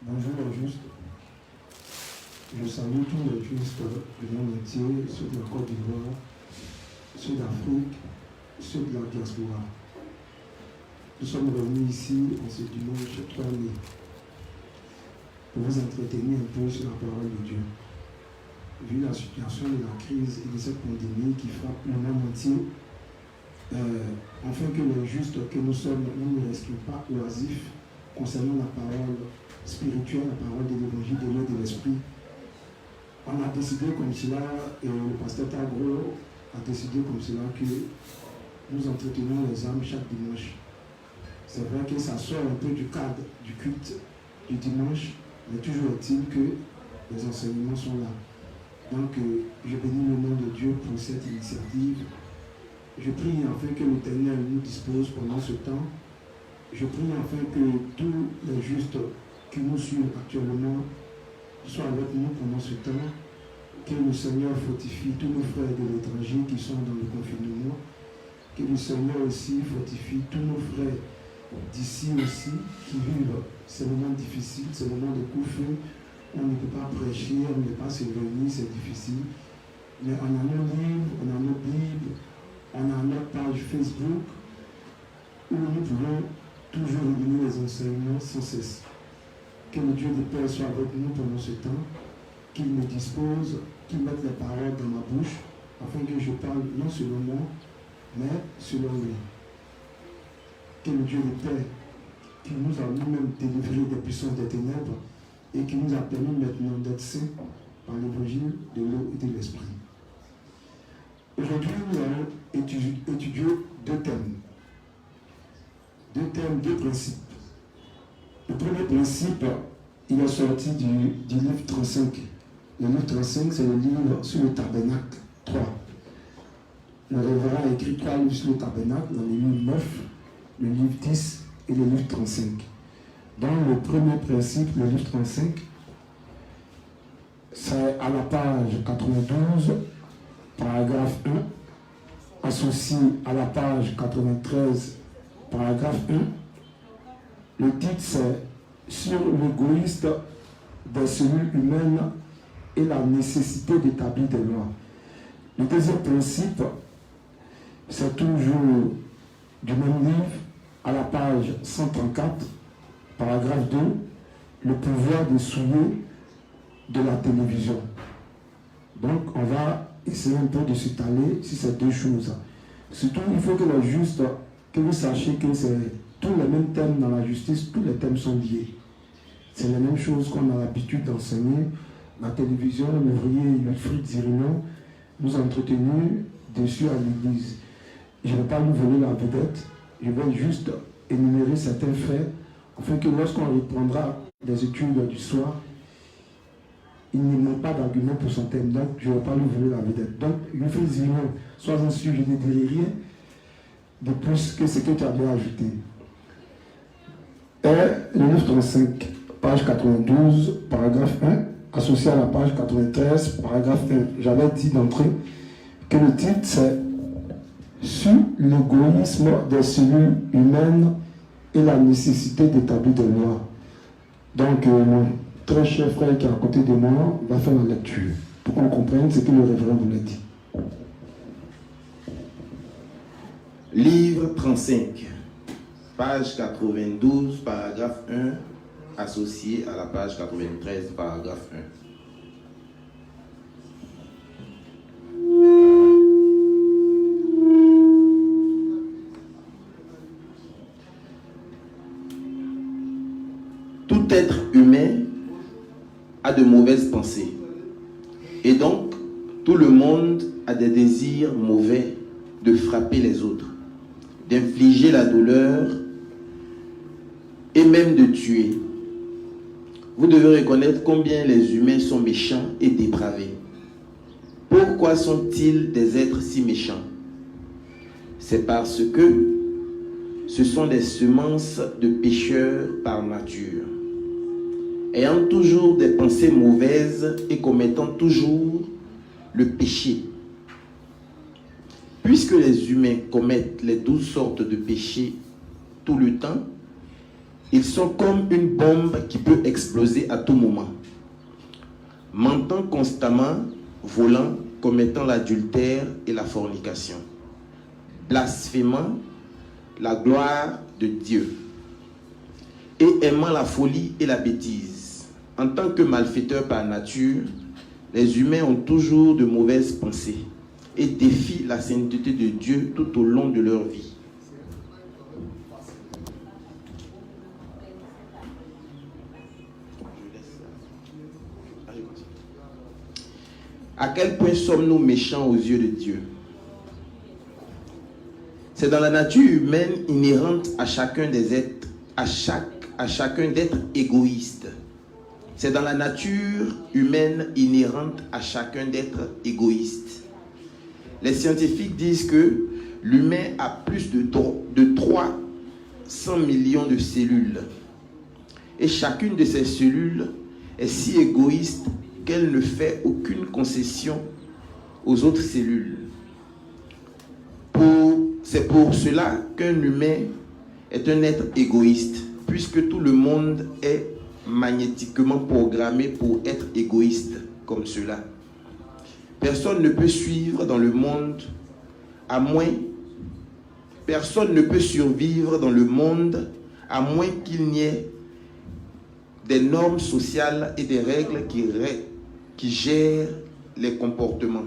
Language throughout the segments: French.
Bonjour aux justes. Je salue tous les justes du monde entier, ceux de la Côte d'Ivoire, ceux d'Afrique, ceux de la diaspora. Nous sommes réunis ici en ce dimanche 3 mai pour vous entretenir un peu sur la parole de Dieu. Vu la situation de la crise et de cette pandémie qui frappe le monde entier, afin que les justes que nous sommes, nous ne restons pas oisifs concernant la parole spirituelle, la parole de l'évangile de l'eau et de l'esprit. On a décidé comme cela, et le pasteur Tagro a décidé comme cela que nous entretenons les âmes chaque dimanche. C'est vrai que ça sort un peu du cadre du culte du dimanche, mais toujours est-il que les enseignements sont là. Donc, je bénis le nom de Dieu pour cette initiative. Je prie afin que l'Éternel nous dispose pendant ce temps. Je prie afin que tous les justes qui nous suivent actuellement soient avec nous pendant ce temps. Que le Seigneur fortifie tous nos frères de l'étranger qui sont dans le confinement. Que le Seigneur aussi fortifie tous nos frères d'ici aussi qui vivent ces moments difficiles, ces moments de coup-feu. On ne peut pas prêcher, on ne peut pas se réunir, c'est difficile. Mais on a nos livres, on a nos Bibles, on a notre page Facebook où nous pouvons toujours éliminer les enseignements sans cesse. Que le Dieu de paix soit avec nous pendant ce temps, qu'il me dispose, qu'il mette les paroles dans ma bouche, afin que je parle non selon moi, mais selon lui. Que le Dieu de paix, qui nous a nous-mêmes délivrés des puissances des ténèbres et qui nous a permis maintenant d'être saints par l'évangile de l'eau et de l'esprit. Aujourd'hui, nous allons étudier deux thèmes. Deux principes. Le premier principe, il est sorti du livre 35. Le livre 35, c'est le livre sur le tabernacle 3. Le révérend a écrit 3 livres sur le tabernacle, dans le livre 9, le livre 10 et le livre 35. Dans le premier principe, le livre 35, c'est à la page 92, paragraphe 1, associé à la page 93, paragraphe 1. Le titre, c'est « Sur l'égoïste des cellules humaines et la nécessité d'établir des lois ». Le deuxième principe, c'est toujours du même livre, à la page 134, paragraphe 2, le pouvoir de souiller de la télévision. Donc, on va essayer un peu de s'étaler sur ces deux choses. Surtout, il faut que les justes, que vous sachiez que c'est tous les mêmes thèmes dans la justice, tous les thèmes sont liés. C'est les mêmes choses qu'on a l'habitude d'enseigner. La télévision, l'ouvrier Wilfried Zirino nous a entretenus dessus à l'église. Je ne vais pas nous voler la vedette, je vais juste énumérer certains faits, afin que lorsqu'on reprendra les études du soir, il n'y manque pas d'argument pour son thème, donc je ne vais pas lui voler la vedette. Donc, Wilfried Zirino, sois sûr, je ne dirai rien de plus que ce que tu as bien ajouté. Et le livre 35, page 92, paragraphe 1, associé à la page 93, paragraphe 1. J'avais dit d'entrée que le titre c'est « Sur l'égoïsme des cellules humaines et la nécessité d'établir des lois ». Donc, mon très cher frère qui est à côté de moi va faire la lecture pour qu'on comprenne ce que le révérend voulait dire. Livre 35, page 92, paragraphe 1, associé à la page 93, paragraphe 1. Tout être humain a de mauvaises pensées, et donc tout le monde a des désirs mauvais de frapper les autres, d'infliger la douleur et même de tuer. Vous devez reconnaître combien les humains sont méchants et dépravés. Pourquoi sont-ils des êtres si méchants? C'est parce que ce sont des semences de pécheurs par nature, ayant toujours des pensées mauvaises et commettant toujours le péché. Puisque les humains commettent les 12 sortes de péchés tout le temps, Ils sont comme une bombe qui peut exploser à tout moment. Mentant constamment, volant, commettant l'adultère et la fornication. Blasphémant la gloire de Dieu. Et aimant la folie et la bêtise. En tant que malfaiteurs par nature, les humains ont toujours de mauvaises pensées et défient la sainteté de Dieu tout au long de leur vie. À quel point sommes-nous méchants aux yeux de Dieu? C'est dans la nature humaine inhérente à chacun des êtres, à chacun d'être égoïste. C'est dans la nature humaine inhérente à chacun d'être égoïste. Les scientifiques disent que l'humain a plus de 300 millions de cellules. Et chacune de ces cellules est si égoïste qu'elle ne fait aucune concession aux autres cellules. C'est pour cela qu'un humain est un être égoïste, puisque tout le monde est magnétiquement programmé pour être égoïste comme cela. Personne ne peut suivre dans le monde personne ne peut survivre dans le monde à moins qu'il n'y ait des normes sociales et des règles qui gèrent les comportements.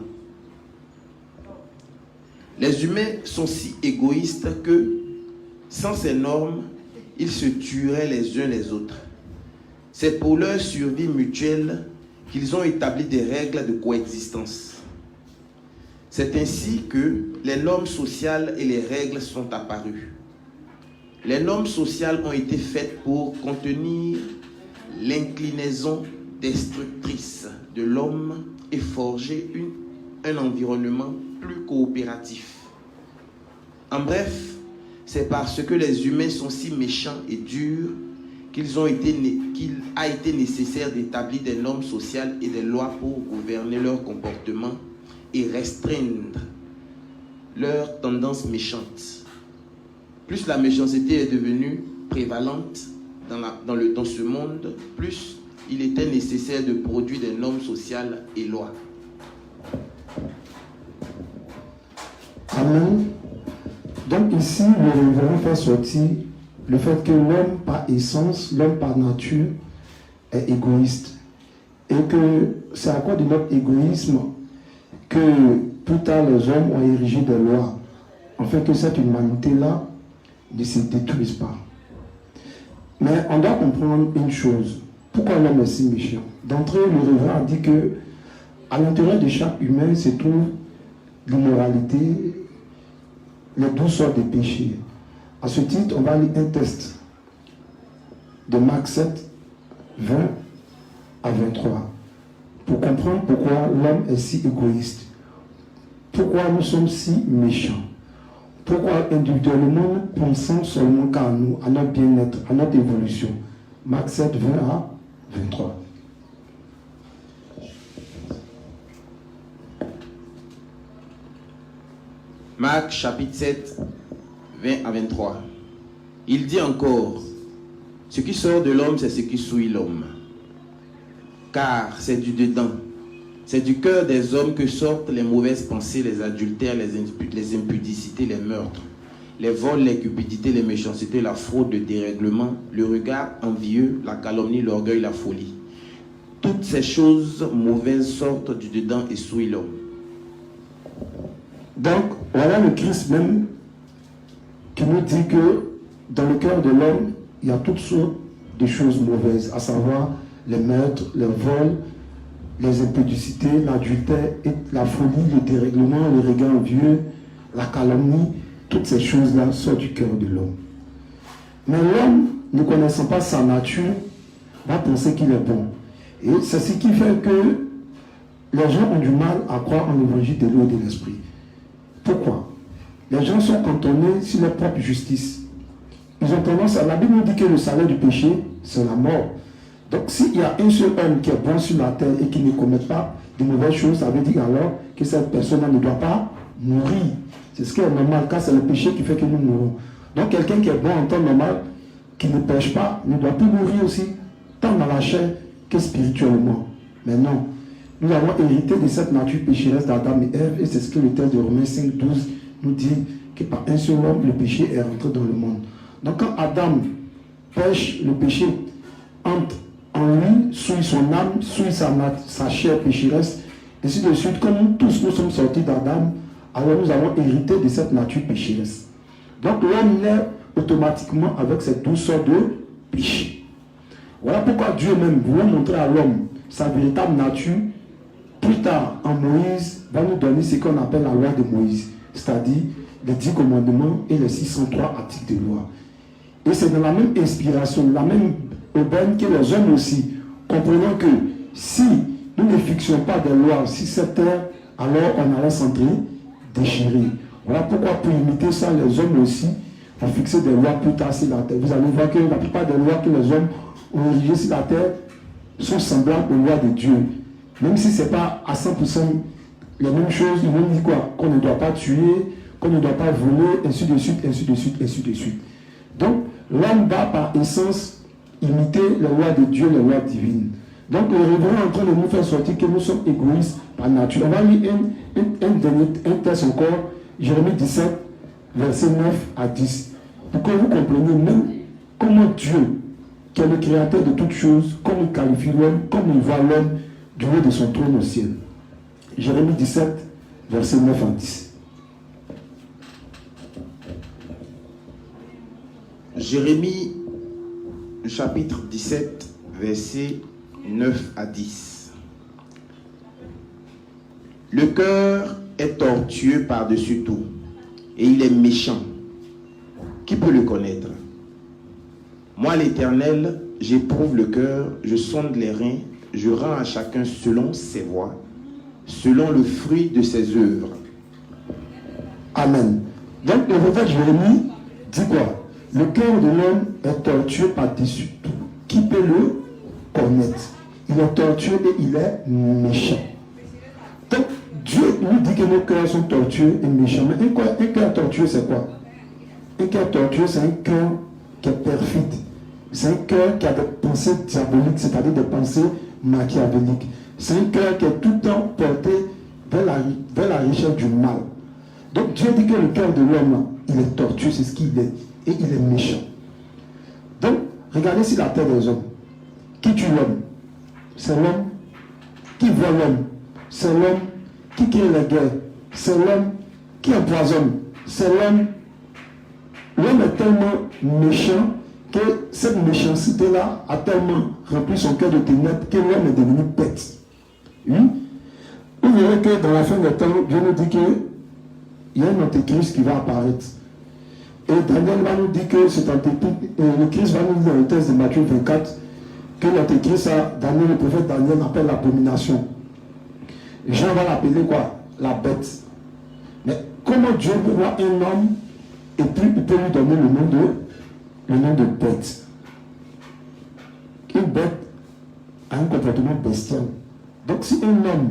Les humains sont si égoïstes que, sans ces normes, ils se tueraient les uns les autres. C'est pour leur survie mutuelle qu'ils ont établi des règles de coexistence. C'est ainsi que les normes sociales et les règles sont apparues. Les normes sociales ont été faites pour contenir l'inclinaison destructrice de l'homme et forger un environnement plus coopératif. En bref, c'est parce que les humains sont si méchants et durs qu'il a été nécessaire d'établir des normes sociales et des lois pour gouverner leur comportement et restreindre leurs tendances méchantes. Plus la méchanceté est devenue prévalente dans ce monde, plus il était nécessaire de produire des normes sociales et lois. Amen. Donc ici, le révérend fait sortir le fait que l'homme par essence, l'homme par nature est égoïste. Et que c'est à cause de notre égoïsme que plus tard les hommes ont érigé des lois, afin que cette humanité-là ne se détruise pas. Mais on doit comprendre une chose. Pourquoi l'homme est si méchant? D'entrée, le révérend a dit que à l'intérieur de chaque humain se trouve l'immoralité, les 12 sortes de péchés. À ce titre, on va lire un test de Marc 7, 20 à 23, pour comprendre pourquoi l'homme est si égoïste, pourquoi nous sommes si méchants, pourquoi individuellement nous pensons seulement qu'à nous, à notre bien-être, à notre évolution. Marc 7, 20 à 23. Marc chapitre 7, 20 à 23. Il dit encore, ce qui sort de l'homme, c'est ce qui souille l'homme. Car c'est du dedans, c'est du cœur des hommes que sortent les mauvaises pensées, les adultères, les impudicités, les meurtres, les vols, les cupidités, les méchancetés, la fraude, le dérèglement, le regard envieux, la calomnie, l'orgueil, la folie. Toutes ces choses mauvaises sortent du dedans et souillent l'homme. Donc, voilà le Christ même qui nous dit que dans le cœur de l'homme, il y a toutes sortes de choses mauvaises, à savoir les meurtres, les vols, les impudicités, l'adultère, la folie, le dérèglement, le regard envieux, la calomnie. Toutes ces choses-là sortent du cœur de l'homme. Mais l'homme, ne connaissant pas sa nature, va penser qu'il est bon. Et c'est ce qui fait que les gens ont du mal à croire en l'évangile de l'eau et de l'esprit. Pourquoi? Les gens sont cantonnés sur leur propre justice. Ils ont tendance à... La Bible nous dit que le salaire du péché, c'est la mort. Donc s'il y a un seul homme qui est bon sur la terre et qui ne commet pas de mauvaises choses, ça veut dire alors que cette personne ne doit pas mourir. C'est ce qui est normal, car c'est le péché qui fait que nous mourons. Donc quelqu'un qui est bon en temps normal qui ne pêche pas ne doit plus mourir aussi, tant dans la chair que spirituellement. Mais non, nous avons hérité de cette nature pécheresse d'Adam et Ève, et c'est ce que le texte de Romains 5, 12 nous dit, que par un seul homme, le péché est rentré dans le monde. Donc quand Adam pêche, le péché entre en lui, souille son âme, souille sa chair pécheresse, et ainsi de suite. Comme nous tous nous sommes sortis d'Adam, alors nous avons hérité de cette nature pécheresse. Donc l'homme naît automatiquement avec cette douceur de péché. Voilà pourquoi Dieu même voulait montrer à l'homme sa véritable nature. Plus tard, en Moïse, va nous donner ce qu'on appelle la loi de Moïse, c'est-à-dire les 10 commandements et les 603 articles de loi. Et c'est dans la même inspiration, la même aubaine que les hommes aussi, comprenant que si nous ne fixions pas des lois sur cette terre, alors on allait s'entrer déchirer. Voilà pourquoi pour imiter ça, les hommes aussi ont fixé des lois plus tard sur la terre. Vous allez voir que la plupart des lois que les hommes ont érigées sur la terre sont semblables aux lois de Dieu. Même si ce n'est pas à 100% les mêmes choses, ils vont dire quoi? Qu'on ne doit pas tuer, qu'on ne doit pas voler, ainsi de suite, ainsi de suite, ainsi de suite. Donc, l'homme va par essence imiter les lois de Dieu, les lois divines. Donc, le révérend est en train de nous faire sortir que nous sommes égoïstes par nature. On va lire un texte encore, Jérémie 17, versets 9 à 10. Pour que vous compreniez même comment Dieu, qui est le créateur de toutes choses, comme il qualifie l'homme, comme il voit l'homme du haut de son trône au ciel. Jérémie 17, versets 9 à 10. Jérémie, chapitre 17, versets 9 à 10. Le cœur est tortueux par-dessus tout, et il est méchant. Qui peut le connaître? Moi, l'Éternel, j'éprouve le cœur, je sonde les reins, je rends à chacun selon ses voies, selon le fruit de ses œuvres. Amen. Donc, le prophète Jérémie dit quoi? Le cœur de l'homme est tortueux par-dessus tout. Qui peut le connaître? Il est tortueux et il est méchant. Donc, Dieu nous dit que nos cœurs sont tortueux et méchants. Mais un cœur tortueux, c'est quoi? Un cœur tortueux, c'est un cœur qui est perfide. C'est un cœur qui a des pensées diaboliques, c'est-à-dire des pensées machiavéliques. C'est un cœur qui est tout le temps porté vers la richesse du mal. Donc Dieu dit que le cœur de l'homme, il est tortueux, c'est ce qu'il est. Et il est méchant. Donc, regardez sur la terre des hommes. Qui tue l'homme? C'est l'homme. Qui voit l'homme? C'est l'homme. Qui crée la guerre? C'est l'homme. Qui empoisonne? C'est l'homme. L'homme est tellement méchant que cette méchanceté-là a tellement rempli son cœur de ténèbres que l'homme est devenu bête. Oui? Vous verrez que dans la fin des temps, Dieu nous dit qu'il y a un antéchrist qui va apparaître. Et Daniel va nous dire que cet antéchrist, le Christ va nous dire dans le texte de Matthieu 24, que l'antéchrist, Daniel, le prophète Daniel appelle l'abomination. Jean va l'appeler quoi? La bête. Mais comment Dieu peut voir un homme et puis il peut lui donner le nom de bête? Une bête a un comportement bestial. Donc si un homme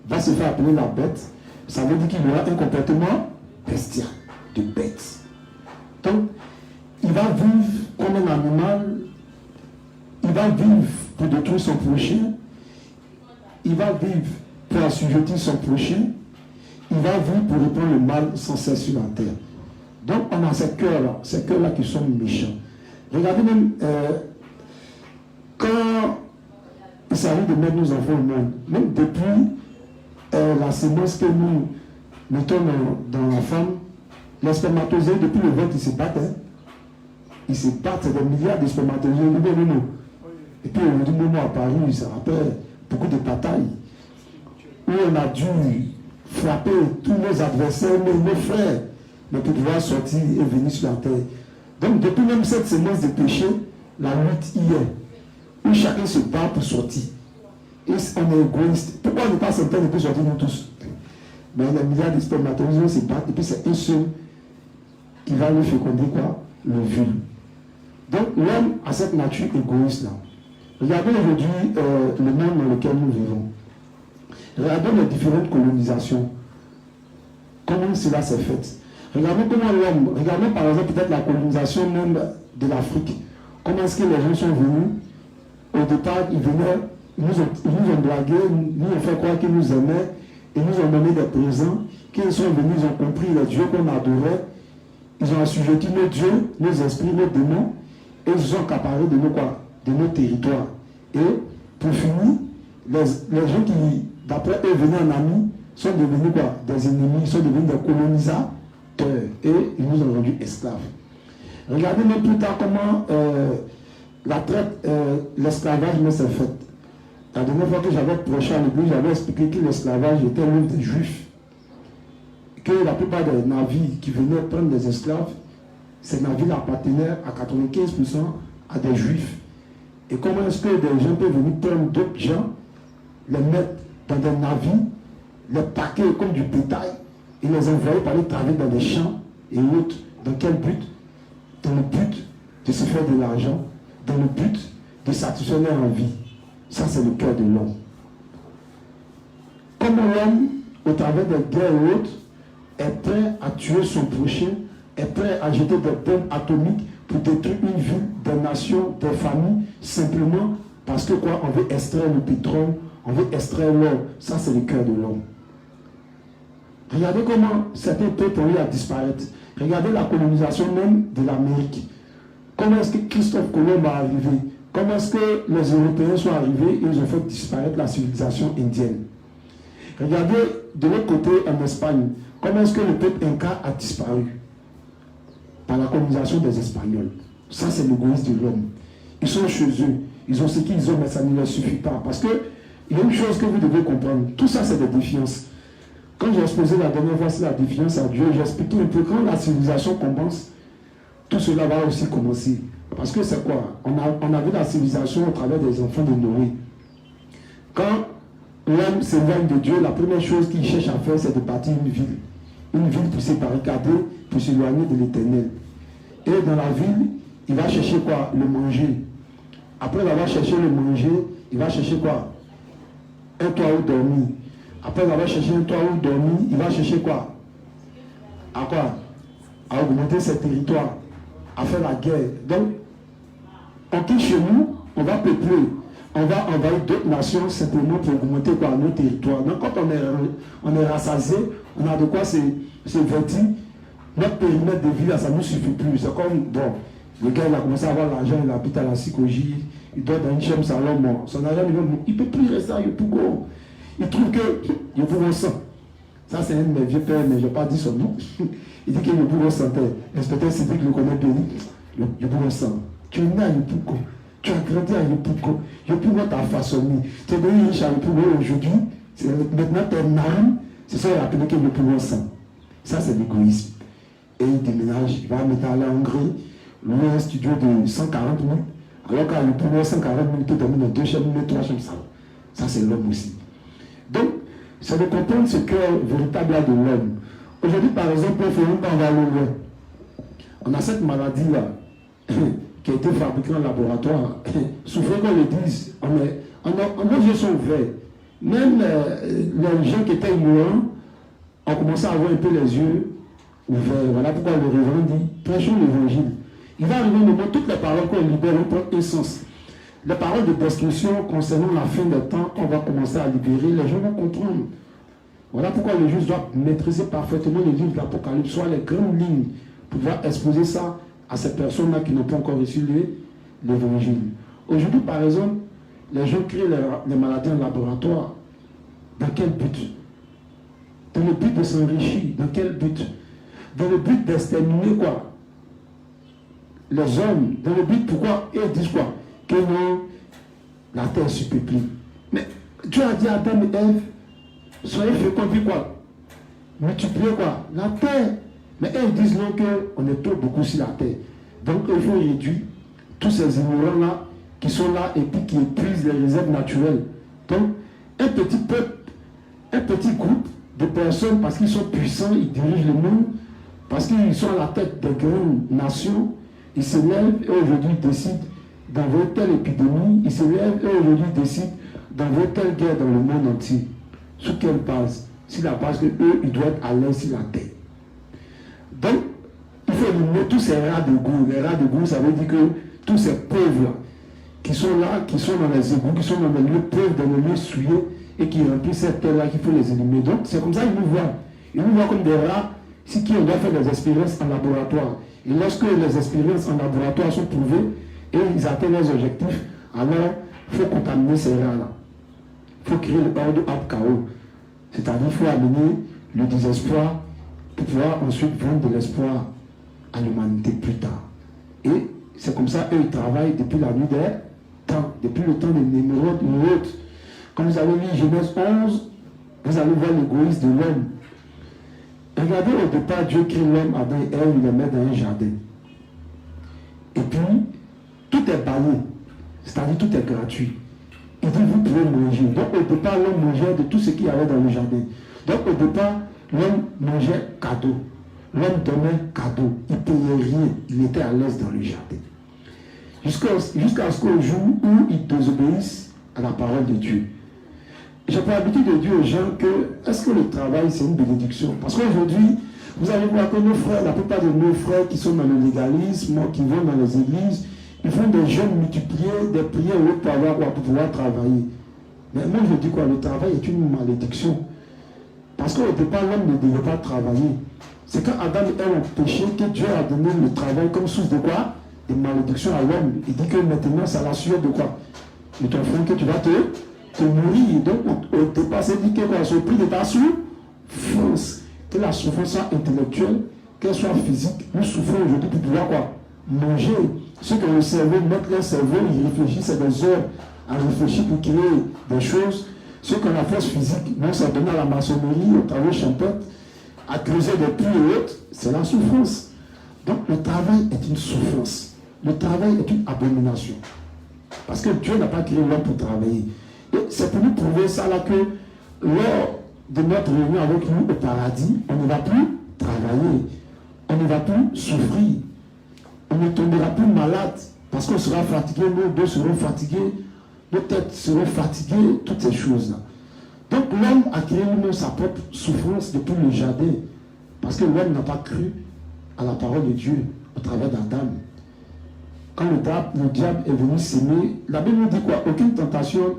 va se faire appeler la bête, ça veut dire qu'il aura un comportement bestial, de bête. Donc, il va vivre comme un animal, il va vivre pour détruire son prochain, il va vivre pour assujettir son prochain, il va vivre pour répandre le mal sans cesse sur la terre. Donc, on a ces cœurs-là qui sont méchants. Regardez même, quand il s'agit de mettre nos enfants au monde, même depuis la sémence que nous mettons dans la femme, les spermatozoïdes, depuis le ventre, ils se battent. Hein? Ils se battent, c'est des milliards de spermatozoïdes. Non. Et puis aujourd'hui, Momo à Paris, ça rappelle beaucoup de batailles où on a dû frapper tous nos adversaires, nos frères, mais pour pouvoir sortir et venir sur la terre. Donc depuis même cette sémence de péché, la lutte y est, où chacun se bat pour sortir. Et on est égoïste. Pourquoi ne pas s'entendre pour sortir nous tous? Mais les milliards de spermatozoïdes se battent, et puis c'est un seul qui va le féconder quoi? Le vulve. Donc l'homme a cette nature égoïste là. Regardez aujourd'hui le monde dans lequel nous vivons. Regardons les différentes colonisations. Comment cela s'est fait? Regardons comment l'homme, regardons par exemple peut-être la colonisation même de l'Afrique. Comment est-ce que les gens sont venus? Au départ, ils venaient, ils nous ont blagué, nous ont fait croire qu'ils nous aimaient, ils nous ont donné des présents. Quand ils sont venus, ils ont compris les dieux qu'on adorait. Ils ont assujetti nos dieux, nos esprits, nos démons, et ils se sont accaparés de nos quoi? De nos territoires. Et pour finir, les gens qui, d'après eux, venaient en amis, sont devenus quoi? Des ennemis, sont devenus des colonisateurs. Et ils nous ont rendus esclaves. Regardez même plus tard comment la traite, l'esclavage s'est fait. La dernière fois que j'avais prêché à l'église, j'avais expliqué que l'esclavage était l'œuvre des Juifs. Que la plupart des navires qui venaient prendre des esclaves, ces navires appartenaient à 95% à des Juifs. Et comment est-ce que des gens peuvent venir prendre d'autres gens, les mettre dans des navires, les paquer comme du bétail, et les envoyer par les travailler dans des champs et autres? Dans quel but? Dans le but de se faire de l'argent, dans le but de satisfaire leur envie. Ça, c'est le cœur de l'homme. Comment l'homme, au travers des guerres et autres, est prêt à tuer son prochain, est prêt à jeter des bombes atomiques pour détruire une ville, des nations, des familles, simplement parce que quoi? On veut extraire le pétrole, on veut extraire l'or. Ça, c'est le cœur de l'homme. Regardez comment certains peuples ont eu à disparaître. Regardez la colonisation même de l'Amérique. Comment est-ce que Christophe Colomb est arrivé? Comment est-ce que les Européens sont arrivés et ils ont fait disparaître la civilisation indienne? Regardez de l'autre côté en Espagne. Comment est-ce que le peuple Inca a disparu? Par la colonisation des Espagnols. Ça, c'est l'égoïsme de l'homme. Ils sont chez eux. Ils ont ce qu'ils ont, mais ça ne leur suffit pas. Parce que il y a une chose que vous devez comprendre. Tout ça, c'est des défiances. Quand j'ai exposé la dernière fois sur la défiance à Dieu, j'ai expliqué un peu quand la civilisation commence, tout cela va aussi commencer. Parce que c'est quoi? On a vu la civilisation au travers des enfants de Noé. Quand l'homme s'éloigne de Dieu, la première chose qu'il cherche à faire, c'est de bâtir une ville. Une ville pour se barricader, pour s'éloigner de l'Éternel. Et dans la ville, il va chercher quoi? Le manger. Après avoir cherché le manger, il va chercher quoi? Un toit où dormir. Après avoir cherché un toit où dormir, il va chercher quoi? À quoi? À augmenter ses territoires, à faire la guerre. Donc, on quitte chez nous, on va peupler. On va envahir d'autres nations simplement pour augmenter quoi? Nos territoires. Donc, quand on est rassasié, on a de quoi se vêtir. Notre périmètre de vie, là, ça ne nous suffit plus. C'est comme, bon, le gars, il a commencé à avoir l'argent, il habite à la Sikoji, il doit dans une chambre salon, bon, son argent, il ne peut plus rester à Yopougo. Il trouve que Yopougo sent. Ça, c'est un de mes vieux pères, mais je n'ai pas dit son nom. Il dit que Yopougo sentait. L'inspecteur Cédric le connaît bien. Yopougo sent. Tu es né à Yopougo. Tu as grandi à Yopougo. Yopougo t'a façonné. Tu es devenu riche à Yopougo aujourd'hui. Maintenant, tu es narine. C'est ça qu'il a appelé que Yopougo sent. Ça, c'est l'égoïsme. Et il déménage, il va mettre à la Hongrie, louer un studio de 140 000, alors qu'à Yopougo, 140 000, tu domines dans 2 chambres, 3 chambres salon. Ça, c'est l'homme aussi. Donc, c'est de comprendre ce cœur véritable de l'homme. Aujourd'hui, par exemple, on fait un temps vers loin. On a cette maladie-là qui a été fabriquée en laboratoire. Souvent qu'on le dise, nos yeux sont ouverts. Même les gens qui étaient ignorants ont commencé à avoir un peu les yeux ouverts. Voilà pourquoi le révérend dit, prêchons l'évangile. Il va arriver un moment, toutes les paroles qu'on libère vont prendre un sens. Les paroles de destruction concernant la fin des temps, on va commencer à libérer, les gens vont comprendre. Voilà pourquoi le juge doit maîtriser parfaitement les livres de l'Apocalypse, soit les grandes lignes, pour pouvoir exposer ça à ces personnes-là qui n'ont pas encore reçu l'évangile. Aujourd'hui, par exemple, les gens créent les maladies en laboratoire. Dans quel but? Dans le but de s'enrichir. Dans quel but? Dans le but d'exterminer quoi? Les hommes. Dans le but pourquoi? Et ils disent quoi? Que non, la terre est surpeuplée. Mais Dieu a dit à Adam et Ève, soyez féconds, puis quoi? Multipliez quoi? La terre. Mais eux ils disent non, qu'on est trop beaucoup sur la terre. Donc il faut réduire tous ces ignorants-là qui sont là et puis qui épuisent les réserves naturelles. Donc, un petit peuple, un petit groupe de personnes, parce qu'ils sont puissants, ils dirigent le monde, parce qu'ils sont à la tête des grandes nations, ils se lèvent et aujourd'hui ils décident d'envoyer telle épidémie, ils se lèvent et aujourd'hui ils décident d'envoyer telle guerre dans le monde entier. Sur quelle base? Sur la base que eux, ils doivent être à l'aise sur la terre. Donc, il faut éliminer tous ces rats de goût. Les rats de goût, ça veut dire que tous ces pauvres-là, qui sont là, qui sont dans les égouts, qui sont dans les lieux pauvres, dans les lieux souillés, et qui remplissent cette terre-là, qu'il faut les éliminer. Donc, c'est comme ça qu'ils nous voient. Ils nous voient comme des rats, si qui on doit faire des expériences en laboratoire. Et lorsque les expériences en laboratoire sont prouvées, et ils atteignent leurs objectifs, alors il faut contaminer ces rats-là. Il faut créer le ordre ab chaos. C'est-à-dire qu'il faut amener le désespoir pour pouvoir ensuite vendre de l'espoir à l'humanité plus tard. Et c'est comme ça, eux, ils travaillent depuis la nuit des temps, depuis le temps de Némérode ou autre. Comme vous avez lu Genèse 11, vous allez voir l'égoïsme de l'homme. Regardez, au départ, Dieu crée l'homme, Adam et Ève, il les met dans un jardin. Et puis, tout est baillé, c'est-à-dire tout est gratuit. Il dit, vous pouvez manger. Donc, au départ, l'homme mangeait de tout ce qu'il y avait dans le jardin. Donc, au départ, l'homme mangeait cadeau. L'homme donnait cadeau. Il ne payait rien. Il était à l'aise dans le jardin. Jusqu'à ce qu'au jour où ils désobéissent à la parole de Dieu. J'ai pour habitude de dire aux gens que, est-ce que le travail, c'est une bénédiction? Parce qu'aujourd'hui, vous allez voir que nos frères, la plupart de nos frères qui sont dans le légalisme, qui vont dans les églises, ils font des jeûnes multipliés, des prières pour pouvoir travailler. Mais moi, je dis quoi? Le travail est une malédiction. Parce qu'au départ, l'homme ne devait pas travailler. C'est quand Adam et Ève ont péché que Dieu a donné le travail comme source de quoi? De malédiction à l'homme. Il dit que maintenant, c'est à la sueur de quoi? De ton frère que tu vas te nourrir. Donc, au départ, c'est dit que quoi? C'est au prix de ta souffrance. Que la souffrance soit intellectuelle, qu'elle soit physique. Nous souffrons aujourd'hui pour pouvoir quoi? Manger. Ceux qui ont le cerveau, mettre leur cerveau, ils réfléchissent à des heures à réfléchir pour créer des choses. Ceux qui ont la force physique, non, ça donne à la maçonnerie, aux travaux champêtres, à creuser des puits et autres, c'est la souffrance. Donc le travail est une souffrance. Le travail est une abomination. Parce que Dieu n'a pas créé l'homme pour travailler. Et c'est pour nous prouver ça là que lors de notre réunion avec nous au paradis, on ne va plus travailler. On ne va plus souffrir. On ne tombera plus malade parce qu'on sera fatigué, nos dos seront fatigués, nos têtes seront fatiguées, toutes ces choses-là. Donc l'homme a créé lui-même sa propre souffrance depuis le jardin parce que l'homme n'a pas cru à la parole de Dieu au travers d'Adam. Quand le diable est venu s'aimer, la Bible nous dit quoi? Aucune tentation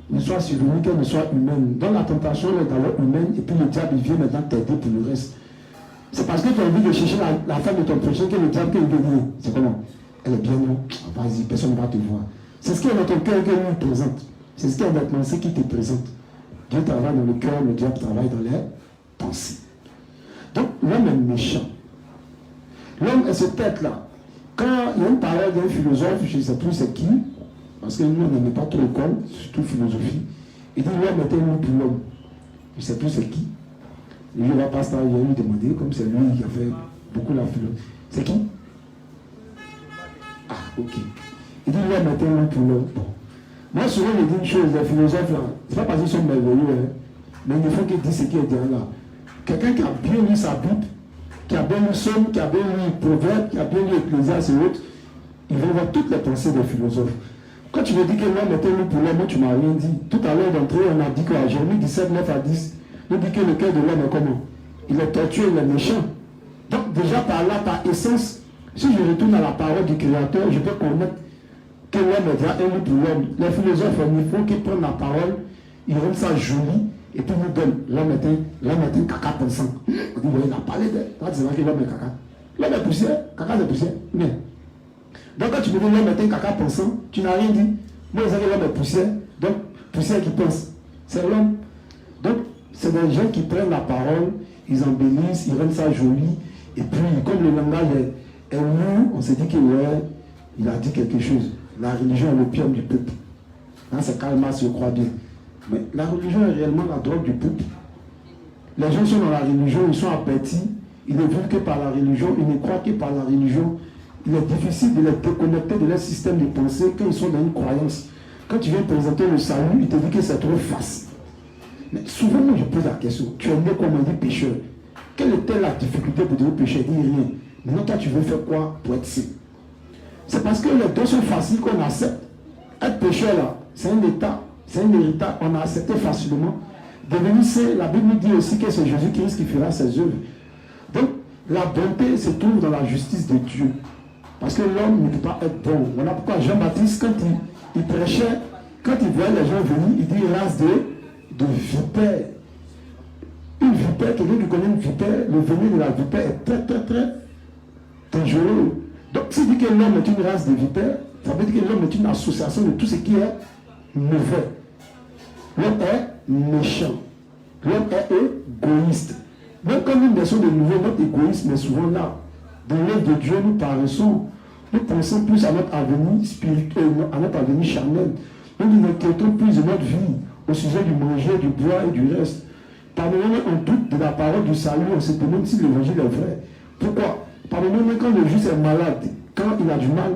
ne soit survenue, qu'elle ne soit humaine. Dans la tentation, elle est d'abord humaine et puis le diable il vient maintenant t'aider pour le reste. C'est parce que tu as envie de chercher la femme de ton prochain que le diable peut venir. C'est comment? Elle est bien, non? Vas-y, personne ne va te voir. C'est ce qui est dans ton cœur qui nous présente. C'est ce qui est dans ta pensée qui te présente. Dieu travaille dans le cœur, le diable travaille dans les pensées. Donc, l'homme est méchant. L'homme est cette tête-là. Quand il y a une parole d'un philosophe, je ne sais plus c'est qui, parce que nous, on n'aimait pas trop l'école, surtout philosophie, il dit l'homme était un pour l'homme. Je ne sais plus c'est qui. Et je ne vais pas ça, il va lui demander, comme c'est lui qui a fait beaucoup la philosophie. C'est qui? Ah, ok. Il dit l'homme était un pour l'homme. Bon. Moi, souvent, je dis une chose, les philosophes, là, ce n'est pas parce qu'ils sont merveilleux, hein, mais il faut qu'ils disent ce qui est derrière là. Quelqu'un qui a bien lu sa Bible, qui a bien lu Somme, qui a bien lu Proverbe, qui a bien lu Ecclésiaste et autres, il va voir toutes les pensées des philosophes. Quand tu me dis que l'homme était lu pour l'homme, moi, tu ne m'as rien dit. Tout à l'heure d'entrée, on a dit quoi? Jérémie 17, 9 à 10, nous dit que le cœur de l'homme est comment? Il est tortueux, il est méchant. Donc, déjà par là, par essence, si je retourne à la parole du Créateur, je peux connaître que l'homme est déjà élu pour l'homme. Les philosophes, il faut qu'ils prennent la parole, ils rendent ça joli, et puis nous donnent. L'homme est un caca pensant. On dit, oui, il a parlé de. C'est vrai que l'homme est caca. L'homme est poussière, caca c'est poussière. Mais. Donc quand tu me dis l'homme est un caca pensant, tu n'as rien dit. Moi, je sais que l'homme est poussière, donc poussière qui pense. C'est l'homme. Donc, c'est des gens qui prennent la parole, ils embellissent, ils rendent ça joli, et puis, comme le langage est lourd, on s'est dit que ouais, il a dit quelque chose. La religion est l'opium du peuple. Là, c'est Karl Marx, je crois bien. Mais la religion est réellement la drogue du peuple. Les gens sont dans la religion, ils sont apathis, ils ne vivent que par la religion, ils ne croient que par la religion. Il est difficile de les déconnecter de leur système de pensée quand ils sont dans une croyance. Quand tu viens présenter le salut, il te dit que c'est trop facile. Mais souvent, moi, je pose la question, tu es né comme on dit pécheur. Quelle était la difficulté pour devenir pécheur? Il dit rien. Maintenant, toi, tu veux faire quoi pour être saint? C'est parce que les deux sont faciles qu'on accepte. Être pécheur, là, c'est un état, c'est un héritage, on a accepté facilement. Devenir saint, la Bible nous dit aussi que c'est Jésus-Christ qui fera ses œuvres. Donc, la bonté se trouve dans la justice de Dieu. Parce que l'homme ne peut pas être bon. Voilà pourquoi Jean-Baptiste, quand il prêchait, quand il voyait les gens venir, il dit race de vipères. Une vipère, quelqu'un qui connaît une vipère, le venin de la vipère est très, très, très dangereux. Donc, s'il dit que l'homme est une race de vipères, ça veut dire que l'homme est une association de tout ce qui est mauvais. L'homme est méchant. L'homme est égoïste. Même quand nous naissons de nouveau, notre égoïsme est souvent là. Dans l'œuvre de Dieu, nous pensons plus à notre avenir spirituel, à notre avenir charnel. Nous inquiétons plus de notre vie au sujet du manger, du boire et du reste. Par moments, on doute de la parole du salut, on se demande si l'évangile est vrai. Pourquoi? Par moments, quand le juste est malade, quand il a du mal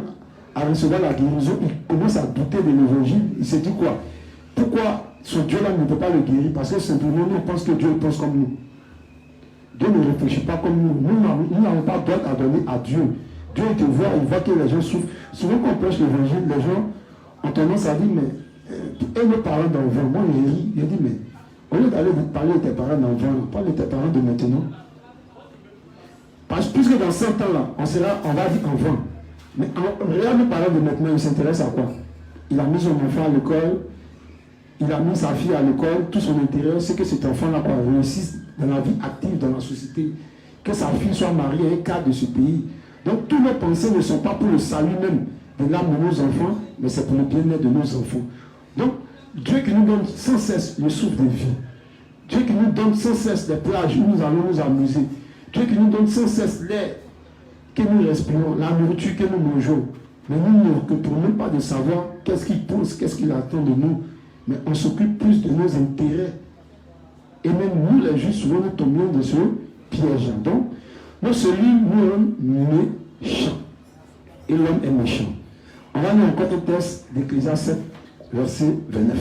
à recevoir la guérison, il commence à douter de l'évangile. Il se dit quoi? Pourquoi ce Dieu-là ne peut pas le guérir? Parce que simplement, nous, on pense que Dieu pense comme nous. Dieu ne réfléchit pas comme nous. Nous n'avons pas d'ordre à donner à Dieu. Dieu te voit, il voit que les gens souffrent. Souvent, quand on prêche l'évangile, les gens ont tendance à dire, mais et nos parents d'enfants, moi, j'ai ri, il dit, mais au lieu d'aller vous parler de tes parents d'enfants, parle de tes parents de maintenant. Parce que puisque dans 100 ans là, on va dire enfant. Mais regarde nos parents de maintenant, il s'intéresse à quoi? Il a mis son enfant à l'école, il a mis sa fille à l'école, tout son intérêt, c'est que cet enfant-là réussisse dans la vie active, dans la société, que sa fille soit mariée à un cadre de ce pays. Donc tous nos pensées ne sont pas pour le salut même de l'âme de nos enfants, mais c'est pour le bien-être de nos enfants. Donc Dieu qui nous donne sans cesse le souffle de vie, Dieu qui nous donne sans cesse les plages où nous allons nous amuser, Dieu qui nous donne sans cesse l'air que nous respirons, la nourriture que nous mangeons. Mais nous ne occupons pas de savoir qu'est-ce qu'il pense, qu'est-ce qu'il attend de nous, mais on s'occupe plus de nos intérêts. Et même nous, les Juifs, souvent nous tombions de ce piège. Donc, nous, celui, nous sommes méchants. Et l'homme est méchant. On va lire encore un texte d'Ecclésiaste 7, verset 29.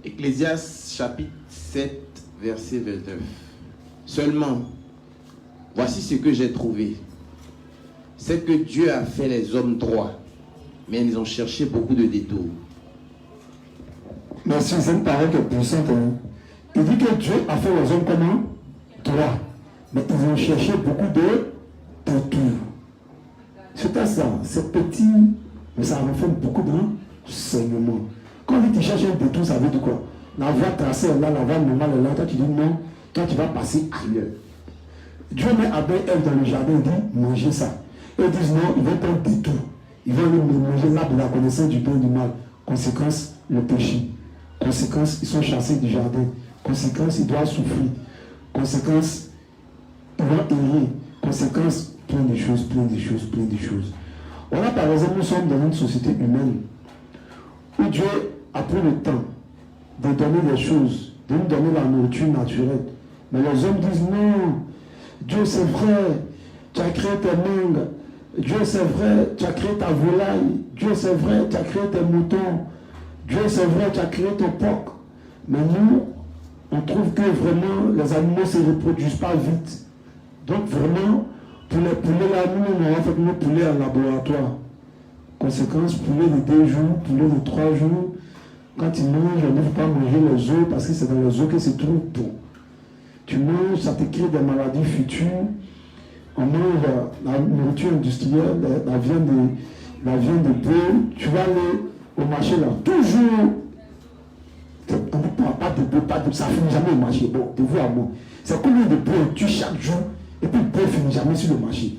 Ecclésiaste chapitre 7, verset 29. Seulement, voici ce que j'ai trouvé. C'est que Dieu a fait les hommes droits, mais ils ont cherché beaucoup de détours. Merci, c'est une parole qui est puissante. Hein. Il dit que Dieu a fait les hommes comment? Droits. Mais ils ont cherché beaucoup de détours. C'est ça, c'est petit, mais ça renferme beaucoup d'enseignements. Quand on dit que tu cherches un détour, ça veut dire quoi? La voie tracée est là, la voie normale est là. Toi, tu dis non, toi, tu vas passer ailleurs. Dieu met Adam et Ève dans le jardin et dit mangez ça. Et ils disent non, ils vont prendre détour. Ils vont aller manger l'arbre de la connaissance du bien et du mal. Conséquence, le péché. Conséquence, ils sont chassés du jardin. Conséquence, ils doivent souffrir. Conséquence, ils vont errer. Conséquence, plein de choses, plein de choses, plein de choses. Voilà, par exemple, nous sommes dans une société humaine où Dieu a pris le temps de donner des choses, de nous donner la nourriture naturelle. Mais les hommes disent non, Dieu c'est vrai, tu as créé tes mangues, Dieu c'est vrai, tu as créé ta volaille, Dieu c'est vrai, tu as créé tes moutons, Dieu c'est vrai, tu as créé ton porc. Mais nous, on trouve que vraiment les animaux ne se reproduisent pas vite. Donc vraiment, pour les poulets là, nous on a fait nos poulets en laboratoire. Conséquence, poulet de 2 jours, poulet de 3 jours. Quand ils mangent, on ne peut pas manger les œufs parce que c'est dans les œufs que se trouve tout. Tu manges, ça te crée des maladies futures. On mange la nourriture industrielle, la viande de bœuf. Tu vas aller au marché là, toujours. On ne parle pas de bœuf, pas de ça ne finit jamais au marché. Bon, de vous à moi. C'est combien de bœuf tu chaque jour et puis le bœuf ne finit jamais sur le marché.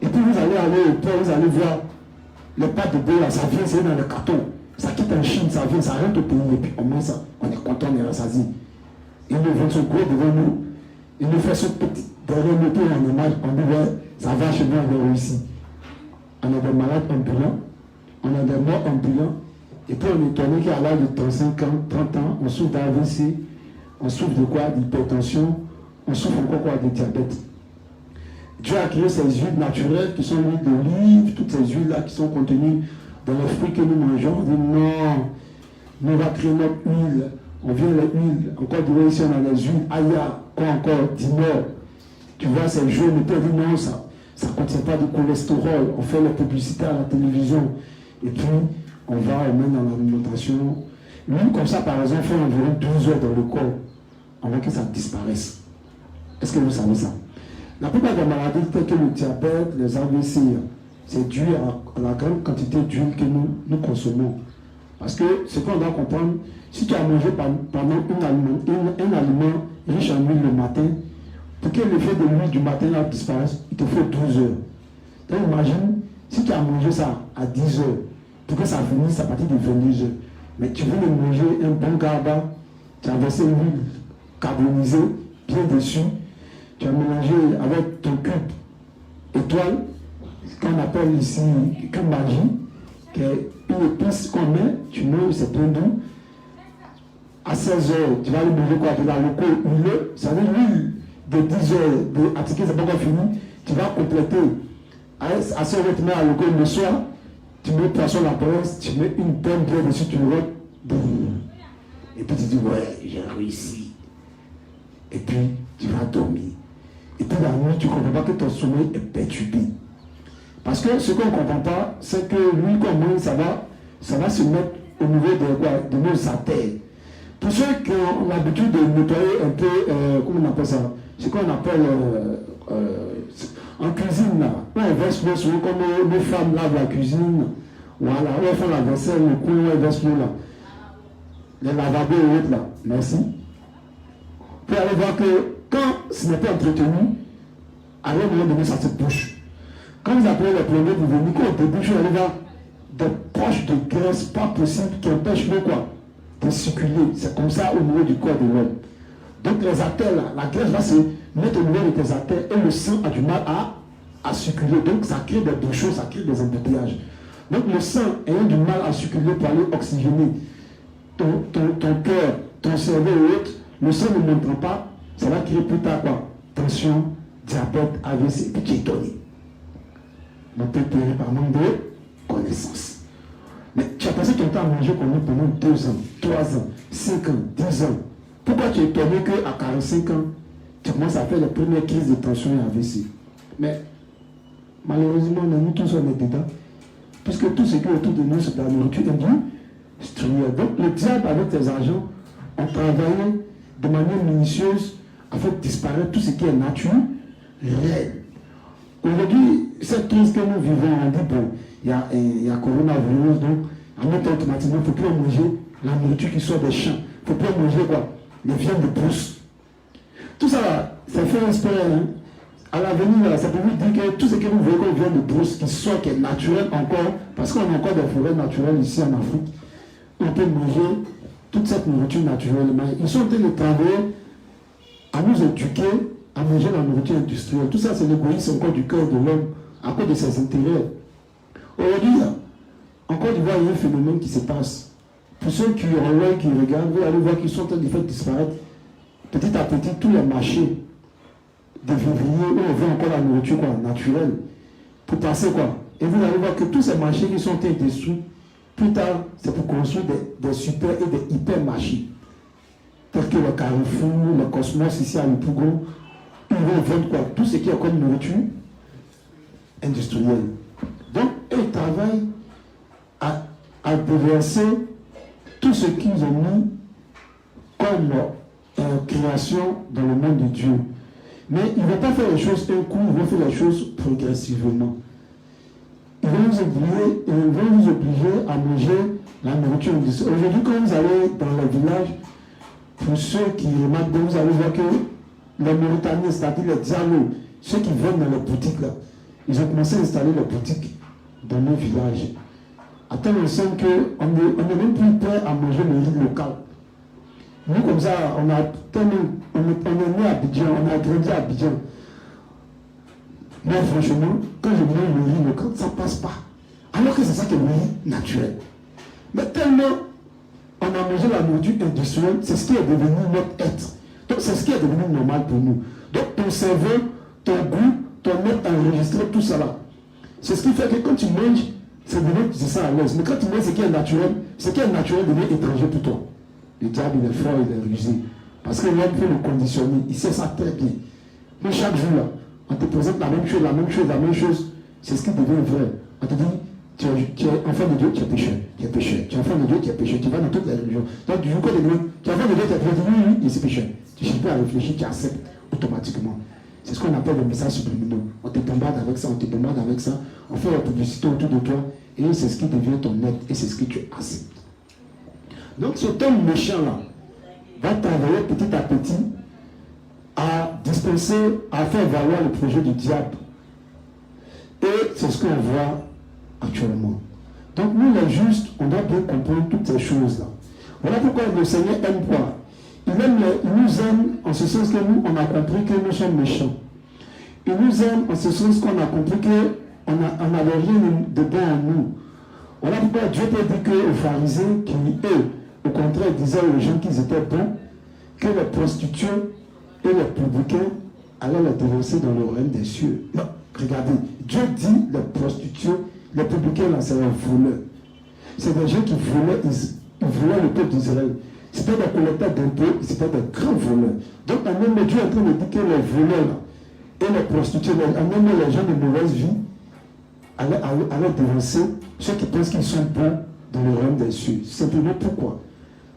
Et puis vous allez au port, vous allez voir les pâtes de bœuf là, ça vient, c'est dans le carton. Ça quitte en Chine, ça vient, ça rentre au pays et puis on mange ça. On est content, on est rassasié. Il nous vend son gros devant nous. Il nous fait son petit derrière nous pour en image. On dit ouais, ça va chez nous, on a réussi. On a des malades ambulants, on a des morts ambulants. Et puis on est étonné qu'à l'âge de 35 ans, 30 ans, on souffre d'AVC, on souffre de quoi? D'hypertension, on souffre encore quoi? De diabète. Dieu a créé ces huiles naturelles qui sont l'huile d'olive, toutes ces huiles-là qui sont contenues dans les fruits que nous mangeons. On dit non, nous on va créer notre huile. On vient les huiles. Encore du ici on a les huiles. Aya, quoi encore? Dimor. Tu vois ces jaunes, on peut dire non, ça ne contient pas de cholestérol. On fait la publicité à la télévision. et puis on va mettre dans l'alimentation. Lui, comme ça, par exemple, fait environ 12 heures dans le corps avant que ça disparaisse. Est-ce que vous savez ça? La plupart des maladies telles que le diabète, les AVC, c'est dû à la grande quantité d'huile que nous consommons. Parce que ce qu'on doit comprendre, si tu as mangé pendant un aliment riche en huile le matin, pour que l'effet de l'huile du matin là disparaisse, il te faut 12 heures. Donc imagine, si tu as mangé ça à 10 heures, pour que ça finisse à partir de 22 heures, mais tu veux manger un bon garba, tu as versé l'huile carbonisée, bien dessus, tu as mélangé avec ton cube étoile, qu'on appelle ici cube magie, qui est une épice qu'on met, tu manges, c'est plein doux. À 16 heures, tu vas aller manger quoi? Tu vas le coup huileux, ça veut dire l'huile de 10 heures, de article, c'est pas encore fini, tu vas compléter. À 16 heures, tu mets à l'alcool le soir, tu mets poisson à la presse, tu mets une bonne bière dessus, tu le rôtes, et puis tu dis, ouais, j'ai réussi. Et puis, tu vas dormir. Et puis la nuit, tu ne comprends pas que ton sommeil est perturbé. Parce que ce qu'on ne comprend pas, c'est que lui, comme moi, ça va se mettre au niveau de nos artères. Pour ceux qui ont l'habitude de nettoyer un peu, comment on appelle ça? Ce qu'on appelle en cuisine, là. On verse l'eau souvent comme nos femmes lavent la cuisine. Voilà, on fait la vaisselle, le coup, on verse l'eau là. Les lavabos et autres là. Merci. Puis allez voir que quand ce n'est pas entretenu, à un moment donné, ça se bouche. Quand vous appelez les plombiers pour venir, quand on débouche, vous allez voir des poches de graisse pas possibles qui empêchent l'eau quoi de circuler. C'est comme ça au niveau du corps de l'homme. Donc les artères, là, la graisse va se mettre au niveau de tes artères et le sang a du mal à circuler. Donc ça crée des bouchons, ça crée des embouteillages. Donc le sang ayant du mal à circuler pour aller oxygéner ton cœur, ton cerveau et autres, le sang ne montrant pas, ça va créer plus tard quoi? Tension, diabète, AVC, et puis tu es étonné. On peut périr par manque de connaissance. Mais tu as passé ton temps à manger comme nous pendant 2 ans, 3 ans, 5 ans, 10 ans. Pourquoi tu es étonné qu'à 45 ans, tu commences à faire les premières crises de tension et AVC? Mais malheureusement, nous tous on est dedans. Puisque tout ce qui est autour de nous, c'est de la nourriture industrielle. Donc le diable avec tes agents ont travaillé de manière minutieuse afin de disparaître tout ce qui est naturel. Aujourd'hui, cette crise que nous vivons, on dit bon, il y a coronavirus, donc en même temps automatiquement, il ne faut plus manger la nourriture qui sort des champs. Il ne faut plus manger quoi? Les viandes de brousse. Tout ça, ça fait espérer. Hein? À l'avenir, ça peut vous dire que tout ce que vous voyez comme viande de brousse, qui sort, qui est naturel encore, parce qu'on a encore des forêts naturelles ici en Afrique, on peut manger toute cette nourriture naturellement. Ils sont en train de travailler à nous éduquer à manger la nourriture industrielle. Tout ça, c'est l'égoïsme encore du cœur de l'homme, à cause de ses intérêts. Aujourd'hui, en Côte d'Ivoire, il y a un phénomène qui se passe. Pour ceux qui ont l'œil, qui regardent, vous allez voir qu'ils sont en train de faire disparaître petit à petit tous les marchés de février où on veut encore la nourriture quoi, naturelle. Pour passer quoi. Et vous allez voir que tous ces marchés qui sont en train de détruire, plus tard, c'est pour construire des super et des hyper marchés. Tels que le Carrefour, le Cosmos ici à Lupugo, ils vont vendre quoi? Tout ce qui est comme nourriture industrielle. Donc, ils travaillent à déverser tout ce qu'ils ont mis comme création dans le monde de Dieu. Mais ils ne vont pas faire les choses d'un coup, ils vont faire les choses progressivement. Ils vont vous obliger à manger la nourriture industrielle. Aujourd'hui, quand vous allez dans les villages, pour ceux qui remarquent, vous allez voir que les Mauritaniens, c'est-à-dire les Diallo, ceux qui viennent dans les boutiques là, ils ont commencé à installer les boutiques dans nos villages. À tel point qu'on n'est même plus prêt à manger le riz local. Nous, comme ça, on est né à Abidjan, on a grandi à Abidjan. Moi, franchement, quand je mange le riz local, ça ne passe pas. Alors que c'est ça qui est le riz naturel. Mais tellement on a mangé la nourriture industrielle, c'est ce qui est devenu notre être. Donc, c'est ce qui est devenu normal pour nous. Donc, ton cerveau, ton goût, ton être enregistré, tout ça là. C'est ce qui fait que quand tu manges, c'est ça à l'aise. Mais quand tu manges ce qui est naturel devient étranger pour toi. Le diable, il est fort, il est rusé. Parce que l'homme peut le conditionner. Il sait ça très bien. Mais chaque jour, là, on te présente la même chose. C'est ce qui devient vrai. On te dit, tu es enfant de Dieu, tu es pécheur. Tu es pécheur. Tu es enfant de Dieu, tu es pécheur. Tu vas dans toutes les religions. Donc, du coup, tu es enfant de Dieu, tu es pécheur. Oui, oui, et c'est pécheur. Tu ne cherches pas à réfléchir, tu acceptes automatiquement. C'est ce qu'on appelle le message subliminaux. On te bombarde avec ça, on te bombarde avec ça. On fait la publicité autour de toi. Et c'est ce qui devient ton être. Et c'est ce que tu acceptes. Donc, cet homme méchant-là va travailler petit à petit à dispenser, à faire valoir le projet du diable. Et c'est ce qu'on voit actuellement. Donc nous les justes, on doit bien comprendre toutes ces choses-là. Voilà pourquoi le Seigneur aime quoi? Il nous aime en ce sens que nous, on a compris que nous sommes méchants. Il nous aime en ce sens qu'on a compris qu'on n'avait rien de bon en nous. Voilà pourquoi Dieu peut dire qu'aux pharisiens, qui eux, au contraire, disaient aux gens qu'ils étaient bons, que les prostituées et les publicains allaient les dénoncer dans le royaume des cieux. Non, regardez, Dieu dit les prostituées, les publicains là, c'est un voleur. C'est des gens qui volaient, ils volaient le peuple d'Israël. C'était des collecteurs d'impôts, c'était des grands voleurs. Donc, en même Dieu est en train de dire que les voleurs là, et les prostituées, en même les gens de mauvaise vie, allaient dénoncer ceux qui pensent qu'ils sont bons dans le royaume des cieux. Simplement pourquoi?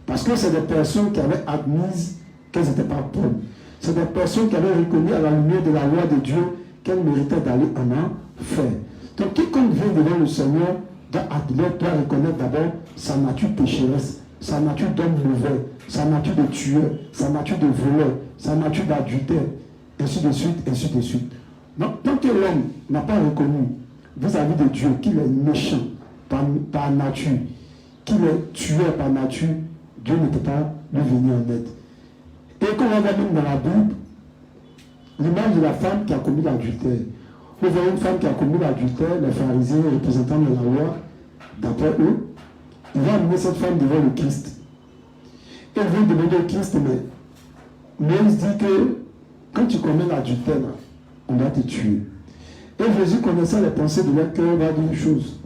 Parce que c'est des personnes qui avaient admis qu'elles n'étaient pas bonnes. C'est des personnes qui avaient reconnu à la lumière de la loi de Dieu qu'elles méritaient d'aller en enfer. Donc quiconque vient devant le Seigneur doit admettre, doit reconnaître d'abord sa nature pécheresse, sa nature d'homme mauvais, sa nature de tueur, sa nature de voleur, sa nature d'adultère, ainsi de suite, ainsi de suite. Donc tant que l'homme n'a pas reconnu vis-à-vis de Dieu qu'il est méchant par nature, qu'il est tueur par nature, Dieu ne peut pas lui venir en aide. Et quand on va même dans la Bible, l'image de la femme qui a commis l'adultère. Vous voyez une femme qui a commis l'adultère, les pharisiens, les représentants de la loi, d'après eux, ils vont amener cette femme devant le Christ. Et ils vont demander au Christ, mais Moïse dit que quand tu commets l'adultère, on doit te tuer. Et Jésus, connaissant les pensées de leur cœur, va dire une chose.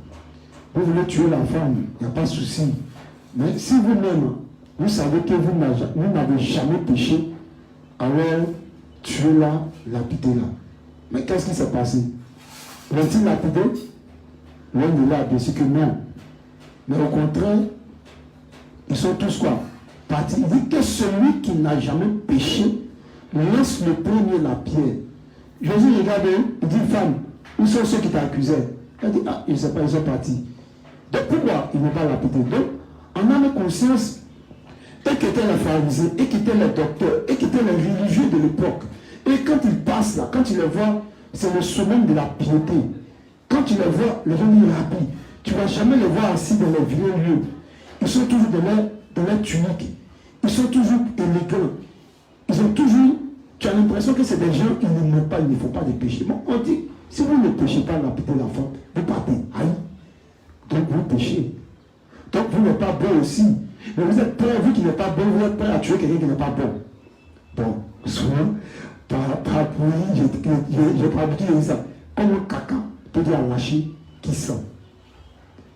Vous voulez tuer la femme, il n'y a pas de souci. Mais si vous-même, vous savez que vous n'avez jamais péché, alors tuez-la, lapidez-la. Mais qu'est-ce qui s'est passé? L'ont-ils lapidé? L'un de là a bien sûr que non. Mais au contraire, ils sont tous quoi? Partis. Il dit que celui qui n'a jamais péché lance le premier la pierre. Jésus regarde, il dit, femme, où sont ceux qui t'accusaient? Elle dit, ah, je ne sais pas, ils sont partis. Donc pourquoi ils n'ont pas lapidé? Donc, en âme et conscience, et qui étaient les pharisiens, et qui étaient les docteurs, et qui étaient les religieux de l'époque. Et quand ils passent là, quand tu les vois, c'est le summum de la piété. Quand tu les vois, les gens disent rabbi, tu ne vas jamais les voir assis dans les vieux lieux. Ils sont toujours dans leur tunique. Ils sont toujours élégants. Ils ont toujours, tu as l'impression que c'est des gens qui ne pas, ils ne font pas de péché. Bon, on dit, si vous ne péchez pas lapidez la femme, vous partez. Aïe. Donc vous péchez. Donc vous n'êtes pas bon aussi. Mais vous êtes prêt, vous qui n'êtes pas bon, vous êtes prêt à tuer quelqu'un qui n'est pas bon. Bon, souvent, j'ai pas habitué à ça. Comme un caca peut dire à lâcher qui sent.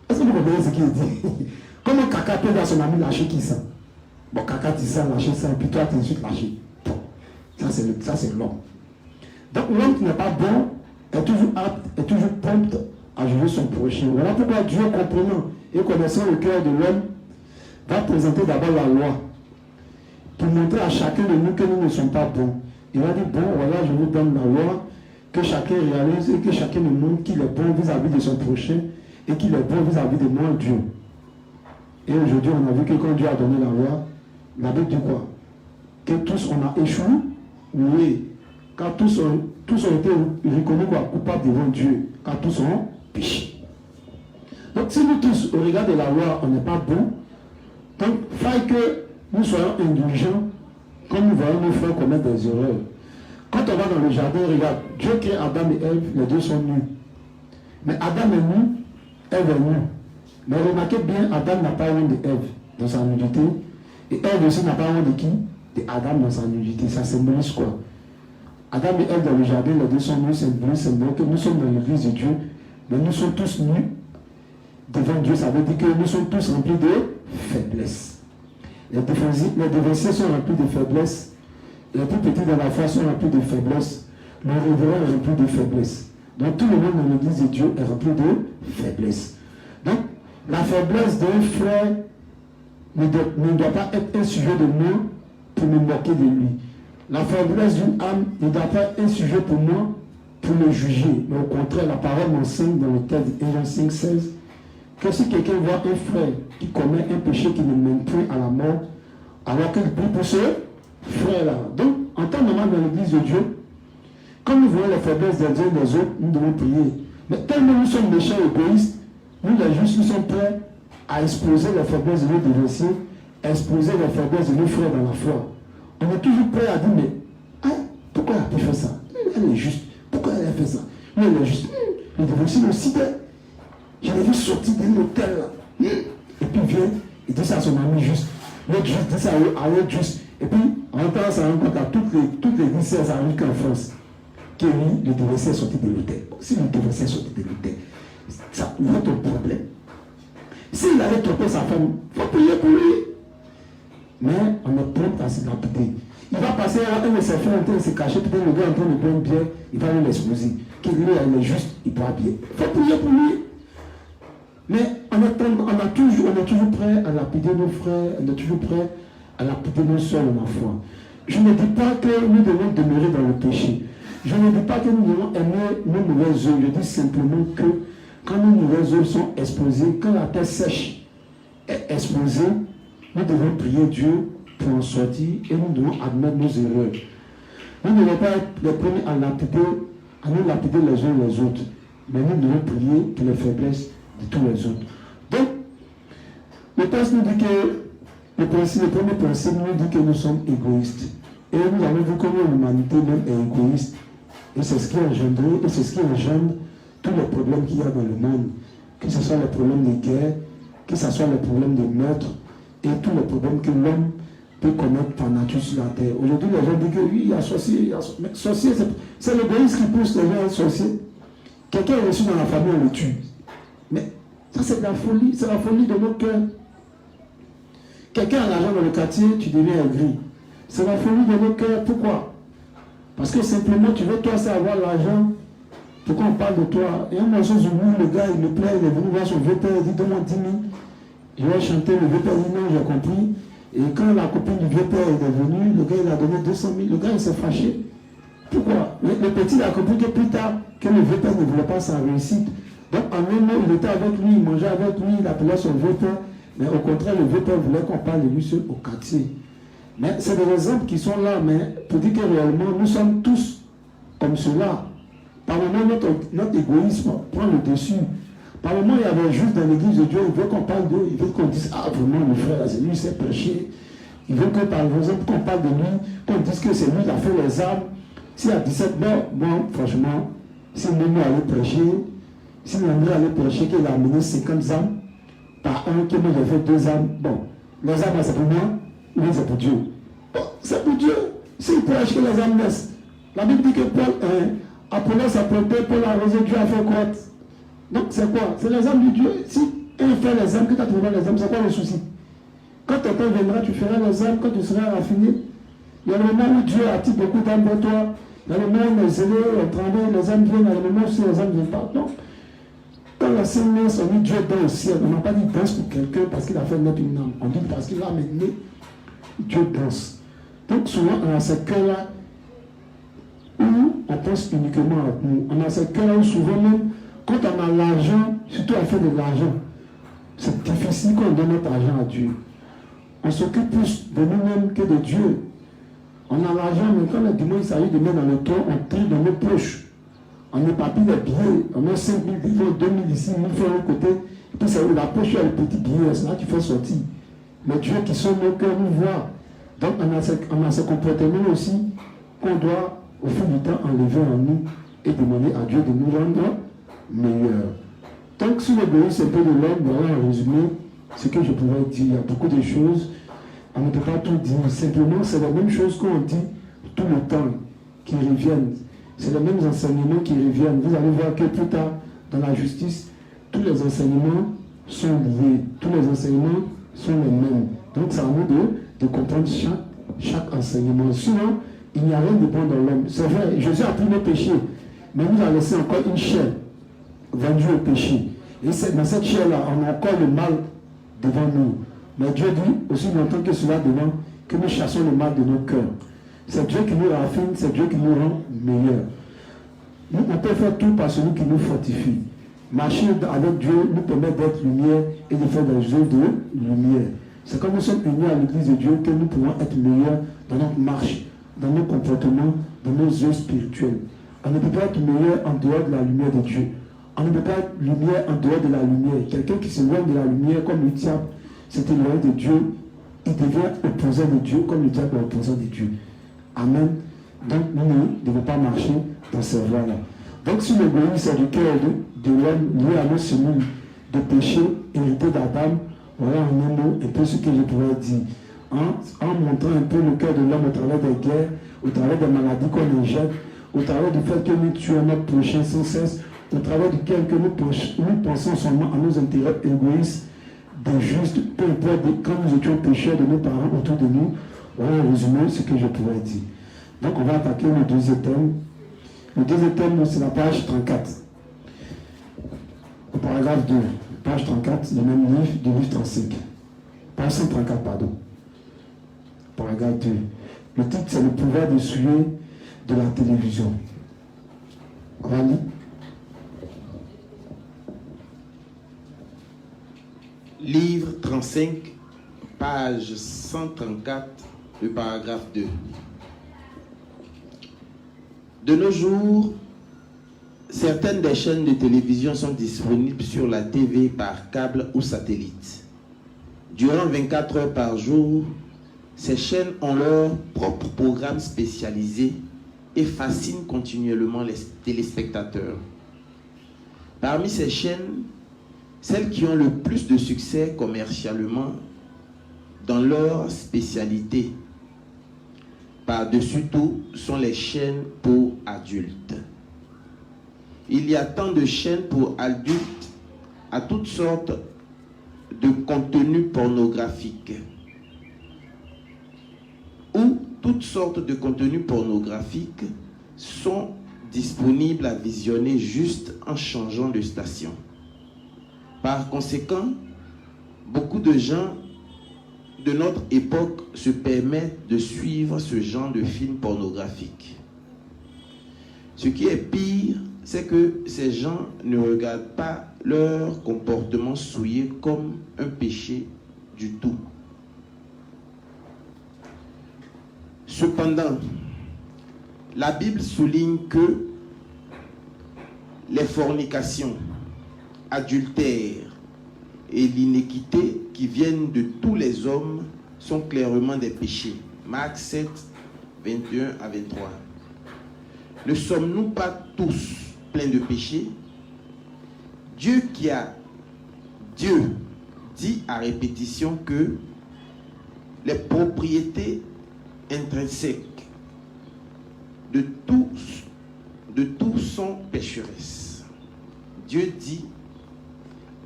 Est-ce que vous comprenez ce qu'il dit? Comme un caca peut dire à son ami lâcher qui sent. Bon, caca tu sens lâcher ça, et puis toi tu ensuite lâcher. Bon, ça c'est l'homme. Donc l'homme qui n'est pas bon est toujours apte, est toujours prompt à juger son prochain. Voilà pourquoi Dieu, comprenant et connaissant le cœur de l'homme, va présenter d'abord la loi pour montrer à chacun de nous que nous ne sommes pas bons. Il va dire, bon, voilà, je vous donne la loi, que chacun réalise et que chacun nous montre qu'il est bon vis-à-vis de son prochain et qu'il est bon vis-à-vis de moi, Dieu. Et aujourd'hui, on a vu que quand Dieu a donné la loi, la Bible dit quoi? Que tous on a échoué? Oui. Car tous ont été reconnus quoi? Coupables devant Dieu, car tous ont péché. Donc si nous tous, au regard de la loi, on n'est pas bon, donc il faille que nous soyons indulgents quand nous voyons nos frères commettre des erreurs. Quand on va dans le jardin, regarde, Dieu crée Adam et Ève, les deux sont nus. Mais Adam est nu, Ève est nue. Mais remarquez bien, Adam n'a pas honte de Ève dans sa nudité. Et Ève aussi n'a pas honte de qui? De Adam dans sa nudité. Ça symbolise quoi? Adam et Ève dans le jardin, les deux sont nus, symbolise que nous sommes dans l'église de Dieu, mais nous sommes tous nus devant Dieu. Ça veut dire que nous sommes tous remplis de faiblesse. Les dévanciers sont remplis de faiblesse. Les plus petits dans la foi sont remplis de faiblesse. Le révérend est rempli de faiblesse. Donc tout le monde dans l'église de Dieu est rempli de faiblesse. La faiblesse d'un frère ne doit pas être un sujet de moi pour me moquer de lui. La faiblesse d'une âme ne doit pas être un sujet pour moi pour le juger. Mais au contraire, la parole m'enseigne dans le texte d'Éphésiens 5,16 que si quelqu'un voit un frère qui commet un péché qui ne mène plus à la mort, alors qu'il prie pour ce frère-là. Donc, en tant que moment dans l'église de Dieu, quand nous voyons les faiblesses des uns et des autres, nous devons prier. Mais tellement nous sommes méchants et égoïstes, nous les justes, nous sommes prêts à exposer les faiblesses de nos dévanciers, à exposer les faiblesses de nos frères dans la foi. On est toujours prêt à dire, mais pourquoi elle a pu faire ça? Elle est juste. Pourquoi elle a fait ça? Mais elle est juste. Le dévancier me citait. Je l'ai vu sortir de l'hôtel là. Et puis il vient, il dit ça à son ami juste. L'autre juste dit ça à l'autre juste. Et puis, en même temps, ça rend compte à toutes les lycées américaines qu'en France. Que lui, le dévancier est sorti de l'hôtel. Si le dévancier est sorti de l'hôtel, ça va être un problème. S'il avait trompé sa femme, il faut prier pour lui. Mais on est prêt à se lapider. Il va passer à un de ses frères en train de se cacher, peut-être le gars en train de boire une bière, il va lui l'exploser. Qu'il lui, il est juste, il pourra bien. Il faut prier pour lui. Mais on est toujours prêt à lapider nos frères, on est toujours prêt à lapider nos soeurs dans la foi. Je ne dis pas que nous devons demeurer dans le péché. Je ne dis pas que nous devons aimer nos mauvaises œuvres. Je dis simplement que quand nos mauvaises œuvres sont exposées, quand la terre sèche est exposée, nous devons prier Dieu pour en sortir et nous devons admettre nos erreurs. Nous ne devons pas être les premiers à nous lapider les uns les autres, mais nous devons prier pour les faiblesses de tous les autres. Donc, le texte nous dit que le premier principe nous dit que nous sommes égoïstes. Et nous avons vu comment l'humanité même est égoïste. Et c'est ce qui engendre tous les problèmes qu'il y a dans le monde. Que ce soit les problèmes de guerre, que ce soit les problèmes de meurtre, et tous les problèmes que l'homme peut commettre par nature sur la terre. Aujourd'hui, les gens disent que oui, il y a sorcier. Mais sorcier, c'est l'égoïsme qui pousse les gens à être sorcier. Quelqu'un est reçu dans la famille, on le tue. Mais ça, c'est de la folie. C'est la folie de nos cœurs. Quelqu'un a l'argent dans le quartier, tu deviens aigri. C'est la folie de nos cœurs. Pourquoi? Parce que simplement, tu veux toi, c'est avoir l'argent. Pourquoi on parle de toi? Et un morceau de le gars, il me plaît, il est venu voir son vieux père, il dit donne-moi 10 000. Je vais chanter, le vieux père dit non, j'ai compris. Et quand la copine du vieux père est venue, le gars il a donné 200 000. Le gars il s'est fâché. Pourquoi? Le petit il a compris que plus tard, que le vieux père ne voulait pas sa réussite. Donc en un mot, il était avec lui, il mangeait avec lui, il appelait son vieux père. Mais au contraire, le vieux père voulait qu'on parle de lui seul au quartier. Mais c'est des exemples qui sont là, mais pour dire que réellement, nous sommes tous comme cela. Par moment, notre égoïsme prend le dessus. Par moment, il y avait juste dans l'église de Dieu, il veut qu'on parle d'eux, il veut qu'on dise, ah vraiment, le frère, c'est lui, il s'est prêché. Il veut que, par exemple, qu'on parle de lui, qu'on dise que c'est lui qui a fait les âmes. S'il y a 17 morts, bon, franchement, si Némi allait prêcher, si Némi allait prêcher qu'il a amené 50 âmes, par un, que moi j'ai fait 2 âmes, bon, les âmes, c'est pour moi, ou bien c'est pour Dieu. Bon, c'est pour Dieu. S'il prêche que les âmes naissent. La Bible dit que Paul, Apollos a prêté, Paul a arrosé, Dieu a fait quoi? Donc c'est quoi? C'est les âmes de Dieu. Si un fait les âmes, que tu as trouvé les âmes, c'est quoi le souci? Quand ton temps viendra, tu feras les âmes, quand tu seras raffiné. Il y a le moment où Dieu attire beaucoup d'âmes pour toi. Il y a le moment où les zélés, les travail, les âmes viennent. Il y a le moment où les âmes ne viennent pas. Donc, quand la Sainte Messe, on dit Dieu dans au ciel, on n'a pas dit danse pour quelqu'un parce qu'il a fait naître une âme. On dit parce qu'il a amené Dieu danse. Donc souvent, on a ce cœur-là où on pense uniquement à nous. On a ce cœur-là où souvent même, quand on a l'argent, surtout à faire de l'argent, c'est difficile qu'on donne notre argent à Dieu. On s'occupe plus de nous-mêmes que de Dieu. On a l'argent, mais quand le dimanche il s'agit de mettre dans le toit, on trie dans nos poches. On épapille les billets, on met 5 000 billets, 2 000 ici, 1 000 francs de l'autre côté. Et puis c'est la poche, il y a le petit billet, c'est là qu'il faut sortir. Mais Dieu qui sont nos cœurs nous voit. Donc on a ce comportement aussi qu'on doit, au fil du temps, enlever en nous et demander à Dieu de nous rendre meilleurs. Donc sur l'égoïsme un peu de l'homme, voilà en résumé ce que je pourrais dire. Il y a beaucoup de choses, on ne peut pas tout dire. Simplement, c'est la même chose qu'on dit tout le temps, qui reviennent. C'est les mêmes enseignements qui reviennent. Vous allez voir que plus tard, dans la justice, tous les enseignements sont liés. Tous les enseignements sont les mêmes. Donc, c'est à nous de comprendre chaque enseignement. Sinon, il n'y a rien de bon dans l'homme. C'est vrai, Jésus a pris nos péchés, mais nous a laissé encore une chair vendue au péché. Et dans cette chair-là, on a encore le mal devant nous. Mais Dieu dit, aussi longtemps que cela demande, que nous chassons le mal de nos cœurs. C'est Dieu qui nous raffine, c'est Dieu qui nous rend meilleurs. Nous, on peut faire tout par celui qui nous fortifie. Marcher avec Dieu nous permet d'être lumière et de faire des œuvres de lumière. C'est quand nous sommes unis à l'église de Dieu que nous pouvons être meilleurs dans notre marche, dans nos comportements, dans nos œuvres spirituelles. On ne peut pas être meilleur en dehors de la lumière de Dieu. On ne peut pas être lumière en dehors de la lumière. Quelqu'un qui s'éloigne de la lumière comme le diable s'est éloigné de Dieu, il devient opposant de Dieu comme le diable est opposant de Dieu. Amen. Donc nous ne devons pas marcher dans ces voies-là. Donc si l'égoïsme est du cœur de l'homme lié à nos cellules de péché hérité d'Adam, voilà en un mot un peu ce que je pourrais dire. En montrant un peu le cœur de l'homme au travers des guerres, au travers des maladies qu'on injecte, au travers du fait que nous tuons notre prochain sans cesse, au travers duquel que nous pensons seulement à nos intérêts égoïstes, des justes, peu importe quand nous étions pécheurs de nos parents autour de nous. Voilà en résumé ce que je pourrais dire. Donc on va attaquer le deuxième thème. Le deuxième thème, c'est la page 34. Au paragraphe 2, page 34, le même livre, du livre 35. Page 134, pardon. Paragraphe 2. Le titre, c'est le pouvoir de souiller de la télévision. On va lire. Livre 35, page 134, le paragraphe 2. De nos jours, certaines des chaînes de télévision sont disponibles sur la TV par câble ou satellite. Durant 24 heures par jour, ces chaînes ont leur propre programme spécialisé et fascinent continuellement les téléspectateurs. Parmi ces chaînes, celles qui ont le plus de succès commercialement dans leur spécialité, par-dessus tout, sont les chaînes pour adultes. Il y a tant de chaînes pour adultes à toutes sortes de contenus pornographiques où toutes sortes de contenus pornographiques sont disponibles à visionner juste en changeant de station. Par conséquent, beaucoup de gens de notre époque se permettent de suivre ce genre de films pornographiques. Ce qui est pire, c'est que ces gens ne regardent pas leur comportement souillé comme un péché du tout. Cependant, la Bible souligne que les fornications, adultères et l'iniquité qui viennent de tous les hommes sont clairement des péchés. Marc 7, 21 à 23. Ne sommes-nous pas tous pleins de péchés? Dieu dit à répétition que les propriétés intrinsèques de tous sont pécheresses. Dieu dit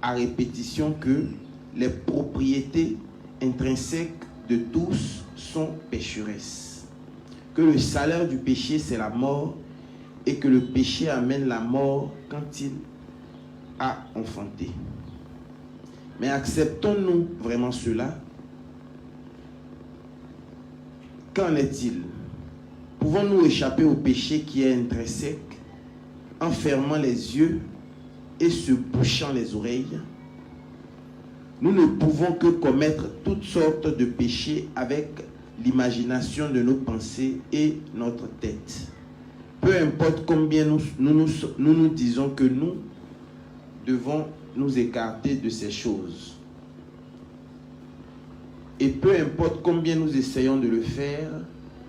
à répétition que les propriétés intrinsèques de tous sont pécheresses. Que le salaire du péché, c'est la mort, et que le péché amène la mort quand il a enfanté. Mais acceptons-nous vraiment cela? Qu'en est-il? Pouvons-nous échapper au péché qui est intrinsèque en fermant les yeux et se bouchant les oreilles? Nous ne pouvons que commettre toutes sortes de péchés avec l'imagination de nos pensées et notre tête. Peu importe combien nous disons que nous devons nous écarter de ces choses. Et peu importe combien nous essayons de le faire,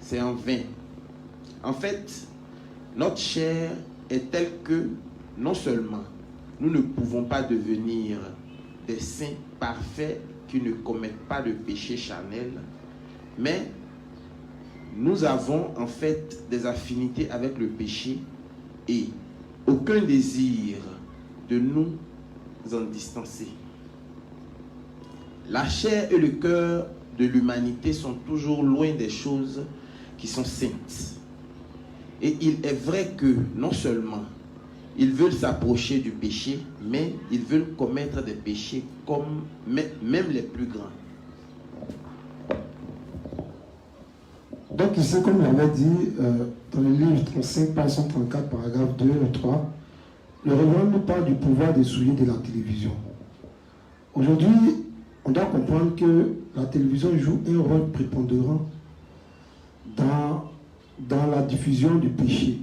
c'est en vain. En fait, notre chair est telle que non seulement nous ne pouvons pas devenir des saints parfaits qui ne commettent pas de péché charnel, mais nous avons en fait des affinités avec le péché et aucun désir de nous en distancer. La chair et le cœur de l'humanité sont toujours loin des choses qui sont saintes. Et il est vrai que non seulement Ils veulent s'approcher du péché, mais ils veulent commettre des péchés comme même les plus grands. Donc ici, comme on l'avait dit, dans le livre 35, page 134, paragraphe 2 et 3, le révérend nous parle du pouvoir des souliers de la télévision. Aujourd'hui, on doit comprendre que la télévision joue un rôle prépondérant dans la diffusion du péché,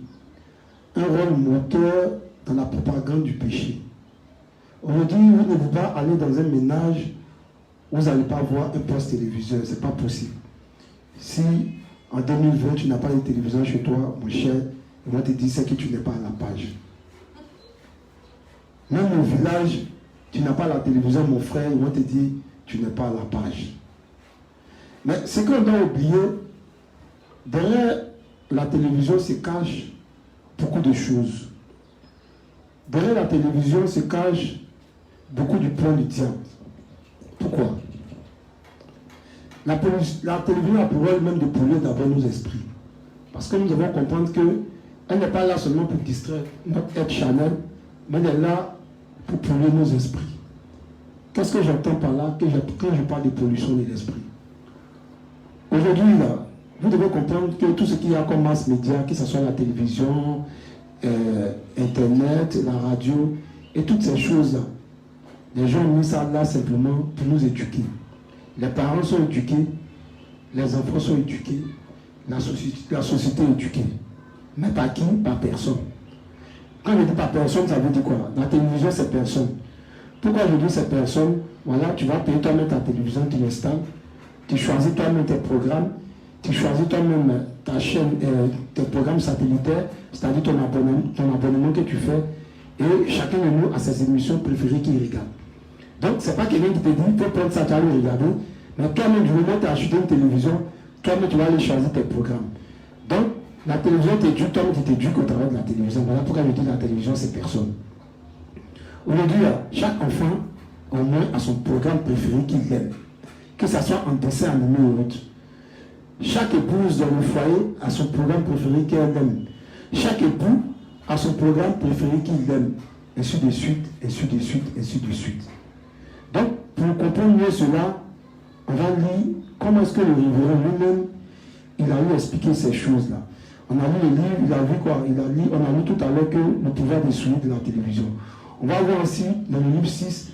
un rôle moteur dans la propagande du péché. Aujourd'hui, vous ne pouvez pas aller dans un ménage où vous n'allez pas voir un poste téléviseur, ce n'est pas possible. Si en 2020, tu n'as pas de télévision chez toi, mon cher, ils vont te dire c'est que tu n'es pas à la page. Même au village, tu n'as pas la télévision, mon frère, ils vont te dire tu n'es pas à la page. Mais ce qu'on doit oublier, derrière la télévision se cache beaucoup de choses. Derrière la télévision se cache beaucoup du plan du diable. Pourquoi? La télévision a pour rôle même de polluer d'abord nos esprits. Parce que nous devons comprendre qu'elle n'est pas là seulement pour distraire notre être charnel, mais elle est là pour polluer nos esprits. Qu'est-ce que j'entends par là quand je parle de pollution de l'esprit? Aujourd'hui, là, vous devez comprendre que tout ce qu'il y a comme masse média, que ce soit la télévision, Internet, la radio, et toutes ces choses-là, les gens ont mis ça là simplement pour nous éduquer. Les parents sont éduqués, les enfants sont éduqués, la société est éduquée. Mais par qui? Par personne. Quand je dis par personne, ça veut dire quoi? La télévision, c'est personne. Pourquoi je dis c'est personne? Voilà, tu vas payer toi-même ta télévision, tu l'installes, tu choisis toi-même tes programmes, tu choisis toi-même ta chaîne, tes programmes satellitaires, c'est-à-dire ton abonnement que tu fais, et chacun de nous a ses émissions préférées qu'il regarde. Donc, ce n'est pas quelqu'un qui te dit, il faut prendre ça, tu vas le regarder, mais toi-même, du moment où tu as acheté une télévision, toi-même, tu vas aller choisir tes programmes. Donc, la télévision t'éduque, toi-même, tu t'éduques au travers de la télévision. Voilà pourquoi je dis la télévision, c'est personne. Aujourd'hui, chaque enfant, au moins, a son programme préféré qu'il aime, que ce soit en dessin animé ou autre. Chaque épouse dans le foyer a son programme préféré qu'elle aime. Chaque époux a son programme préféré qu'il aime. Ainsi de suite, ainsi de suite, ainsi de suite. Donc, pour comprendre mieux cela, on va lire comment est-ce que le révérend lui-même, il a eu expliqué ces choses-là. On a lu le livre, il a vu quoi? On a lu tout à l'heure que le pouvoir des souliers de la télévision. On va voir aussi, dans le livre 6,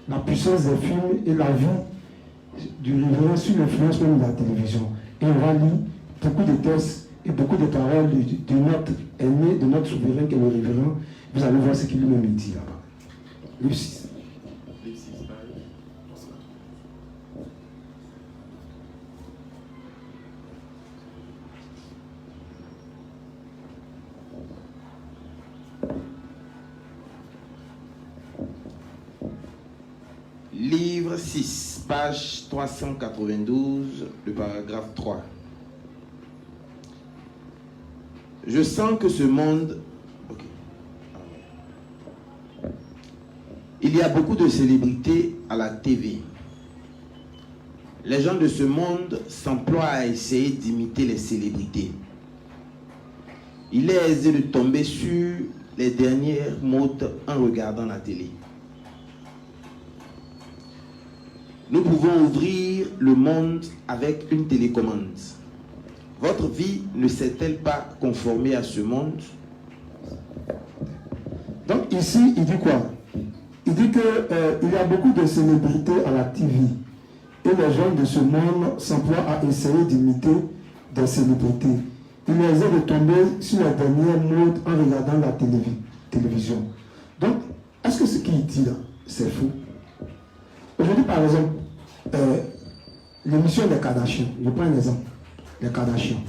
la puissance des films et la vie du révérend sur l'influence même de la télévision. Et on va lire beaucoup de textes et beaucoup de paroles de notre aîné, de notre souverain qui est le révérend. Vous allez voir ce qu'il lui-même dit là-bas. Livre 6. Livre 6, page 392, le paragraphe 3. Je sens que ce monde... Okay. Il y a beaucoup de célébrités à la TV. Les gens de ce monde s'emploient à essayer d'imiter les célébrités. Il est aisé de tomber sur les dernières modes en regardant la télé. Nous pouvons ouvrir le monde avec une télécommande. Votre vie ne s'est-elle pas conformée à ce monde? Donc ici, il dit quoi? Il dit qu'il y a beaucoup de célébrités à la TV. Et les gens de ce monde s'emploient à essayer d'imiter des célébrités. Il est aisé de tomber sur les dernières modes en regardant la télévision. Donc, est-ce que ce qu'il dit là, c'est faux? Aujourd'hui, par exemple, l'émission des Kardashians, je prends un exemple, les Kardashians.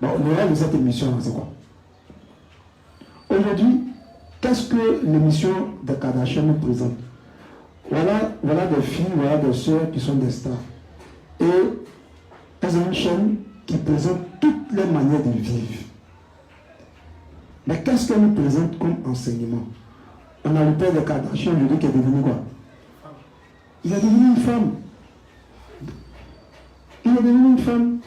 Bon, le rêve de cette émission, c'est quoi? Aujourd'hui, qu'est-ce que l'émission des Kardashians nous présente? Voilà des filles, voilà des sœurs qui sont des stars. Et elles ont une chaîne qui présente toutes les manières de vivre. Mais qu'est-ce qu'elle nous présente comme enseignement? On a le père des Kardashians aujourd'hui qui est devenu quoi? Il est devenu une femme. Il est devenu une femme.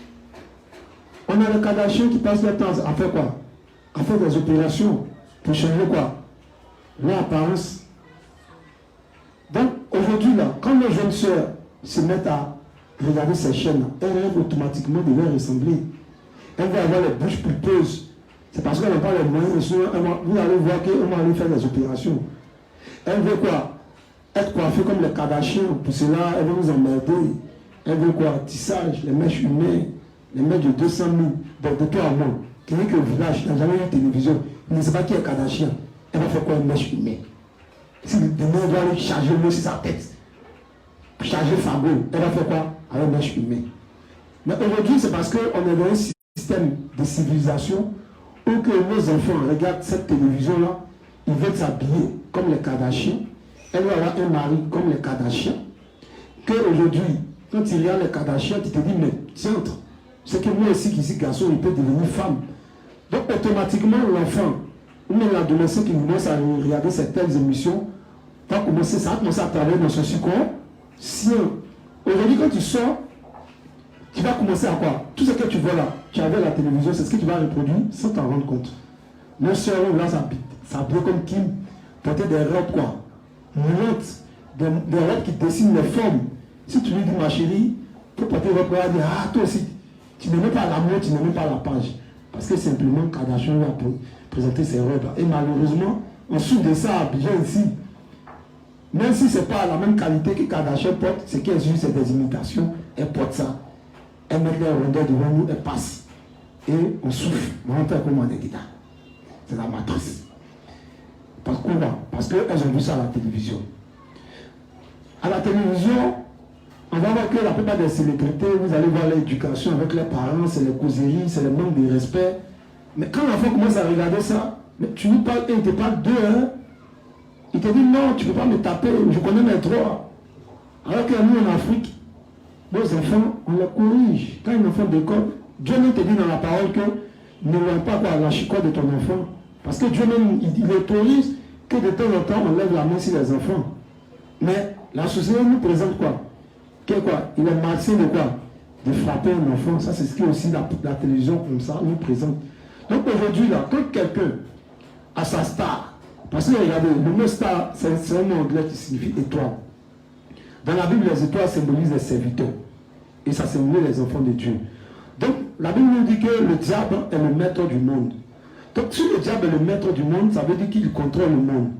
On a les Kardashians qui passent leur temps à faire quoi? À faire des opérations pour changer quoi? L'apparence. Donc aujourd'hui là, quand les jeunes sœurs se mettent à regarder ces chaînes, elles rêvent automatiquement de leur ressembler. Elles vont avoir les bouches pulpeuses. C'est parce qu'elles n'ont pas les moyens. Vous allez voir qu'on va aller faire des opérations. Elles veulent quoi? Être coiffées comme les Kardashians. Pour cela, elles vont nous emmerder. Elles veulent quoi? Tissage, les mèches humaines, les mèches de 200 000, de toi à moi. Quelqu'un qui est au village n'a jamais eu de télévision, il ne sait pas qui est Kardashian. Elle va faire quoi une mèche humaine? Si demain on doit aller charger le mot sur sa tête, charger Fago, elle va faire quoi avec une mèche humaine? Mais aujourd'hui, c'est parce qu'on est dans un système de civilisation où que nos enfants regardent cette télévision-là, ils veulent s'habiller comme les Kardashians, elle va avoir un mari comme les Kardashians, qu'aujourd'hui, quand tu regardes les Kardashians, tu te dis, mais tiens, c'est que moi aussi, ici, garçon, il peut devenir femme. Donc, automatiquement, l'enfant, ou même l'adolescent qui commence à regarder certaines émissions, ça va commencer à travailler dans son subconscient. Aujourd'hui, quand tu sors, tu vas commencer à quoi? Tout ce que tu vois là, tu avais la télévision, c'est ce que tu vas reproduire sans t'en rendre compte. Nos soeurs, là, ça brille comme Kim, porter des robes, quoi, moulantes, des robes qui dessinent les formes. Si tu lui dis, ma chérie, pour porter une robe, elle va dire, ah, toi aussi, tu n'aimes pas l'amour, tu n'aimes pas la page. Parce que simplement, Kardashian a présenté ses robes. Et malheureusement, en dessous de ça, Abidjan ici, même si ce n'est pas la même qualité que Kardashian porte, c'est qu'elle juste c'est des imitations, elle porte ça. Elle met les rondeurs devant nous, elle passe. Et on souffle. On fait comme on est guitare. C'est la matrice. Pourquoi? Parce qu'elles ont vu ça à la télévision. À la télévision, on va voir que la plupart des célébrités, vous allez voir l'éducation avec les parents, c'est les causeries, c'est le manque de respect. Mais quand l'enfant commence à regarder ça, mais tu lui parles et il te parle d'eux, hein? Il te dit non, tu ne peux pas me taper, je connais mes droits. Alors que nous en Afrique, nos enfants, on les corrige. Quand un enfant déconne, Dieu même te dit dans la parole que ne loin pas quoi, la chicotte de ton enfant. Parce que Dieu même, il autorise que de temps en temps, on lève la main sur les enfants. Mais la société nous présente quoi? Quoi? Il est malsain de quoi? De frapper un enfant. Ça, c'est ce que aussi la télévision comme ça nous présente. Donc aujourd'hui, là, quand quelqu'un a sa star, parce que regardez, le mot star, c'est un mot anglais qui signifie étoile. Dans la Bible, les étoiles symbolisent les serviteurs. Et ça symbolise les enfants de Dieu. Donc, la Bible nous dit que le diable est le maître du monde. Donc, si le diable est le maître du monde, ça veut dire qu'il contrôle le monde.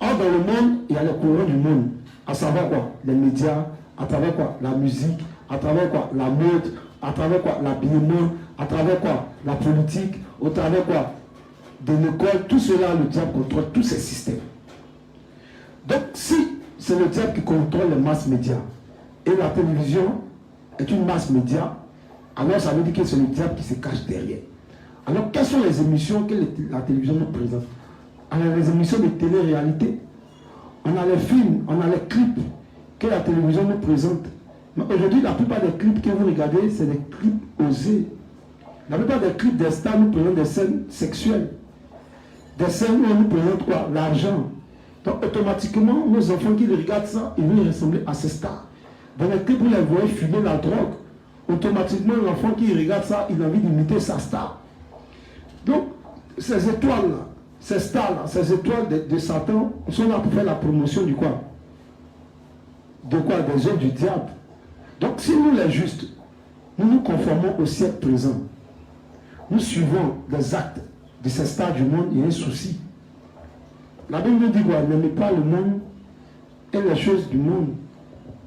Or, dans le monde, il y a les courants du monde. À savoir quoi? Les médias, à travers quoi? La musique, à travers quoi? La mode, à travers quoi? L'habillement, à travers quoi? La politique, au travers quoi? De l'école, tout cela, le diable contrôle tous ces systèmes. Donc, si c'est le diable qui contrôle les masses médias, et la télévision est une masse média, alors ça veut dire que c'est le diable qui se cache derrière. Alors, quelles sont les émissions que la télévision nous présente? On a les émissions de télé-réalité, on a les films, on a les clips que la télévision nous présente. Mais aujourd'hui, la plupart des clips que vous regardez, c'est des clips osés. La plupart des clips des stars nous présentent des scènes sexuelles. Des scènes où on nous présente quoi? L'argent. Donc automatiquement, nos enfants qui regardent ça, ils vont ressembler à ces stars. Dans les clips, vous les voyez fumer la drogue. Automatiquement, l'enfant qui regarde ça, il a envie d'imiter sa star. Donc, ces étoiles-là, ces stars-là, ces étoiles de Satan, sont là pour faire la promotion du quoi? De quoi? Des œuvres du diable. Donc, si nous les justes, nous nous conformons au siècle présent, nous suivons les actes de ces stars du monde, il y a un souci. La Bible nous dit quoi? N'aimez pas le monde et les choses du monde.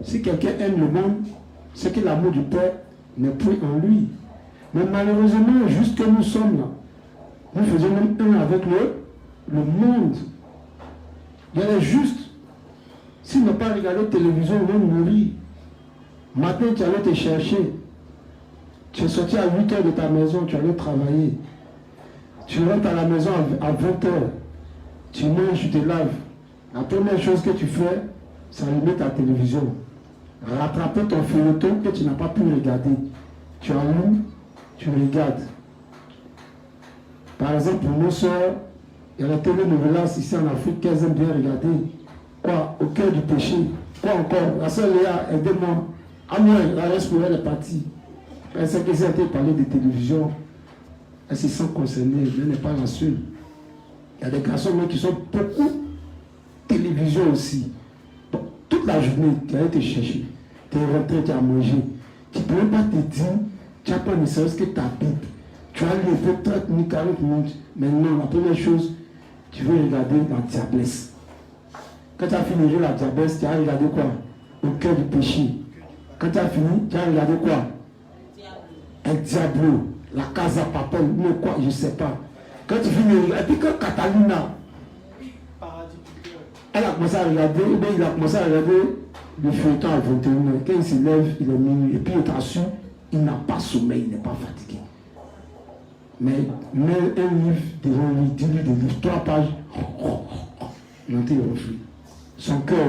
Si quelqu'un aime le monde, c'est que l'amour du Père n'est plus en lui. Mais malheureusement, juste que nous sommes là, nous faisons même un avec le monde. Il y a les justes. S'ils n'ont pas regardé la télévision, ils vont mourir. Matin, tu allais te chercher. Tu es sorti à 8 h de ta maison, tu allais travailler. Tu rentres à la maison à 20 h. Tu manges, tu te laves. La première chose que tu fais, c'est allumer ta télévision. Rattraper ton feuilleton que tu n'as pas pu regarder. Tu allumes, tu regardes. Par exemple, pour nos soeurs, il y a la télénovelas ici en Afrique qu'elles aiment bien regarder. Quoi? Au cœur du péché. Quoi encore? La soeur Léa, aidez-moi. À moi, la reste pour elle est partie. Elle sait que si elle a parlé de télévision, elle se sent concernée, elle n'est pas la seule. Il y a des garçons même qui sont beaucoup télévision aussi. Donc, toute la journée, tu as été chercher, tu es rentré, tu as mangé. Tu ne peux même pas te dire, tu n'as pas ne serait-ce que ta Bible. Tu as levé 30 minutes, 40 minutes. Mais non, la première chose, tu veux regarder la diablesse. Quand tu as fini de regarder la diablesse, tu as regardé quoi? Au cœur du péché. Quand tu as fini, tu as regardé quoi? Un diablo. La casa papel, mais quoi, je ne sais pas. Quand tu finis de regarder, et puis quand Catalina, elle a commencé à regarder, et bien il a commencé à regarder le feuilleton à 21h. Quand il se lève, il est minuit. Et puis il t'assure, il n'a pas sommeil, il n'est pas fatigué. Mais mets un livre devant lui, 10 livres de livres, 3 pages. Non, il reflue. Son cœur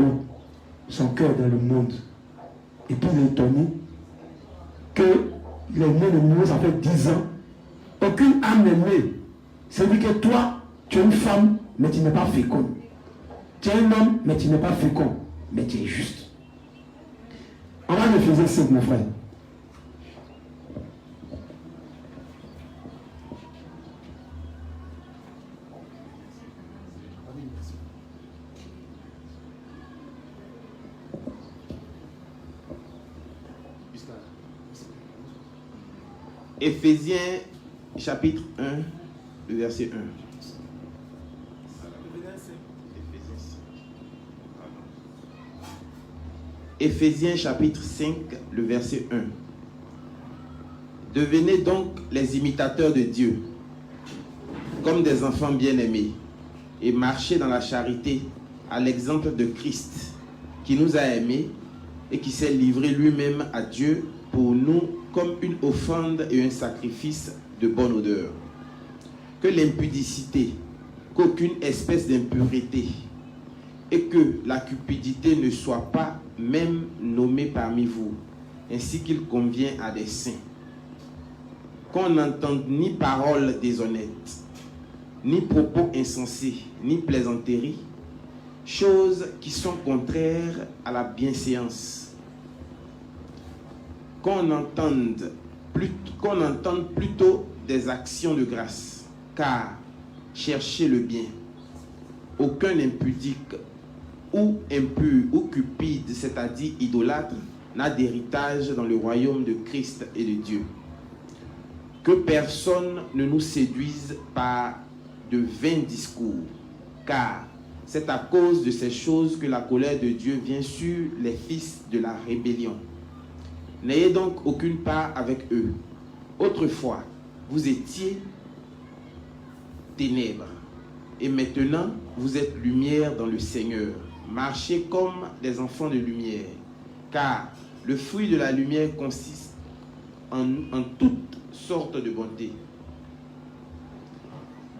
dans le monde. Et puis il est étonné que il est né de nouveau, ça fait 10 ans. Aucune âme n'est née. C'est-à-dire que toi, tu es une femme, mais tu n'es pas féconde. Tu es un homme, mais tu n'es pas fécond. Mais tu es juste. On va le faire 5, mon frère. Éphésiens chapitre 1, le verset 1. Éphésiens chapitre 5, le verset 1. Devenez donc les imitateurs de Dieu, comme des enfants bien-aimés, et marchez dans la charité, à l'exemple de Christ, qui nous a aimés et qui s'est livré lui-même à Dieu pour nous comme une offrande et un sacrifice de bonne odeur. Que l'impudicité, qu'aucune espèce d'impureté et que la cupidité ne soit pas même nommée parmi vous, ainsi qu'il convient à des saints. Qu'on n'entende ni paroles déshonnêtes, ni propos insensés, ni plaisanteries, choses qui sont contraires à la bienséance. Qu'on entende plutôt des actions de grâce, car cherchez le bien. Aucun impudique ou impur ou cupide, c'est-à-dire idolâtre, n'a d'héritage dans le royaume de Christ et de Dieu. Que personne ne nous séduise par de vains discours, car c'est à cause de ces choses que la colère de Dieu vient sur les fils de la rébellion. N'ayez donc aucune part avec eux. Autrefois, vous étiez ténèbres, et maintenant, vous êtes lumière dans le Seigneur. Marchez comme des enfants de lumière, car le fruit de la lumière consiste en toutes sortes de bonté,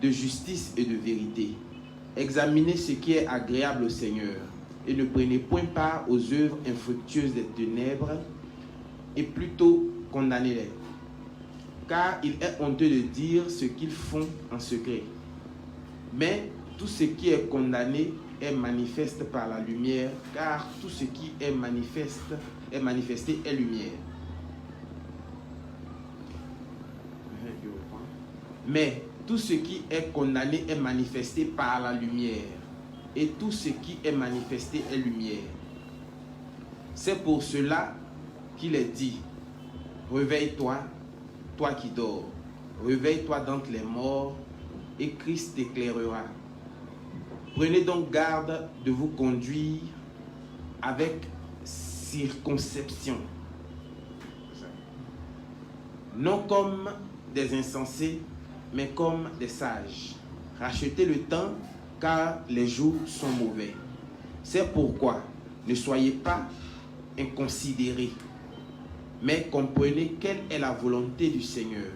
de justice et de vérité. Examinez ce qui est agréable au Seigneur, et ne prenez point part aux œuvres infructueuses des ténèbres, et plutôt condamnez-les. Car il est honteux de dire ce qu'ils font en secret. Mais tout ce qui est condamné est manifeste par la lumière, car tout ce qui est manifesté est lumière. Mais tout ce qui est condamné est manifesté par la lumière, et tout ce qui est manifesté est lumière. C'est pour cela qu'il est dit, réveille-toi, toi qui dors, réveille-toi d'entre les morts, et Christ t'éclairera. Prenez donc garde de vous conduire avec circonspection, non comme des insensés, mais comme des sages. Rachetez le temps, car les jours sont mauvais. C'est pourquoi ne soyez pas inconsidérés, mais comprenez quelle est la volonté du Seigneur.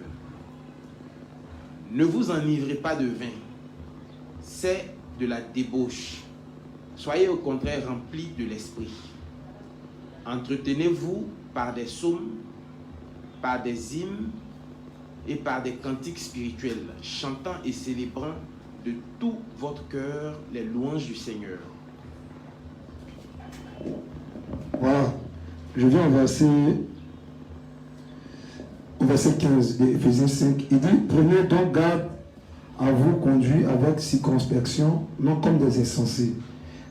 Ne vous enivrez pas de vin, c'est de la débauche. Soyez au contraire remplis de l'esprit. Entretenez-vous par des psaumes, par des hymnes et par des cantiques spirituels, chantant et célébrant de tout votre cœur les louanges du Seigneur. Voilà. Je viens au verset 15 d'Éphésiens 5. Il dit, prenez donc garde à vous conduire avec circonspection, non comme des insensés,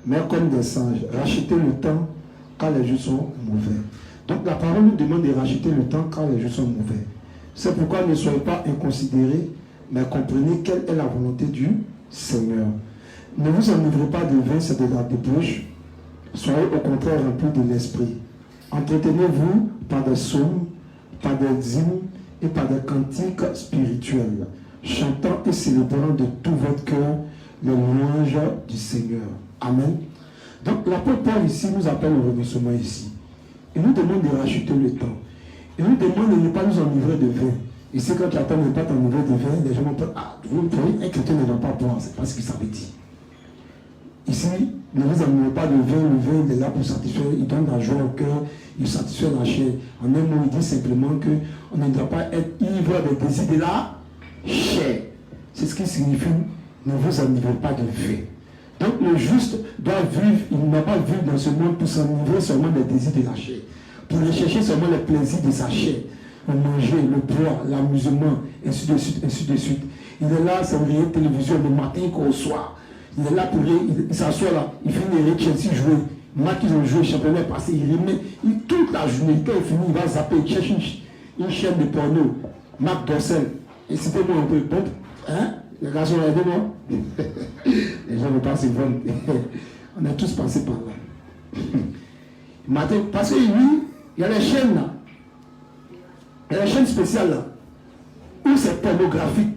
mais comme des singes. Rachetez le temps quand les jours sont mauvais. Donc la parole nous demande de racheter le temps quand les jours sont mauvais. C'est pourquoi ne soyez pas inconsidérés, mais comprenez quelle est la volonté du Seigneur. Ne vous enivrez pas de vin, c'est de la débauche. Soyez au contraire remplis de l'esprit. Entretenez-vous par des psaumes, par des hymnes et par des cantiques spirituels, chantant et célébrant de tout votre cœur les louanges du Seigneur. Amen. Donc l'apôtre Paul ici nous appelle au remerciement ici. Il nous demande de racheter le temps. Il nous demande de ne pas nous enivrer de vin. Ici, quand tu attends de ne pas t'enivrer de vin, les gens vont dire, ah, vous voyez, un chrétien ne doit pas boire, c'est pas ce qu'il savait dire. Ici, ne vous enivrez pas de vin, le vin il est là pour satisfaire, il donne la joie au cœur, il satisfait la chair. En un mot, il dit simplement qu'on ne doit pas être ivre des désirs de la chair. C'est ce qui signifie, ne vous enivrez pas de vin. Donc le juste doit vivre, il n'a pas vivre dans ce monde pour s'enivrer seulement des désirs de la chair, pour rechercher seulement les plaisirs de sa chair, le manger, le boire, l'amusement, ainsi de suite, ainsi de suite. Il est là, c'est une télévision le matin qu'au soir. Il est là pour il s'assoit là, il finit les Chelsea jouer. Match ils ont joué, championnat passé, il remet toute la journée, quand il finit, il va zapper, il cherche une chaîne de porno, Marc Dorcel, et c'était moi un peu pompe, hein? Les garçons ont aidé moi. Les gens ne pas se vendre. On a tous passé par là. Matin, parce que lui, il y a les chaînes là. Il y a les chaînes spéciales là, où c'est pornographique.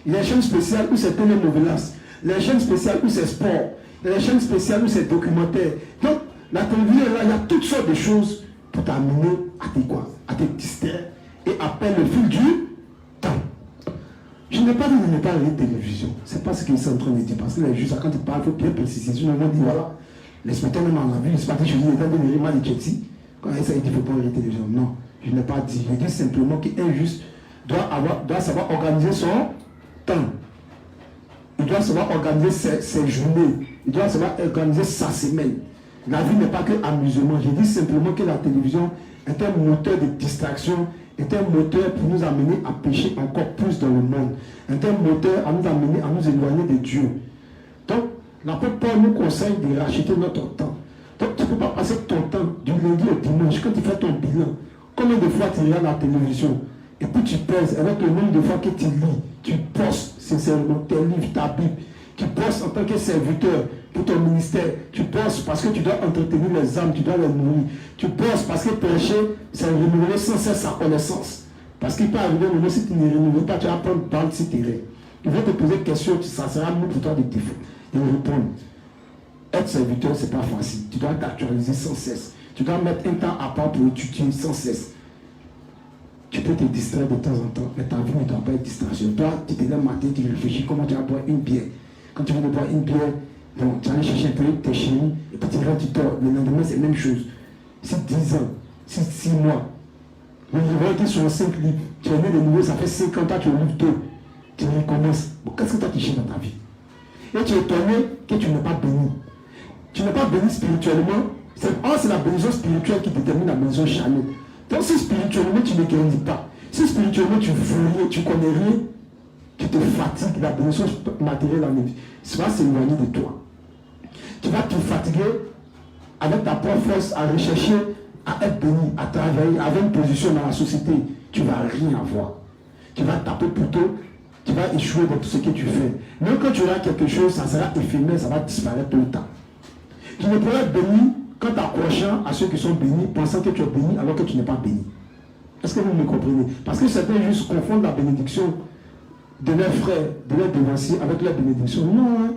Il y a les chaînes spéciales où c'est télénovelas. Les chaînes spéciales où c'est sport. Il y a les chaînes spéciales où c'est documentaire. Donc, la télévision là, il y a toutes sortes de choses pour t'amener à te distraire et à perdre le fil du temps. Je n'ai pas dit de ne pas regarder télévision. C'est pas ce qu'ils sont en train de dire. Parce que les juges, quand ils parlent, il faut bien préciser. Sinon, ils vont dire voilà, les spectateurs même en la vue, c'est pas que je dis, il est en train de regarder mal de Chelsea. Quand il dit qu'il ne faut pas regarder télévision. Non, je n'ai pas dit. Je dis simplement qu'un juste doit savoir organiser son temps. Il doit savoir organiser ses journées. Il doit savoir organiser sa semaine. La vie n'est pas que amusement. Je dis simplement que la télévision est un moteur de distraction, est un moteur pour nous amener à pécher encore plus dans le monde, est un moteur à nous amener à nous éloigner de Dieu. Donc, l'apôtre Paul nous conseille de racheter notre temps. Donc, tu ne peux pas passer ton temps du lundi au dimanche. Quand tu fais ton bilan, combien de fois tu regardes la télévision et puis tu pèses avec le nombre de fois que tu lis, tu postes sincèrement tes livres, ta Bible, tu postes en tant que serviteur pour ton ministère, tu bosses parce que tu dois entretenir les âmes, tu dois les nourrir, tu bosses parce que prêcher, c'est renouveler sans cesse sa connaissance. Parce qu'il peut arriver un moment, si tu ne renouvelles pas, tu vas prendre par si tu es. Il va te poser des questions, ça sera mieux pour toi de répondre. Être serviteur, ce n'est pas facile. Tu dois t'actualiser sans cesse. Tu dois mettre un temps à part pour étudier sans cesse. Tu peux te distraire de temps en temps, mais ta vie ne doit pas être distraction. Toi, tu te lèves le matin, tu réfléchis comment tu vas boire une bière. Quand tu vas boire une bière, donc tu vas aller chercher un peu tes chéris, et puis tu rentres, tu dors. Le lendemain, c'est la même chose. C'est 10 ans, c'est 6 mois. Le livre était sur 5 livres. Tu as mis de nouveau, ça fait 5 ans, toi tu ouvres 2. Tu recommences. Bon, qu'est-ce que tu as touché dans ta vie? Et tu es étonné que tu n'es pas béni. Tu n'es pas béni spirituellement. C'est la bénédiction spirituelle qui détermine la bénédiction charnelle. Donc si spirituellement tu ne grandis pas, si spirituellement tu veux rien, tu connais rien, tu te fatigues, la bénédiction matérielle en vie, ça va s'éloigner de toi. Tu vas te fatiguer avec ta propre force à rechercher, à être béni, à travailler, à avoir une position dans la société. Tu ne vas rien avoir. Tu vas taper plutôt, tu vas échouer dans tout ce que tu fais. Même quand tu auras quelque chose, ça sera éphémère, ça va disparaître tout le temps. Tu ne pourras être béni qu'en t'accrochant à ceux qui sont bénis, pensant que tu es béni alors que tu n'es pas béni. Est-ce que vous me comprenez? Parce que certains juste confondent la bénédiction de leurs frères, de leurs devanciers avec la bénédiction. Non, hein.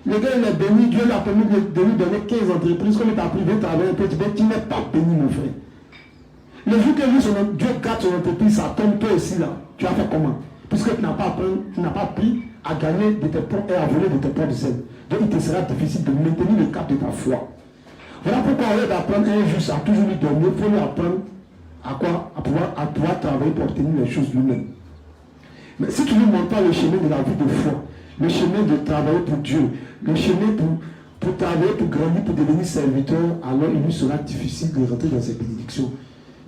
Le gars il est béni, Dieu l'a permis de lui donner 15 entreprises, comme il t'a privé de travailler un peu, tu n'es pas béni mon frère. Le jour que Dieu garde son entreprise, ça tombe toi ici là, tu vas faire comment? Puisque tu n'as pas appris à gagner de tes propres et à voler de tes propres ailes. Donc il te sera difficile de maintenir le cap de ta foi. Voilà pourquoi au lieu d'apprendre un juste à toujours lui donner, il faut lui apprendre à quoi? À pouvoir travailler pour obtenir les choses lui-même. Mais si tu ne lui montres pas le chemin de la vie de foi, le chemin de travailler pour Dieu, le chemin pour travailler, pour grandir, pour devenir serviteur, alors il lui sera difficile de rentrer dans ses bénédictions.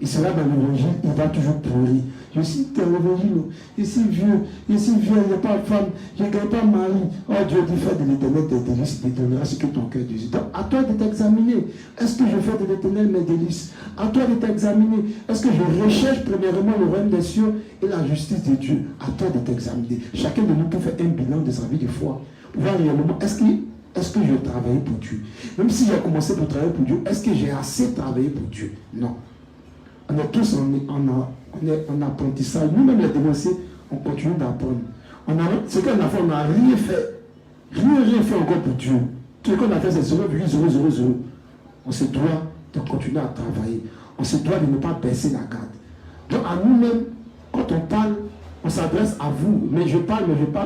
il sera dans l'évangile, il va toujours pourrir. Je cite dans l'évangile, ici vieux, il n'y a pas de femme, je ne gagne pas mari. Oh Dieu dit, fais de l'éternel tes délices, il te donnera ce que ton cœur désire. Donc à toi de t'examiner, est-ce que je fais de l'éternel mes délices? À toi de t'examiner, est-ce que je recherche premièrement le royaume des cieux et la justice de Dieu? À toi de t'examiner. Chacun de nous peut faire un bilan de sa vie de foi. Pour voir réellement, est-ce que je travaille pour Dieu? Même si j'ai commencé pour travailler pour Dieu, est-ce que j'ai assez travaillé pour Dieu? Non. On est tous en apprentissage. Nous-mêmes, les dénoncés, on continue d'apprendre. Ce qu'on a fait, on n'a rien fait. Rien fait encore pour Dieu. Tout ce qu'on a fait, c'est 0,000. On se doit de continuer à travailler. On se doit de ne pas baisser la garde. Donc, à nous-mêmes, quand on parle, on s'adresse à vous. Mais je parle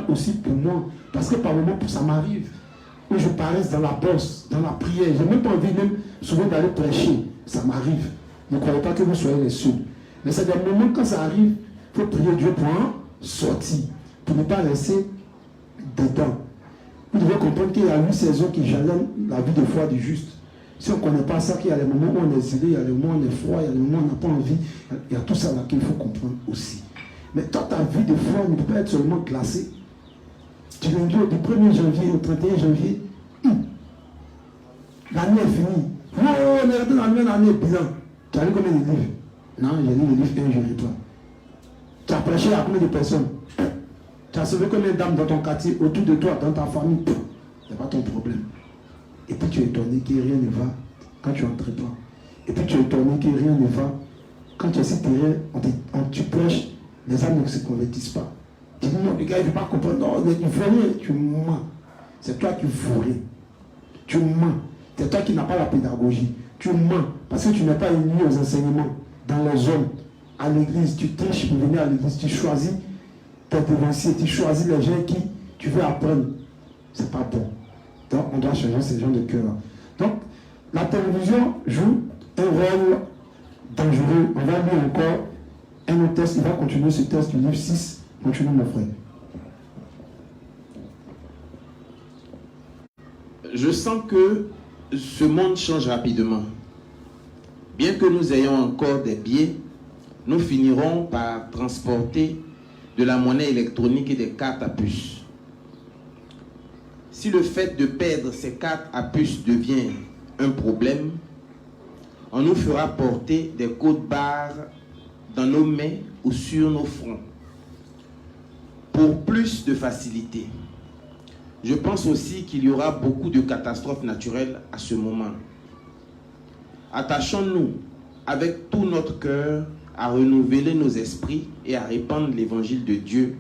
aussi pour moi. Parce que par moments, ça m'arrive. Où je paraisse dans la bosse, dans la prière. Je n'ai même pas envie, même souvent, d'aller prêcher. Ça m'arrive. Ne croyez pas que vous soyez les seuls. Mais c'est des moments quand ça arrive, il faut prier Dieu pour en sortir. Pour ne pas rester dedans. Vous devez comprendre qu'il y a 8 saisons qui jalonnent la vie de foi du juste. Si on ne connaît pas ça, qu'il y a les moments où on est zélé, il y a les moments où on est froid, il y a les moments où on n'a pas envie. Il y a tout ça là qu'il faut comprendre aussi. Mais toi, ta vie de foi ne peut pas être seulement glacée. Du lundi du 1er janvier au 31 janvier, l'année est finie. Oh, on est resté dans la même année, bilan. Tu as lu combien de livres? Non, j'ai lu le livre un jour et toi. Tu as prêché à combien de personnes? Tu as sauvé combien d'âmes dans ton quartier, autour de toi, dans ta famille? Ce n'est pas ton problème. Et puis tu es étonné que rien ne va quand tu entreprends. Et puis tu es étonné que rien ne va quand tu es si terrain, tu prêches, les âmes ne se convertissent pas. Tu dis non, les gars, il ne veut pas comprendre. Non, il ne veut rien. Tu mens. C'est toi qui veux rien. Tu mens. C'est toi qui n'as pas la pédagogie. Tu mens parce que tu n'es pas uni aux enseignements dans les hommes. À l'église, tu triches pour venir à l'église. Tu choisis tes devanciers. Tu choisis les gens qui tu veux apprendre. C'est pas bon. Donc, on doit changer ces gens de cœur-là. Donc, la télévision joue un rôle dangereux. On va lire encore un autre test. Il va continuer ce test du livre 6. Continue, mon frère. Je sens que ce monde change rapidement. Bien que nous ayons encore des biais, nous finirons par transporter de la monnaie électronique et des cartes à puce. Si le fait de perdre ces cartes à puce devient un problème, on nous fera porter des codes barres dans nos mains ou sur nos fronts pour plus de facilité. Je pense aussi qu'il y aura beaucoup de catastrophes naturelles à ce moment. Attachons-nous avec tout notre cœur à renouveler nos esprits et à répandre l'évangile de Dieu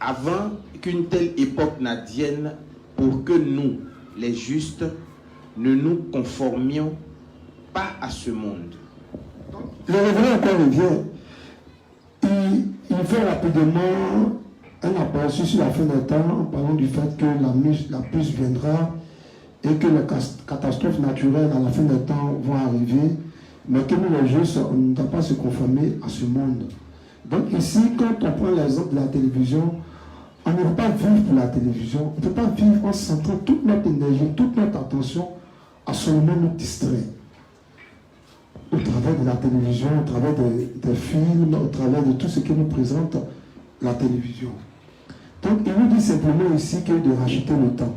avant qu'une telle époque n'advienne pour que nous, les justes, ne nous conformions pas à ce monde. Le révérend encore revient. Il fait rapidement un aperçu sur la fin des temps en parlant du fait que la puce viendra et que les catastrophes naturelles à la fin des temps vont arriver, mais que nous les justes, on ne doit pas se conformer à ce monde. Donc ici, quand on prend l'exemple de la télévision, on ne peut pas vivre pour la télévision, on ne peut pas vivre en centrant toute notre énergie, toute notre attention à seulement nous distraire. Au travers de la télévision, au travers des films, au travers de tout ce que nous présente la télévision. Donc il nous dit simplement ici que de racheter le temps.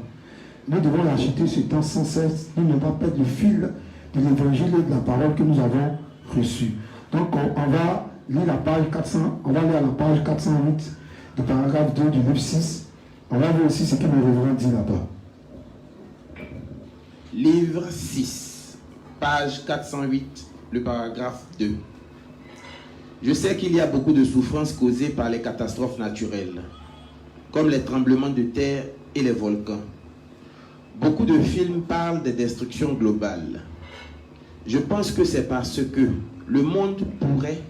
Nous devons racheter ce temps sans cesse, nous ne pas perdre le fil de l'évangile et de la parole que nous avons reçue. Donc on va lire la page 400, on va lire la page 408 du paragraphe 2 du livre 6. On va voir aussi ce que le révérend dit là-bas. Livre 6, page 408, le paragraphe 2. Je sais qu'il y a beaucoup de souffrances causées par les catastrophes naturelles, comme les tremblements de terre et les volcans. Beaucoup de films parlent des destructions globales. Je pense que c'est parce que le monde pourrait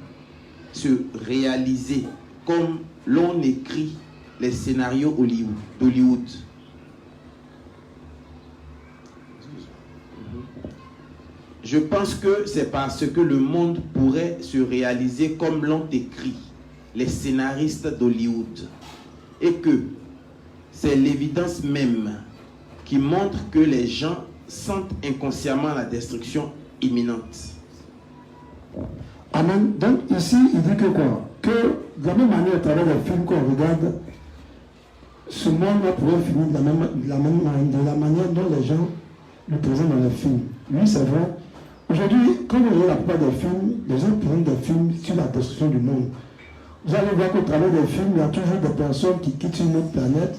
se réaliser comme l'on écrit les scénarios d'Hollywood. Je pense que c'est parce que le monde pourrait se réaliser comme l'ont écrit les scénaristes d'Hollywood et que c'est l'évidence même qui montre que les gens sentent inconsciemment la destruction imminente. Amen. Donc ici, il dit que quoi? Que de la même manière, à travers les films qu'on regarde, ce monde pourrait finir de la manière dont les gens le présentent dans les films. Oui, c'est vrai. Aujourd'hui, quand vous voyez la plupart des films, les gens présentent des films sur la destruction du monde. Vous allez voir qu'au travers des films, il y a toujours des personnes qui quittent une autre planète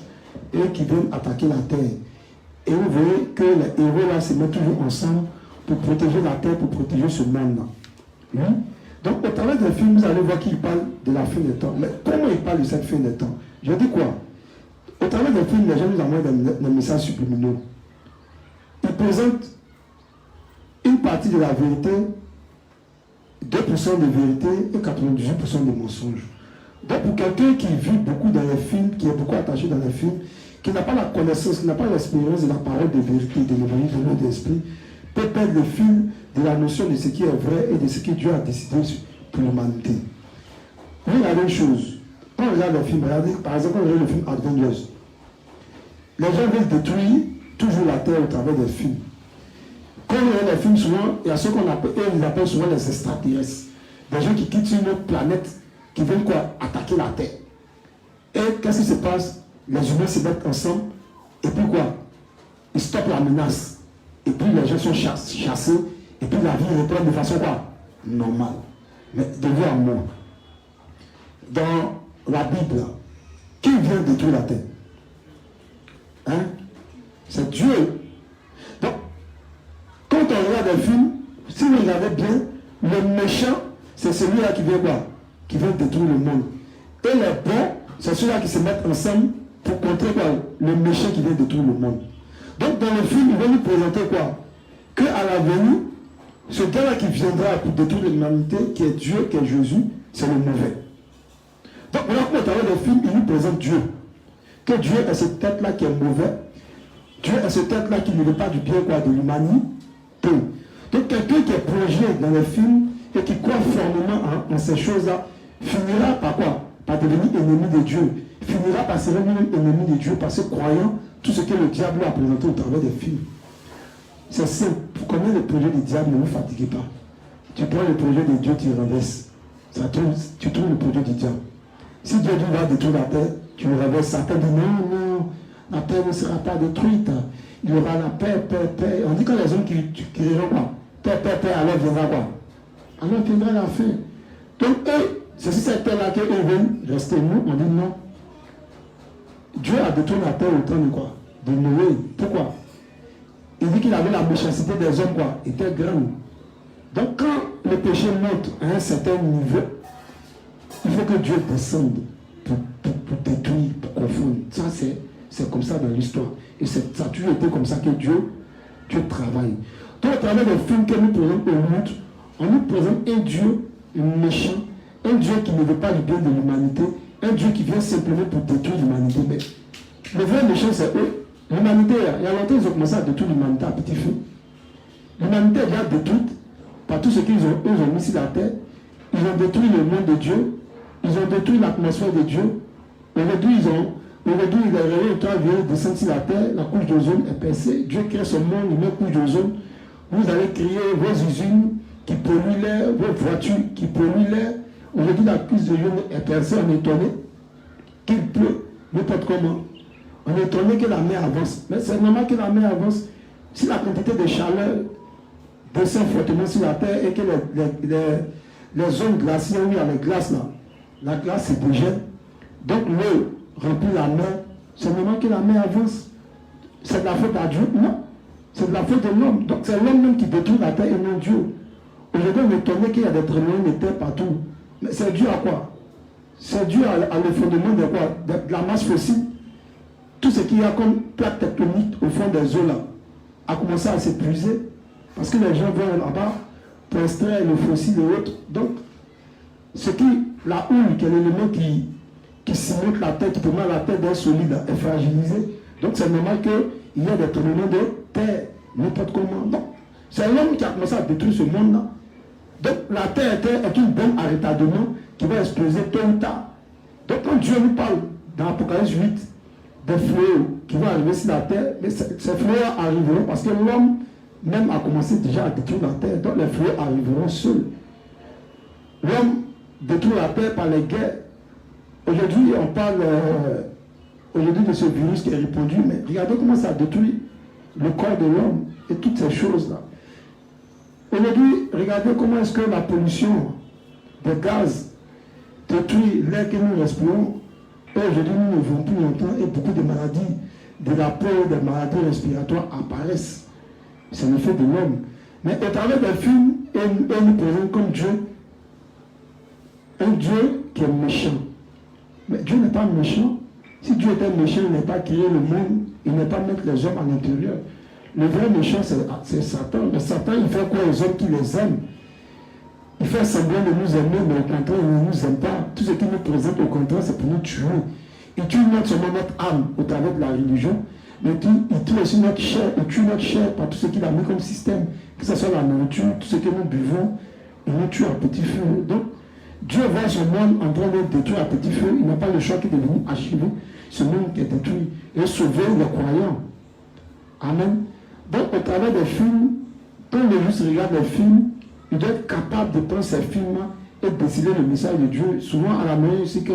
et qui viennent attaquer la Terre. Et vous voyez que les héros là se mettent toujours ensemble pour protéger la Terre, pour protéger ce monde-là. Oui? Donc, au travers des films, vous allez voir qu'il parle de la fin des temps. Mais comment il parle de cette fin des temps? Je dis quoi? Au travers des films, les gens nous envoient des messages subliminaux. Ils présentent une partie de la vérité, 2% de vérité et 98% de mensonges. Donc, pour quelqu'un qui vit beaucoup dans les films, qui est beaucoup attaché dans les films, qui n'a pas la connaissance, qui n'a pas l'expérience de la parole de vérité, de l'évangile de l'eau d'esprit, peut perdre le fil de la notion de ce qui est vrai et de ce que Dieu a décidé pour l'humanité. Oui, la même chose. Quand on regarde le film, regardez, par exemple, quand on regarde le film Avengers, les gens veulent détruire toujours la terre au travers des films. Quand on regarde les films, souvent, il y a ceux qu'on appelle, ils appellent souvent les extraterrestres. Des gens qui quittent une autre planète, qui veulent quoi? Attaquer la terre. Et qu'est-ce qui se passe? Les humains se mettent ensemble, et puis quoi? Ils stoppent la menace. Et puis les gens sont chassés, et puis la vie reprend de façon quoi? Normale. Mais de vous à moi, dans la Bible, qui vient détruire la terre? Hein? C'est Dieu. Donc, quand on regarde des films, si vous regardez bien, le méchant, c'est celui-là qui vient quoi? Qui vient détruire le monde. Et les bons, c'est ceux-là qui se mettent ensemble pour contrer quoi? Le méchant qui vient détruire le monde. Donc dans le film, il va nous présenter quoi? Qu'à l'avenir, ce gars-là qui viendra pour détruire l'humanité, qui est Dieu, qui est Jésus, c'est le mauvais. Donc voilà qu'au travers des films, il nous présente Dieu. Que Dieu est cette tête-là qui est mauvais. Dieu est cette tête-là qui ne veut pas du bien quoi, de l'humanité. Donc quelqu'un qui est plongé dans les films et qui croit fermement en ces choses-là, finira par quoi? Par devenir ennemi de Dieu. Finira par se rendre lui-même ennemi de Dieu parce que croyant tout ce que le diable a présenté au travers des films. C'est simple. Pour connaître le projet du diable, ne vous fatiguez pas. Tu prends le projet de Dieu, tu renverses. Tu trouves le projet du diable. Si Dieu dit va détruire la terre, tu le renverses. Satan dit non, la terre ne sera pas détruite. Il y aura la paix, paix, paix. On dit que les hommes qui diront quoi? Paix, paix, paix, alors viendra quoi? Alors viendra la fin. Donc eux, c'est sur cette terre-là qu'eux veulent rester. Nous, on dit non. Dieu a détruit la terre au temps de quoi? De Noé. Pourquoi? Il dit qu'il avait la méchanceté des hommes quoi? Était grande. Donc quand le péché monte à un certain niveau, il faut que Dieu descende pour détruire, pour confondre. Ça c'est comme ça dans l'histoire. Et ça a toujours été comme ça que Dieu travaille. Donc à travers les films que nous présentons au monde, on nous présente un Dieu méchant, un Dieu qui ne veut pas du bien de l'humanité, un Dieu qui vient simplement pour détruire l'humanité. Mais le vrai méchant, c'est eux. L'humanité, il y a longtemps, ils ont commencé à détruire l'humanité à petit feu. L'humanité est déjà détruite par tout ce qu'ils ont mis sur la terre. Ils ont détruit le monde de Dieu. Ils ont détruit l'atmosphère de Dieu. Aujourd'hui, il est réveillé, il vient descendre sur la terre. La couche d'ozone est percée. Dieu crée son monde, il met une couche d'ozone. Vous allez créer vos usines qui polluent l'air, vos voitures qui polluent l'air. Aujourd'hui, la couche d'ozone est percée. On est étonné qu'il pleut, n'importe comment. On est étonné que la mer avance. Mais c'est normal que la mer avance. Si la quantité de chaleur descend fortement sur la terre et que les zones glaciaires où il y a les glaces là, la glace se dégèle. Donc l'eau remplit la mer. C'est normal que la mer avance. C'est de la faute à Dieu? Non. C'est de la faute de l'homme. Donc c'est l'homme même qui détruit la terre et non Dieu. Aujourd'hui, on est étonné qu'il y a des tremblements de terre partout. Mais c'est dû à quoi? C'est dû à l'effondrement de quoi? De la masse fossile. Tout ce qu'il y a comme plaque tectonique au fond des eaux là a commencé à s'épuiser parce que les gens vont là-bas pour extraire le fossile et autres. Donc, la houle, qui est l'élément qui cimente la terre, qui permet à la terre d'être solide, est fragilisée. Donc, c'est normal qu'il y ait des tremblements de terre, n'importe comment. Non. C'est l'homme qui a commencé à détruire ce monde-là. Donc, la terre est une bombe à retardement qui va exploser tôt ou tard. Donc, quand Dieu nous parle dans Apocalypse 8, des fléaux qui vont arriver sur la terre, mais ces fléaux arriveront parce que l'homme même a commencé déjà à détruire la terre, donc les fléaux arriveront seuls. L'homme détruit la paix par les guerres. Aujourd'hui, on parle aujourd'hui de ce virus qui est répandu, mais regardez comment ça détruit le corps de l'homme et toutes ces choses-là. Aujourd'hui, regardez comment est-ce que la pollution des gaz détruit l'air que nous respirons. Et aujourd'hui, nous ne vivons plus longtemps et beaucoup de maladies de la peau, des maladies respiratoires apparaissent. C'est l'effet de l'homme. Mais au travers des films, on nous présente comme Dieu, un Dieu qui est méchant. Mais Dieu n'est pas méchant. Si Dieu était méchant, il n'est pas créé le monde, il n'est pas mettre les hommes à l'intérieur. Le vrai méchant, c'est Satan. Mais Satan, il fait quoi aux hommes qui les aiment? Il fait semblant de nous aimer, mais au contraire, il ne nous aime pas. Tout ce qu'il nous présente, au contraire, c'est pour nous tuer. Il tue non seulement notre âme au travers de la religion, mais il tue aussi notre chair. Il tue notre chair par tout ce qu'il a mis comme système, que ce soit la nourriture, tout ce que nous buvons, il nous tue à petit feu. Donc, Dieu voit ce monde en train de détruire à petit feu. Il n'a pas le choix qui est de venir achever ce monde qui est détruit et sauver les croyants. Amen. Donc, au travers des films, quand le juste regarde les films, il doit être capable de prendre ces films-là et de décider le message de Dieu. Souvent, à la maison, ici, quand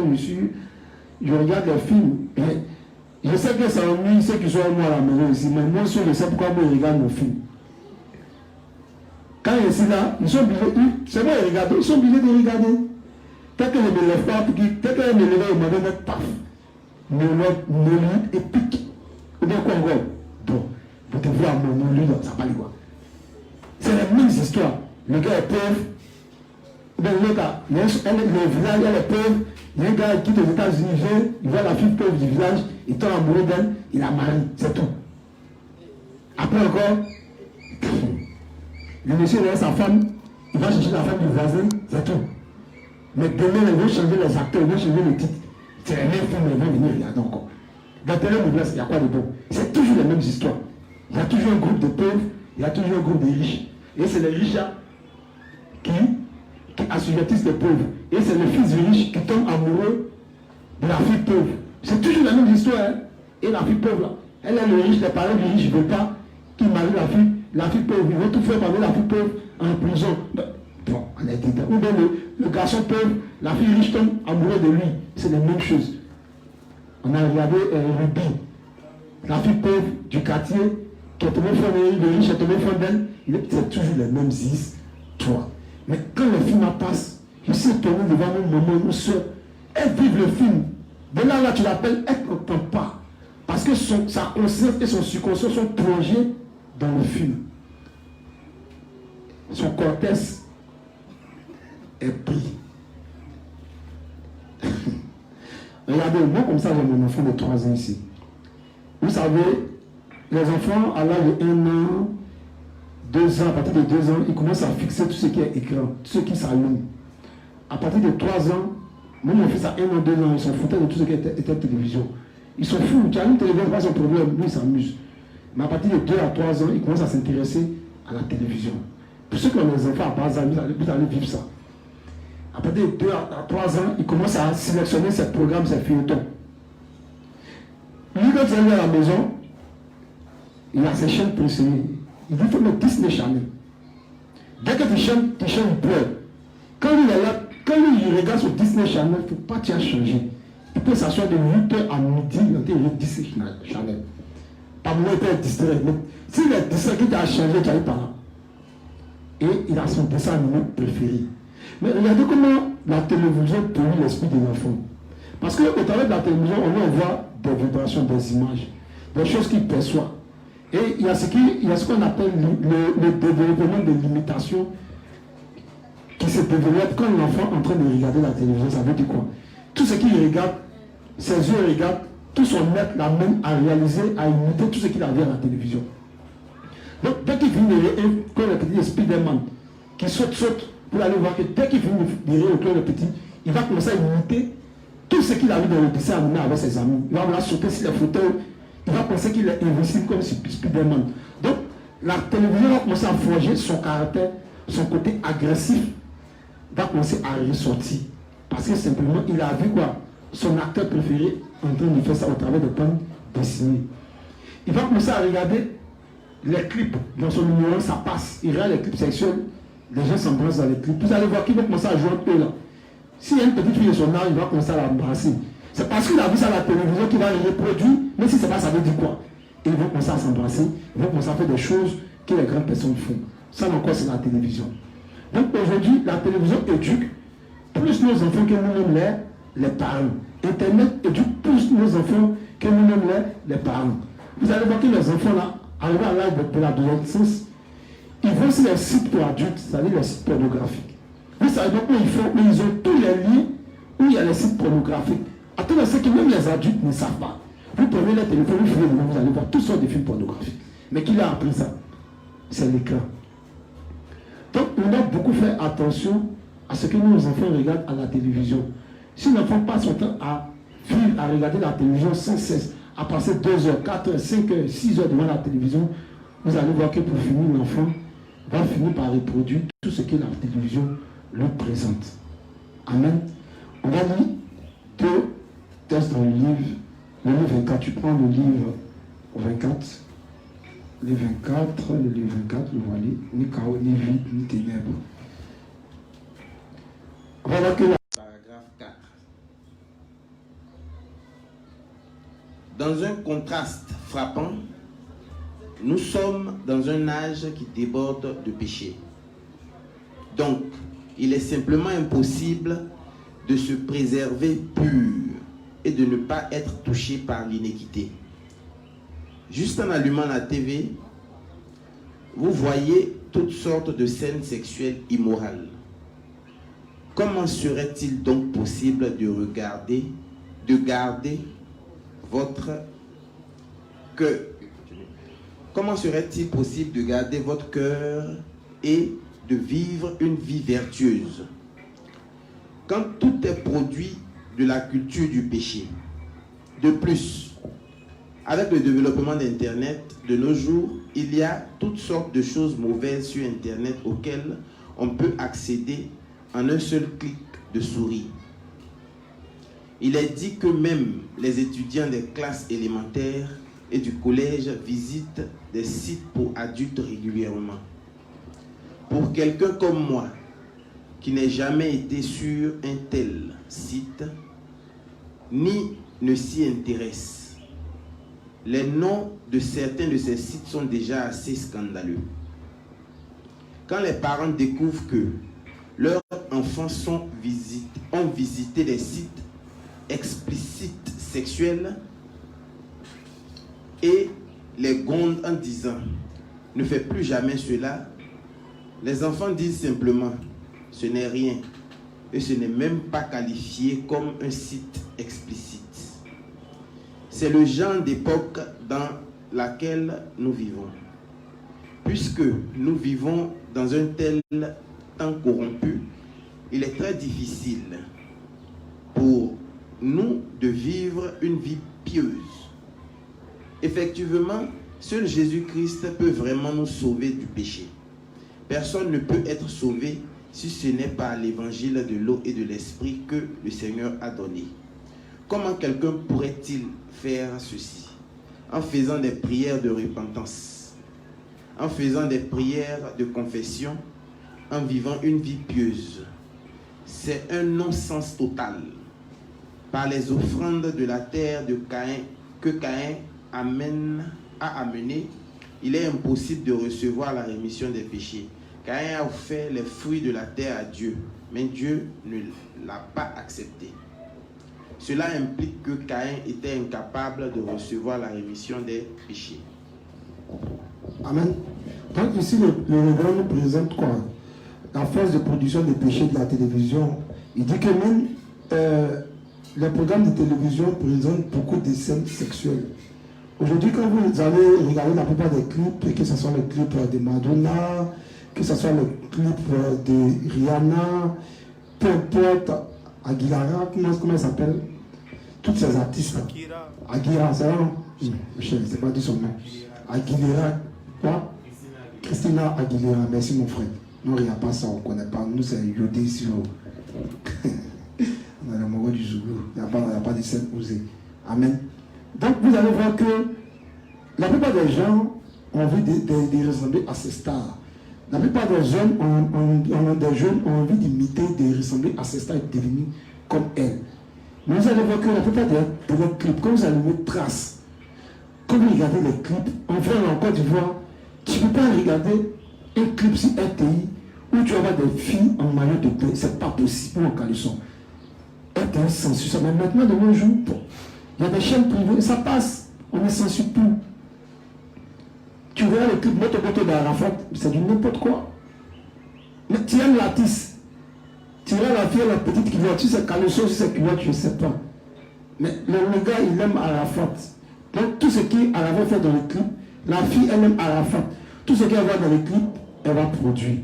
je regarde les films, et je sais que ça ennuie ceux qui sont moi à la maison ici, mais moi, je sais pourquoi moi, je regarde nos films. Quand je suis là, ils sont obligés, c'est moi, ils sont obligés de regarder. Peut-être que je ne me lève pas, peut-être que je me lève, il m'a donné paf. Monologue épique. Ou bien quoi encore? Bon, vous devez avoir mon monologue, ça va aller quoi? C'est la même histoire. Le gars est pauvre. Ou bien le gars, le village, elle est pauvre. Il y a un gars qui quitte aux États-Unis, il voit la fille pauvre du village, il tombe amoureux d'elle, il la marie, c'est tout. Après encore, le monsieur est sa femme, il va chercher la femme du voisin, c'est tout. Mais demain, ils vont changer les acteurs, ils vont changer les titres. C'est les mêmes films, ils vont venir regarder encore. Dans Télé Noblesse, il y a quoi de bon? C'est toujours les mêmes histoires. Il y a toujours un groupe de pauvres, il y a toujours un groupe de riches. Et c'est les riches là qui assujettissent les pauvres. Et c'est le fils du riche qui tombe amoureux de la fille pauvre. C'est toujours la même histoire. Hein? Et la fille pauvre là, elle est le riche, les parents du riche ne veulent pas qu'il marie la fille pauvre. Ils vont tout faire pour la fille pauvre en prison. Bon, on a dit, ou bien le garçon pauvre, la fille riche tombe amoureux de lui. C'est les mêmes choses. On a regardé Ruby, la fille pauvre du quartier, qui est tombée fan de le riche, est tombé fan d'elle. C'est toujours les mêmes histoires. Mais quand le film passe, je suis tourné devant mon maman, nos soeurs, elles vivent le film. De là, tu l'appelles, elle ne comprend pas. Parce que sa conscience et son subconscient sont plongés dans le film. Son cortex est pris. Regardez, moi comme ça, j'ai mon enfant de 3 ans ici. Vous savez, les enfants à l'âge de 1 an, 2 ans, à partir de 2 ans, ils commencent à fixer tout ce qui est écran, tout ce qui s'allume. À partir de 3 ans, même mon fils à 1 an, 2 ans, ils s'en foutaient de tout ce qui était télévision. Ils sont fous, tu as une télévision, pas son problème, lui il s'amuse. Mais à partir de 2 à 3 ans, ils commencent à s'intéresser à la télévision. Pour ceux qui ont des enfants à bas âge, vous allez vivre ça. À partir de 2 à 3 ans, ils commencent à sélectionner ces programmes, ces feuilletons. Lui, quand il est à la maison, il a ses chaînes préférées. Il dit, il faut mettre Disney Channel. Dès que tu chantes, il pleure. Quand lui, il regarde sur Disney Channel, il ne faut pas t'y changer. Il peut s'asseoir de 8h à midi, il regarde Disney Channel. Pas moi, il peut être distrait. Mais s'il est distrait, qu'il t'a changé, tu n'arrives pas là. Et il a son dessin animé préféré. Mais regardez comment la télévision pollue l'esprit des enfants. Parce qu'au travers de la télévision, on voit des vibrations, des images, des choses qu'ils perçoivent. Et il y a ce qu'on appelle le développement de l'imitation qui se développe quand l'enfant est en train de regarder la télévision. Ça veut dire quoi? Tout ce qu'il regarde, ses yeux regardent, tout son être l'amène à réaliser, à imiter tout ce qu'il a vu à la télévision. Donc dès qu'il finit comme le petit Spider-Man, qui saute pour aller voir que dès qu'il finit de rire au club le petit, il va commencer à imiter tout ce qu'il a vu dans le dessin animé avec ses amis. Il va sauter sur les fauteuils. Il va penser qu'il est invincible comme Spider-Man. Donc, la télévision va commencer à forger son caractère, son côté agressif, va commencer à ressortir. Parce que simplement, il a vu quoi? Son acteur préféré en train de faire ça au travers de bandes dessinées. Il va commencer à regarder les clips dans son numéro, ça passe. Il regarde les clips sexuels Les gens s'embrassent dans les clips. Vous allez voir qu'ils vont commencer à jouer un peu là. S'il y a une petite fille de son âge, il va commencer à l'embrasser. C'est parce qu'il a vu ça à la télévision qu'il va le reproduire, même si c'est pas ça veut dire quoi. Et ils vont commencer à s'embrasser, ils vont commencer à faire des choses que les grandes personnes font. Ça encore, c'est la télévision. Donc aujourd'hui, la télévision éduque plus nos enfants que nous-mêmes les parents. Internet éduque plus nos enfants que nous-mêmes les parents. Vous allez voir que les enfants là, arrivés à l'âge de l'adolescence, ils vont sur les sites pour adultes, c'est-à-dire les sites pornographiques. Vous savez donc où ils font, mais ils ont tous les liens où il y a les sites pornographiques. Attendez, c'est que même les adultes ne savent pas. Vous prenez les téléphones, vous allez voir toutes sortes de films pornographiques. Mais qui a appris ça? C'est l'écran. Donc, on doit beaucoup faire attention à ce que nos enfants regardent à la télévision. Si l'enfant passe son temps à vivre, à regarder la télévision sans cesse, à passer 2 heures, 4 heures, 5 heures, 6 heures devant la télévision, vous allez voir que pour finir, l'enfant va finir par reproduire tout ce que la télévision lui présente. Amen. On va lire 2 textes dans le livre 24. Tu prends le livre 24. Le 24, le livre 24, le voilà, ni chaos, ni vide, ni ténèbres. Voilà que la... Paragraphe 4. Dans un contraste frappant, nous sommes dans un âge qui déborde de péché. Donc, il est simplement impossible de se préserver pur et de ne pas être touché par l'iniquité. Juste en allumant la TV, vous voyez toutes sortes de scènes sexuelles immorales. Comment serait-il donc possible de garder votre cœur? Comment serait-il possible de garder votre cœur et de vivre une vie vertueuse quand tout est produit de la culture du péché? De plus, avec le développement d'Internet, de nos jours, il y a toutes sortes de choses mauvaises sur Internet auxquelles on peut accéder en un seul clic de souris. Il est dit que même les étudiants des classes élémentaires et du collège visitent des sites pour adultes régulièrement. Pour quelqu'un comme moi, qui n'ait jamais été sur un tel site, ni ne s'y intéresse, les noms de certains de ces sites sont déjà assez scandaleux. Quand les parents découvrent que leurs enfants ont visité des sites explicites sexuels et les grondent en disant « ne fais plus jamais cela », les enfants disent simplement « ce n'est rien » et ce n'est même pas qualifié comme un site explicite. C'est le genre d'époque dans laquelle nous vivons. Puisque nous vivons dans un tel temps corrompu, il est très difficile pour nous de vivre une vie pieuse. Effectivement, seul Jésus-Christ peut vraiment nous sauver du péché. Personne ne peut être sauvé si ce n'est par l'évangile de l'eau et de l'esprit que le Seigneur a donné. Comment quelqu'un pourrait-il faire ceci? En faisant des prières de repentance, en faisant des prières de confession, en vivant une vie pieuse. C'est un non-sens total. Par les offrandes de la terre de Caïn, que Caïn a amené, il est impossible de recevoir la rémission des péchés. Caïn a offert les fruits de la terre à Dieu, mais Dieu ne l'a pas accepté. Cela implique que Caïn était incapable de recevoir la rémission des péchés. Amen. Donc ici, le Révérend nous présente quoi? La force de production des péchés de la télévision. Il dit que même les programmes de télévision présentent beaucoup de scènes sexuelles. Aujourd'hui, quand vous allez regarder la plupart des clips, que ce soit les clips de Madonna, que ce soit les clips de Rihanna, peu importe, Aguilera, comment elle s'appelle? Toutes ces artistes-là. Aguilera, c'est ça, non? Je ne sais pas dire son nom. Aguilera, quoi? Christina Aguilera, merci mon frère. Non, il n'y a pas ça, on ne connaît pas. Nous, c'est Yodé sur. On a le mot du Zougou. Il n'y a pas de scène osée. Amen. Donc, vous allez voir que la plupart des gens ont envie de ressembler à ces stars. La plupart des jeunes ont envie d'imiter, de ressembler à ces stars et de devenir comme elles. Mais vous allez voir que la plupart des clips, quand vous allez mettre traces, quand vous regardez les clips, enfin en Côte d'Ivoire, tu ne peux pas regarder un clip sur RTI où tu vas voir des filles en maillot de bain. C'est pas possible en caleçon. RTI censure ça. Mais maintenant, de nos jours, il y a des chaînes privées, ça passe. On ne censure plus. Tu regardes le clip, notre côté d'Arafat, c'est du n'importe quoi. Mais tu aimes l'artiste. Tu regardes la fille, la petite qui voit, tu sais, caleçon, si c'est culotte, je ne sais pas. Mais le gars, il aime Arafat. Donc, tout ce qu'Arafat fait dans le clip, la fille, elle aime Arafat. Tout ce qu'elle voit dans les clips, elle va produire.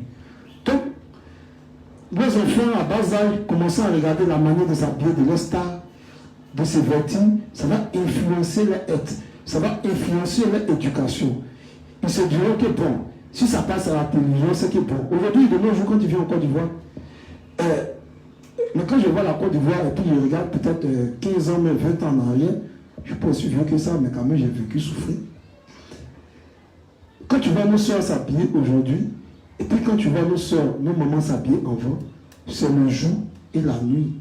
Donc, les enfants à bas âge commencent à regarder la manière de s'habiller de leur star, de se vêtir, ça va influencer leur être, ça va influencer leur éducation. Ils se diront que bon, si ça passe à la télévision, c'est que bon. Aujourd'hui, de nos jours, quand tu viens en Côte d'Ivoire, mais quand je vois la Côte d'Ivoire et puis je regarde peut-être 15 ans, même 20 ans en arrière, je ne suis pas aussi vieux que ça, mais quand même j'ai vécu souffrir. Quand tu vois nos soeurs s'habiller aujourd'hui, et puis quand tu vois nos soeurs, nos mamans s'habiller avant, c'est le jour et la nuit.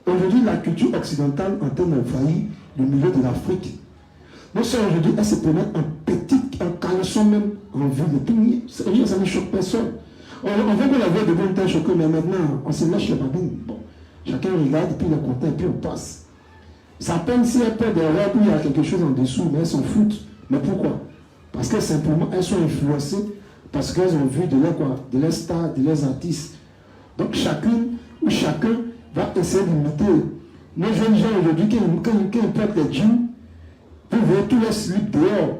Aujourd'hui, la culture occidentale est en train d'envahir le milieu de l'Afrique. Nos soeurs aujourd'hui, elles se promènent en caleçon même, en ville. Et puis, ça ne choque personne. On veut que la vie devienne un choquée, mais maintenant, on se lâche les babines. Bon, chacun regarde, et puis il est content, et puis on passe. Ça peine si elles perdent des robes, il y a quelque chose en dessous, mais elles s'en foutent. Mais pourquoi? Parce que simplement, elles sont influencées parce qu'elles ont vu de leur stars, de leurs artistes. Donc chacune ou chacun va essayer d'imiter. Nos jeunes gens aujourd'hui, quand ils portent les jeans, vous voyez tous les slips dehors.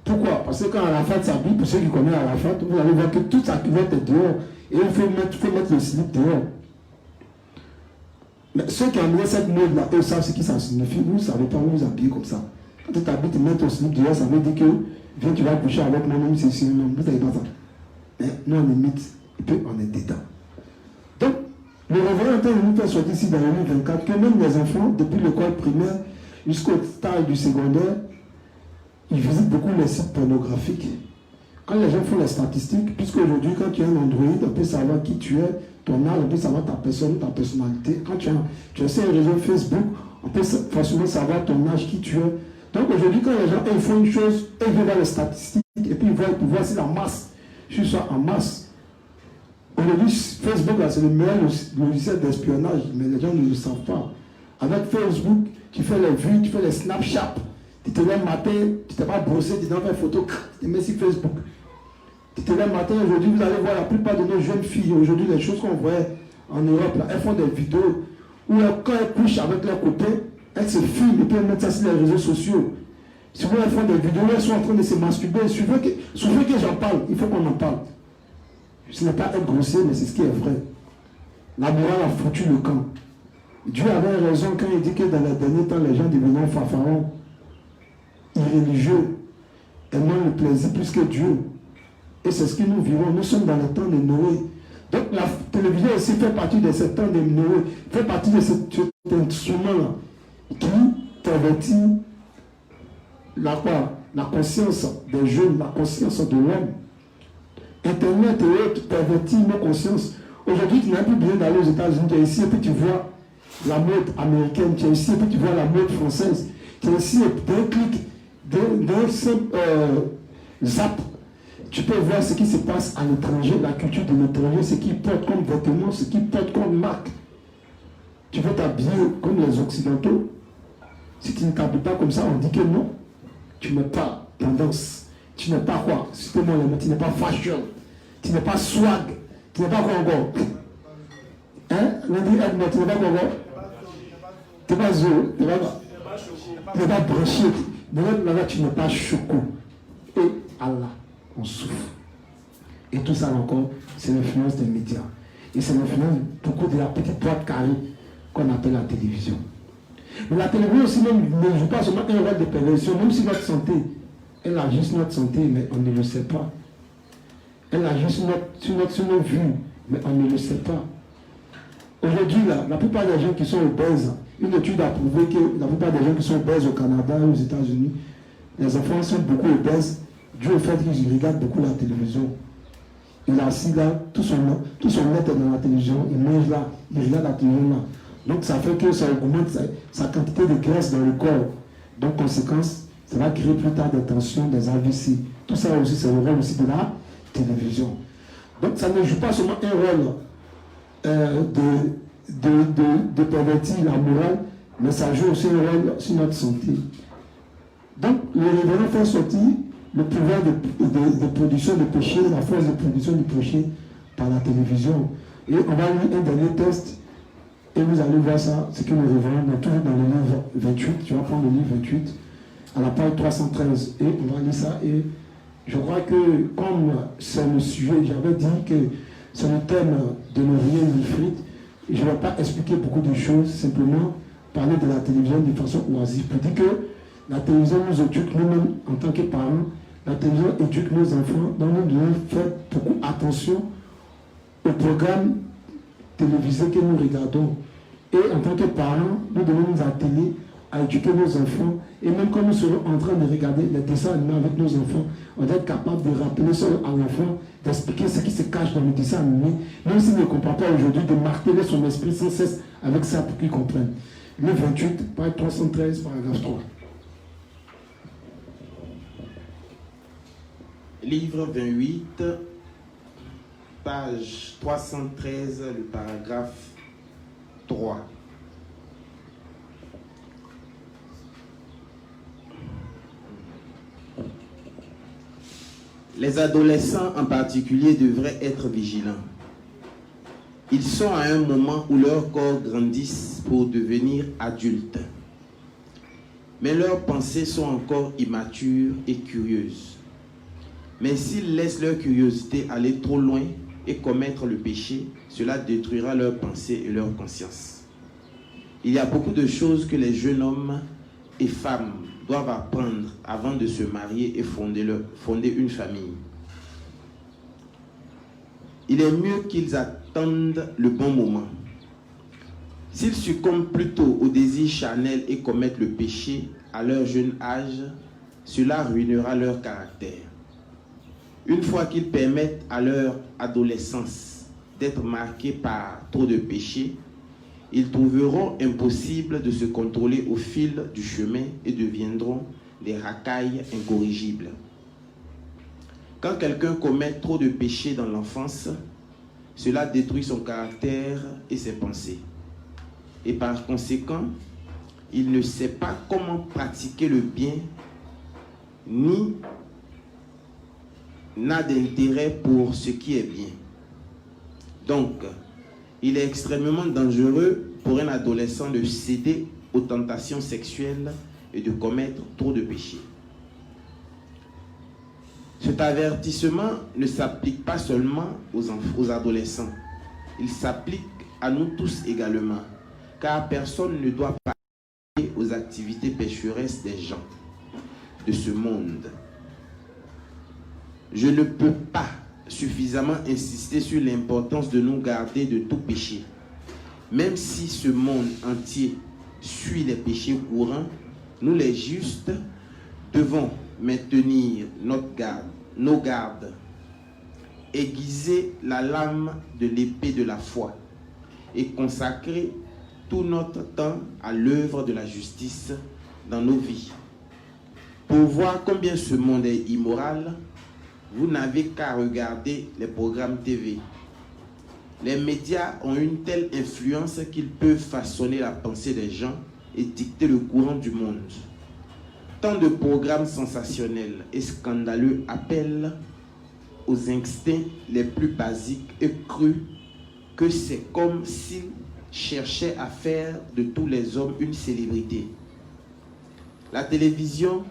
Pourquoi? Parce que quand Arafat s'habille, pour ceux qui connaissent Arafat, vous allez voir que toute sa culotte est dehors. Et il faut mettre le slip dehors. Mais ceux qui ont mis cette mode-là, eux savent ce que ça signifie. Vous ne savez pas, vous vous habillez comme ça. Quand tu t'habilles, tu mets ton slip dehors, ça veut dire que viens, tu vas coucher avec mon homme, c'est un homme. Vous savez pas ça. Mais nous, on imite, et puis on est dedans. Donc, le révérend entend nous faire sortir ici dans l'année 24 que même les enfants, depuis l'école primaire jusqu'au stade du secondaire, ils visitent beaucoup les sites pornographiques. Quand les gens font les statistiques, puisque aujourd'hui, quand tu as un Android, on peut savoir qui tu es, ton âge, on peut savoir ta personne, ta personnalité. Quand tu as sur un réseau Facebook, on peut facilement savoir ton âge, qui tu es. Donc aujourd'hui, quand les gens ils font une chose, ils vont voir les statistiques, et puis ils voient si la masse, si ça en masse. Aujourd'hui, Facebook, c'est le meilleur logiciel d'espionnage, mais les gens ne le savent pas. Avec Facebook, tu fais les vues, tu fais les Snapchat. Tu te lèves le matin, tu t'es pas brossé, tu t'en fais photo, tu te mets sur Facebook. Tu te lèves le matin, aujourd'hui, vous allez voir la plupart de nos jeunes filles, aujourd'hui, les choses qu'on voit en Europe, là, elles font des vidéos où quand elles couchent avec leurs copains, elles se filment et puis elles mettent ça sur les réseaux sociaux. Souvent, elles font des vidéos où elles sont en train de se masturber. Souvent que j'en parle, il faut qu'on en parle. Ce n'est pas être grossier, mais c'est ce qui est vrai. La morale a foutu le camp. Dieu avait raison quand il dit que dans les derniers temps, les gens devenaient fanfarons, irréligieux, aimant le plaisir plus que Dieu. Et c'est ce que nous vivons. Nous sommes dans le temps de Noé. Donc la télévision aussi fait partie de ce temps de Noé, fait partie de cet instrument-là qui pervertit la conscience des jeunes, la conscience de l'homme. Internet et autres pervertit nos consciences. Aujourd'hui, tu n'as plus besoin d'aller aux États-Unis, tu es ici et puis tu vois la mode américaine, tu es ici et puis tu vois la mode française. Tu es ici et d'un clic, d'un simple zap, tu peux voir ce qui se passe à l'étranger, la culture de l'étranger, ce qu'ils portent comme vêtements, ce qu'ils portent comme marque. Tu veux t'habiller comme les Occidentaux. Si tu ne t'habilles pas comme ça, on dit que non. Tu n'es pas tendance. Tu n'es pas quoi? Tu n'es pas fashion. Tu n'es pas swag. Tu n'es pas quoi encore? Hein? Tu n'es pas quoi encore? Tu n'es pas zo. Tu n'es pas branché. Là, tu n'es pas choco. Et Allah, on souffre. Et tout ça encore, c'est l'influence des médias. Et c'est l'influence beaucoup de la petite boîte carrée qu'on appelle la télévision. Mais la télévision aussi même ne joue pas seulement un rôle de perversion, même si notre santé, elle agit sur notre santé, mais on ne le sait pas. Elle agit sur nos vues, mais on ne le sait pas. Aujourd'hui, la plupart des gens qui sont obèses, une étude a prouvé que la plupart des gens qui sont obèses au Canada et aux États-Unis, les enfants sont beaucoup obèses dû au fait qu'ils regardent beaucoup la télévision. il est assis là, tout son net est dans la télévision, il mange là, il regarde la télévision là. Donc ça fait que ça augmente sa quantité de graisse dans le corps. Donc conséquence, ça va créer plus tard des tensions, des AVC. Tout ça aussi, c'est le rôle aussi de la télévision. Donc ça ne joue pas seulement un rôle de pervertir la morale, mais ça joue aussi un rôle sur notre santé. Donc le révérend fait sortir le pouvoir de production de péché, la force de production du péché par la télévision. Et on va lire un dernier test, et vous allez voir ça, c'est que le révérend est toujours dans le livre 28, tu vas prendre le livre 28, à la page 313, et on va lire ça, et je crois que comme c'est le sujet, j'avais dit que c'est le thème de l'ouvrier Wilfried, je ne vais pas expliquer beaucoup de choses, simplement parler de la télévision de façon oisive, pour dire que la télévision nous éduque nous-mêmes en tant que parents, la télévision éduque nos enfants, donc nous devons faire beaucoup attention aux programmes télévisés que nous regardons. Et en tant que parents, nous devons nous atteler à éduquer nos enfants. Et même quand nous serons en train de regarder les dessins animés avec nos enfants, on doit être capable de rappeler ça à l'enfant, d'expliquer ce qui se cache dans le dessin animé, même s'il ne comprend pas aujourd'hui, de marteler son esprit sans cesse avec ça pour qu'il comprenne. Le 28, page 313, paragraphe 3. Livre 28, page 313, le paragraphe 3. Les adolescents en particulier devraient être vigilants. Ils sont à un moment où leurs corps grandissent pour devenir adultes. Mais leurs pensées sont encore immatures et curieuses. Mais s'ils laissent leur curiosité aller trop loin et commettre le péché, cela détruira leurs pensées et leur conscience. Il y a beaucoup de choses que les jeunes hommes et femmes doivent apprendre avant de se marier et fonder une famille. Il est mieux qu'ils attendent le bon moment. S'ils succombent plutôt au désir charnel et commettent le péché à leur jeune âge, cela ruinera leur caractère. Une fois qu'ils permettent à leur adolescence d'être marqués par trop de péchés, ils trouveront impossible de se contrôler au fil du chemin et deviendront des racailles incorrigibles. Quand quelqu'un commet trop de péchés dans l'enfance, cela détruit son caractère et ses pensées. Et par conséquent, il ne sait pas comment pratiquer le bien, ni n'a d'intérêt pour ce qui est bien. Donc, il est extrêmement dangereux pour un adolescent de céder aux tentations sexuelles et de commettre trop de péchés. Cet avertissement ne s'applique pas seulement aux adolescents, il s'applique à nous tous également, car personne ne doit participer aux activités pécheresses des gens de ce monde. Je ne peux pas suffisamment insister sur l'importance de nous garder de tout péché. Même si ce monde entier suit les péchés courants, nous les justes devons maintenir nos gardes, aiguiser la lame de l'épée de la foi et consacrer tout notre temps à l'œuvre de la justice dans nos vies. Pour voir combien ce monde est immoral, vous n'avez qu'à regarder les programmes TV. Les médias ont une telle influence qu'ils peuvent façonner la pensée des gens et dicter le courant du monde. Tant de programmes sensationnels et scandaleux appellent aux instincts les plus basiques et crus que c'est comme s'ils cherchaient à faire de tous les hommes une célébrité. La télévision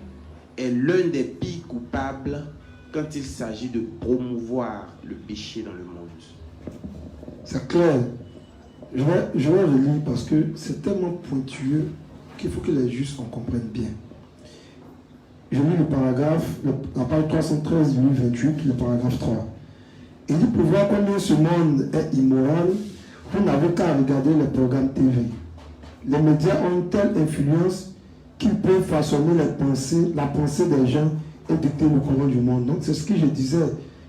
est l'un des pires coupables quand il s'agit de promouvoir le péché dans le monde. C'est clair. Je vais relire parce que c'est tellement pointueux qu'il faut que les justes en comprennent bien. Je lis le paragraphe, la page 313 du livre 28, le paragraphe 3. Il dit pour voir combien ce monde est immoral, vous n'avez qu'à regarder les programmes TV. Les médias ont une telle influence qu'ils peuvent façonner la pensée des gens et dicter le courant du monde. Donc c'est ce que je disais,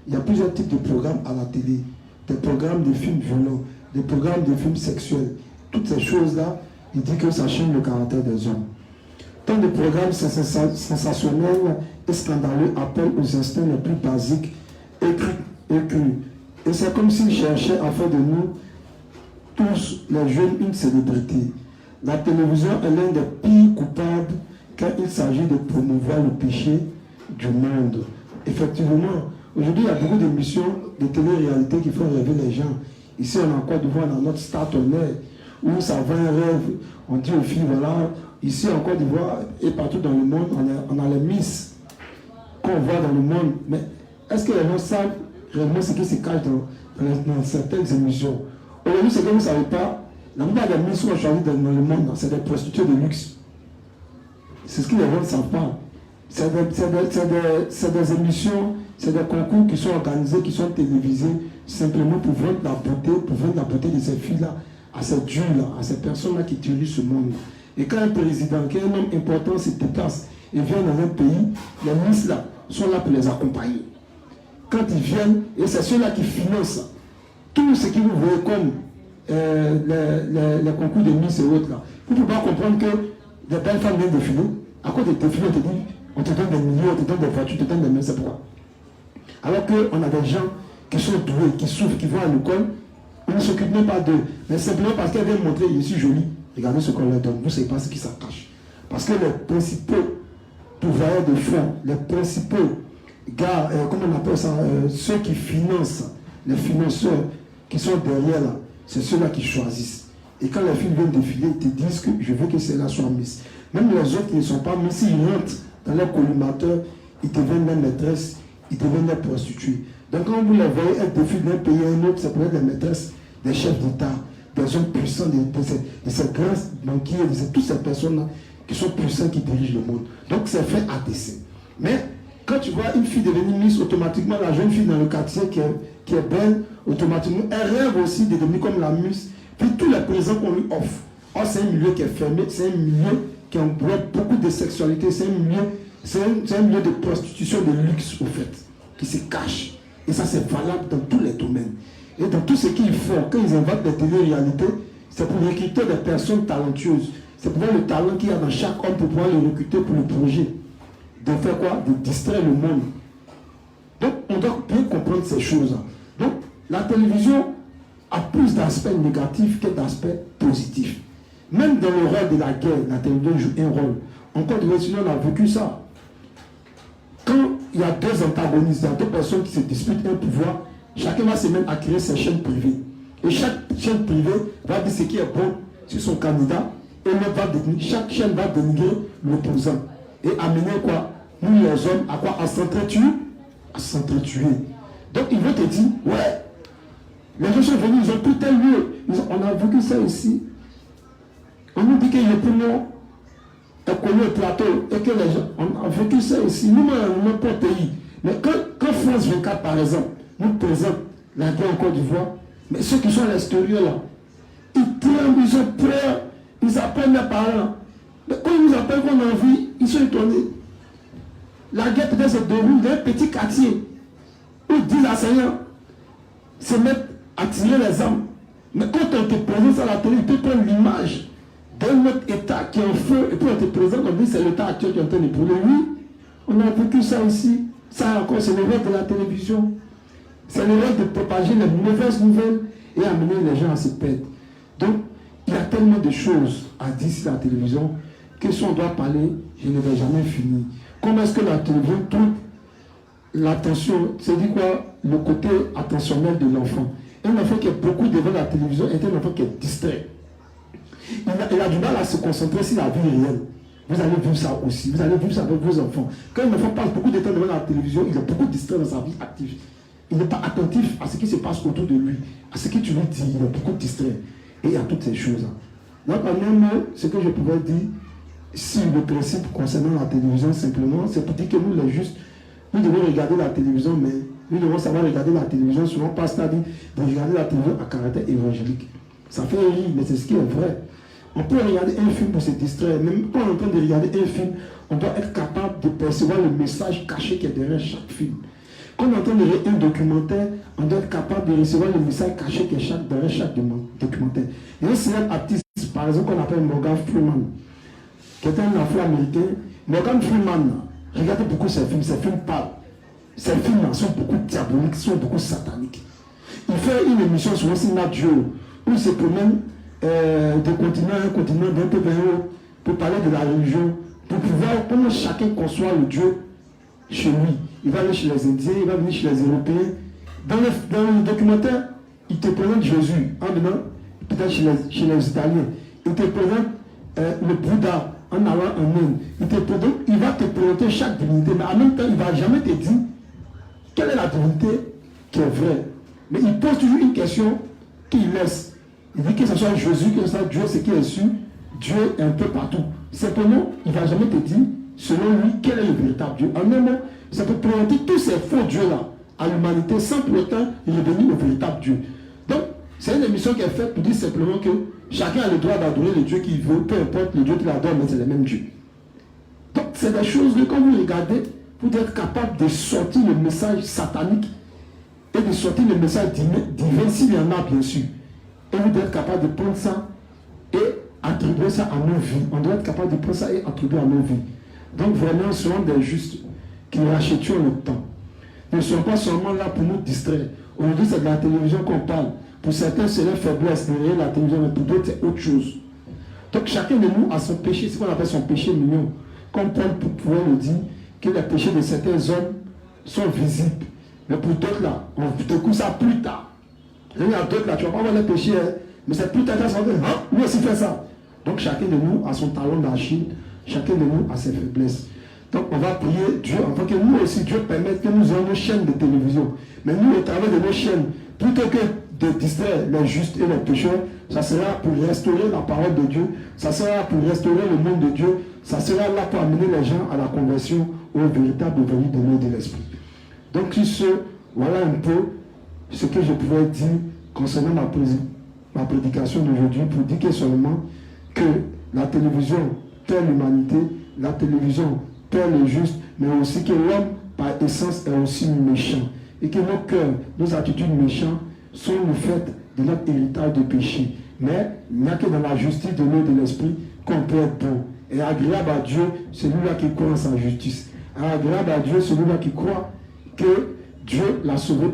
Il y a plusieurs types de programmes à la télé. Des programmes de films violents, des programmes de films sexuels. Toutes ces choses-là, il dit que ça change le caractère des hommes. Tant de programmes sensationnels et scandaleux appellent aux instincts les plus basiques et crus. Et c'est comme s'ils cherchaient à faire de nous, tous les jeunes, une célébrité. La télévision est l'un des pires coupables quand il s'agit de promouvoir le péché du monde. Effectivement, aujourd'hui, il y a beaucoup d'émissions de télé-réalité qui font rêver les gens. Ici, on a en Côte d'Ivoire, on a notre Star Tonnerre, où ça va un rêve. On dit aux filles, voilà, ici en Côte d'Ivoire et partout dans le monde, on a les Miss qu'on voit dans le monde. Mais est-ce que les gens savent réellement ce qui se cache dans certaines émissions? Aujourd'hui, c'est que vous ne savez pas, la plupart des Miss qu'on choisit dans le monde, c'est des prostituées de luxe. C'est ce que les gens ne savent pas. C'est des émissions, c'est des concours qui sont organisés, qui sont télévisés, simplement pour vendre la beauté de ces filles-là, à ces dieux-là, à ces personnes-là qui dirigent ce monde. Et quand un président, quand un homme important se déplace et vient dans un pays, les Miss-là sont là pour les accompagner. Quand ils viennent, et c'est ceux-là qui financent tout ce que vous voyez comme les concours de Miss et autres là. Vous ne pouvez pas comprendre que des belles femmes viennent défiler. À cause des défilés, on te dit, on te donne des milliers, on te donne des voitures, on te donne des mains, c'est pourquoi. Alors qu'on a des gens qui sont doués, qui souffrent, qui vont à l'école, on ne s'occupe même pas d'eux. Mais simplement parce qu'elles viennent montrer, je suis jolie, regardez ce qu'on leur donne. Vous ne savez pas ce qui s'en cache. Parce que les principaux pourvoyeurs de fonds, les principaux gars, comment on appelle ça, ceux qui financent, les financeurs qui sont derrière là, c'est ceux-là qui choisissent. Et quand les filles viennent défiler, ils te disent que je veux que celle-là soit Miss. Même les autres qui ne sont pas Miss, ils rentrent dans leur collimateur, ils deviennent des maîtresses, ils deviennent des prostituées. Donc quand vous les voyez, elles défilent d'un pays à un autre, ça peut être des maîtresses, des chefs d'État, des hommes puissants, de ces grands banquiers, de toutes ces personnes-là qui sont puissants, qui dirigent le monde. Donc c'est fait à dessein. Mais quand tu vois une fille devenir Miss, automatiquement la jeune fille dans le quartier qui est belle, automatiquement, elle rêve aussi de devenir comme la Miss. Puis tous les présents qu'on lui offre. Or, c'est un milieu qui est fermé, c'est un milieu qui emploie beaucoup de sexualité, c'est un milieu de prostitution de luxe, au fait, qui se cache. Et ça, c'est valable dans tous les domaines. Et dans tout ce qu'ils font, quand ils inventent des télé-réalités, c'est pour recruter des personnes talentueuses. C'est pour voir le talent qu'il y a dans chaque homme pour pouvoir le recruter pour le projet. De faire quoi? De distraire le monde. Donc, on doit bien comprendre ces choses. Donc, la télévision a plus d'aspects négatifs que d'aspects positifs. Même dans le rôle de la guerre, la télévision joue un rôle. Encore de on a vécu ça. Quand il y a deux antagonistes, il y a deux personnes qui se disputent un pouvoir, chacun va se mettre à créer ses chaînes privées. Et chaque chaîne privée va dire ce qui est bon sur son candidat, et chaque chaîne va dénigrer l'opposant. Et amener quoi? Nous les hommes, à quoi? À s'entretuer. À s'entretuer. Donc ils vont te dire, ouais, les gens sont venus, ils ont pris tel lieu. On a vécu ça ici. On nous dit que le poumon est connu au plateau et que les gens, on a vécu ça ici. Nous, dans notre pays. Mais quand France 24, par exemple, nous présente la guerre en Côte d'Ivoire, mais ceux qui sont à l'extérieur là, ils tremblent, ils ont peur, ils appellent leurs parents. Mais quand ils nous appellent qu'on a envie, ils sont étonnés. La guerre peut-être se déroule dans un petit quartier où 10 assaillants se mettent à tirer les armes. Mais quand on te présente à la télé, tu peux prendre l'image d'un autre État qui est en feu, et puis on te présente, on dit c'est l'État actuel qui est en train de brûler. Oui, on a vécu ça ici. Ça encore, c'est le rôle de la télévision. C'est le rôle de propager les mauvaises nouvelles et amener les gens à se perdre. Donc, il y a tellement de choses à dire sur la télévision que si on doit parler, je ne vais jamais finir. Comment est-ce que la télévision trouve l'attention, c'est-à-dire quoi? Le côté attentionnel de l'enfant. Un enfant qui est beaucoup devant la télévision est un enfant qui est distrait. Il a du mal à se concentrer sur la vie réelle. Vous allez vivre ça aussi. Vous allez vivre ça avec vos enfants. Quand un enfant passe beaucoup de temps devant la télévision, il est beaucoup distrait dans sa vie active. Il n'est pas attentif à ce qui se passe autour de lui, à ce que tu lui dis. Il est beaucoup distrait. Et il y a toutes ces choses. Donc, en un mot, ce que je pouvais dire, si le principe concernant la télévision, simplement, c'est pour dire que nous, les justes, nous devons regarder la télévision, mais nous devons savoir regarder la télévision, souvent pas c'est-à-dire de regarder la télévision à caractère évangélique. Ça fait rire, mais c'est ce qui est vrai. On peut regarder un film pour se distraire. Même quand on est en train de regarder un film, on doit être capable de percevoir le message caché qui est derrière chaque film. Quand on est en train de lire un documentaire, on doit être capable de recevoir le message caché qui est derrière chaque documentaire. Il y a un célèbre artiste, par exemple, qu'on appelle Morgan Freeman, qui est un afro-américain. Morgan Freeman, regardez beaucoup ses films parlent. Ces films sont beaucoup diaboliques, sont beaucoup sataniques. Il fait une émission sur aussi Nat Geo, où il se promène de continent à un continent, d'un peu vers haut, pour parler de la religion, pour pouvoir, comment chacun conçoit le Dieu chez lui. Il va aller chez les Indiens, il va venir chez les Européens. Dans le documentaire, il te présente Jésus en venant, peut-être chez les Italiens. Il te présente le Bouddha en allant en Inde. Il va te présenter chaque divinité, mais en même temps, il ne va jamais te dire quelle est la divinité qui est vraie. Mais il pose toujours une question qu'il laisse. Il dit que ce soit Jésus, que ce soit Dieu, c'est qui est sûr. Dieu est un peu partout. Simplement, il ne va jamais te dire, selon lui, quel est le véritable Dieu. En un mot, ça peut présenter tous ces faux dieux-là à l'humanité sans pour autant redevenir le véritable Dieu. Donc, c'est une émission qui est faite pour dire simplement que chacun a le droit d'adorer le Dieu qu'il veut, peu importe le Dieu qu'il adore, mais c'est le même Dieu. Donc, c'est des choses que quand vous regardez, vous êtes capable de sortir le message satanique et de sortir le message divin, s'il y en a bien sûr. Et vous êtes capable de prendre ça et attribuer ça à nos vies. On doit être capable de prendre ça et attribuer à nos vies. Donc vraiment, soyons des justes qui rachètent le temps. Ne soyons pas seulement là pour nous distraire. Aujourd'hui, c'est de la télévision qu'on parle. Pour certains, c'est leur faiblesse derrière la télévision, mais pour d'autres, c'est autre chose. Donc chacun de nous a son péché, c'est ce qu'on appelle son péché mignon. Comme Paul pouvait le dire, que les péchés de certains hommes sont visibles. Mais pour d'autres là, on découvre ça plus tard. Il y a d'autres là, tu ne vas pas voir les péchés, hein, mais c'est plus tard qu'ils vont dire, ah, lui aussi fait ça. Donc chacun de nous a son talon d'Achille, chacun de nous a ses faiblesses. Donc on va prier Dieu, afin que nous aussi, Dieu permette que nous ayons nos chaînes de télévision. Mais nous, au travers de nos chaînes, plutôt que de distraire les justes et les pécheurs, ça sera pour restaurer la parole de Dieu, ça sera pour restaurer le monde de Dieu, ça sera là pour amener les gens à la conversion, au véritable venue de l'eau de l'esprit. Donc sur ce, voilà un peu ce que je pouvais dire concernant ma prédication d'aujourd'hui, pour dire que seulement que la télévision perd l'humanité, la télévision perd le juste, mais aussi que l'homme par essence est aussi méchant. Et que nos cœurs, nos attitudes méchantes sont le fait de notre héritage de péché. Mais il n'y a que dans la justice de l'eau de l'esprit qu'on peut être bon. Et agréable à Dieu, celui-là qui croit en sa justice. Et agréable à Dieu, celui-là qui croit que Dieu l'a sauvé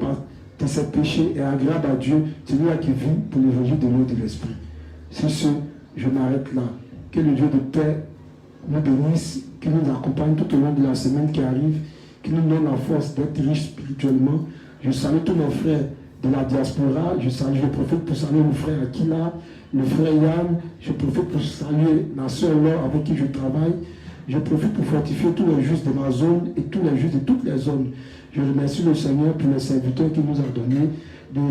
de ses péchés. Et agréable à Dieu, celui-là qui vit pour l'évangile de l'eau de l'esprit. C'est ce, je m'arrête là. Que le Dieu de paix nous bénisse, qu'il nous accompagne tout au long de la semaine qui arrive, qu'il nous donne la force d'être riches spirituellement. Je salue tous mes frères de la diaspora, je profite pour saluer mon frère Akila, le frère Yann, je profite pour saluer ma soeur Laure avec qui je travaille, je profite pour fortifier tous les justes de ma zone et tous les justes de toutes les zones. Je remercie le Seigneur pour les serviteurs qu'il nous a donnés, de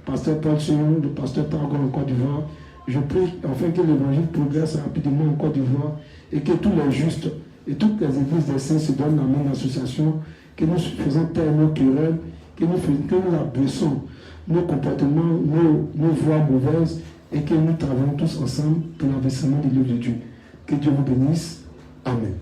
pasteur Paul Sion, de pasteur Targon en Côte d'Ivoire. Je prie afin que l'évangile progresse rapidement en Côte d'Ivoire et que tous les justes et toutes les églises des saints se donnent la même association, que nous faisons taire nos querelles, que nous abaissons nos comportements, nos voies mauvaises et que nous travaillons tous ensemble pour l'avancement de l'œuvre de Dieu. Que Dieu vous bénisse. Amen.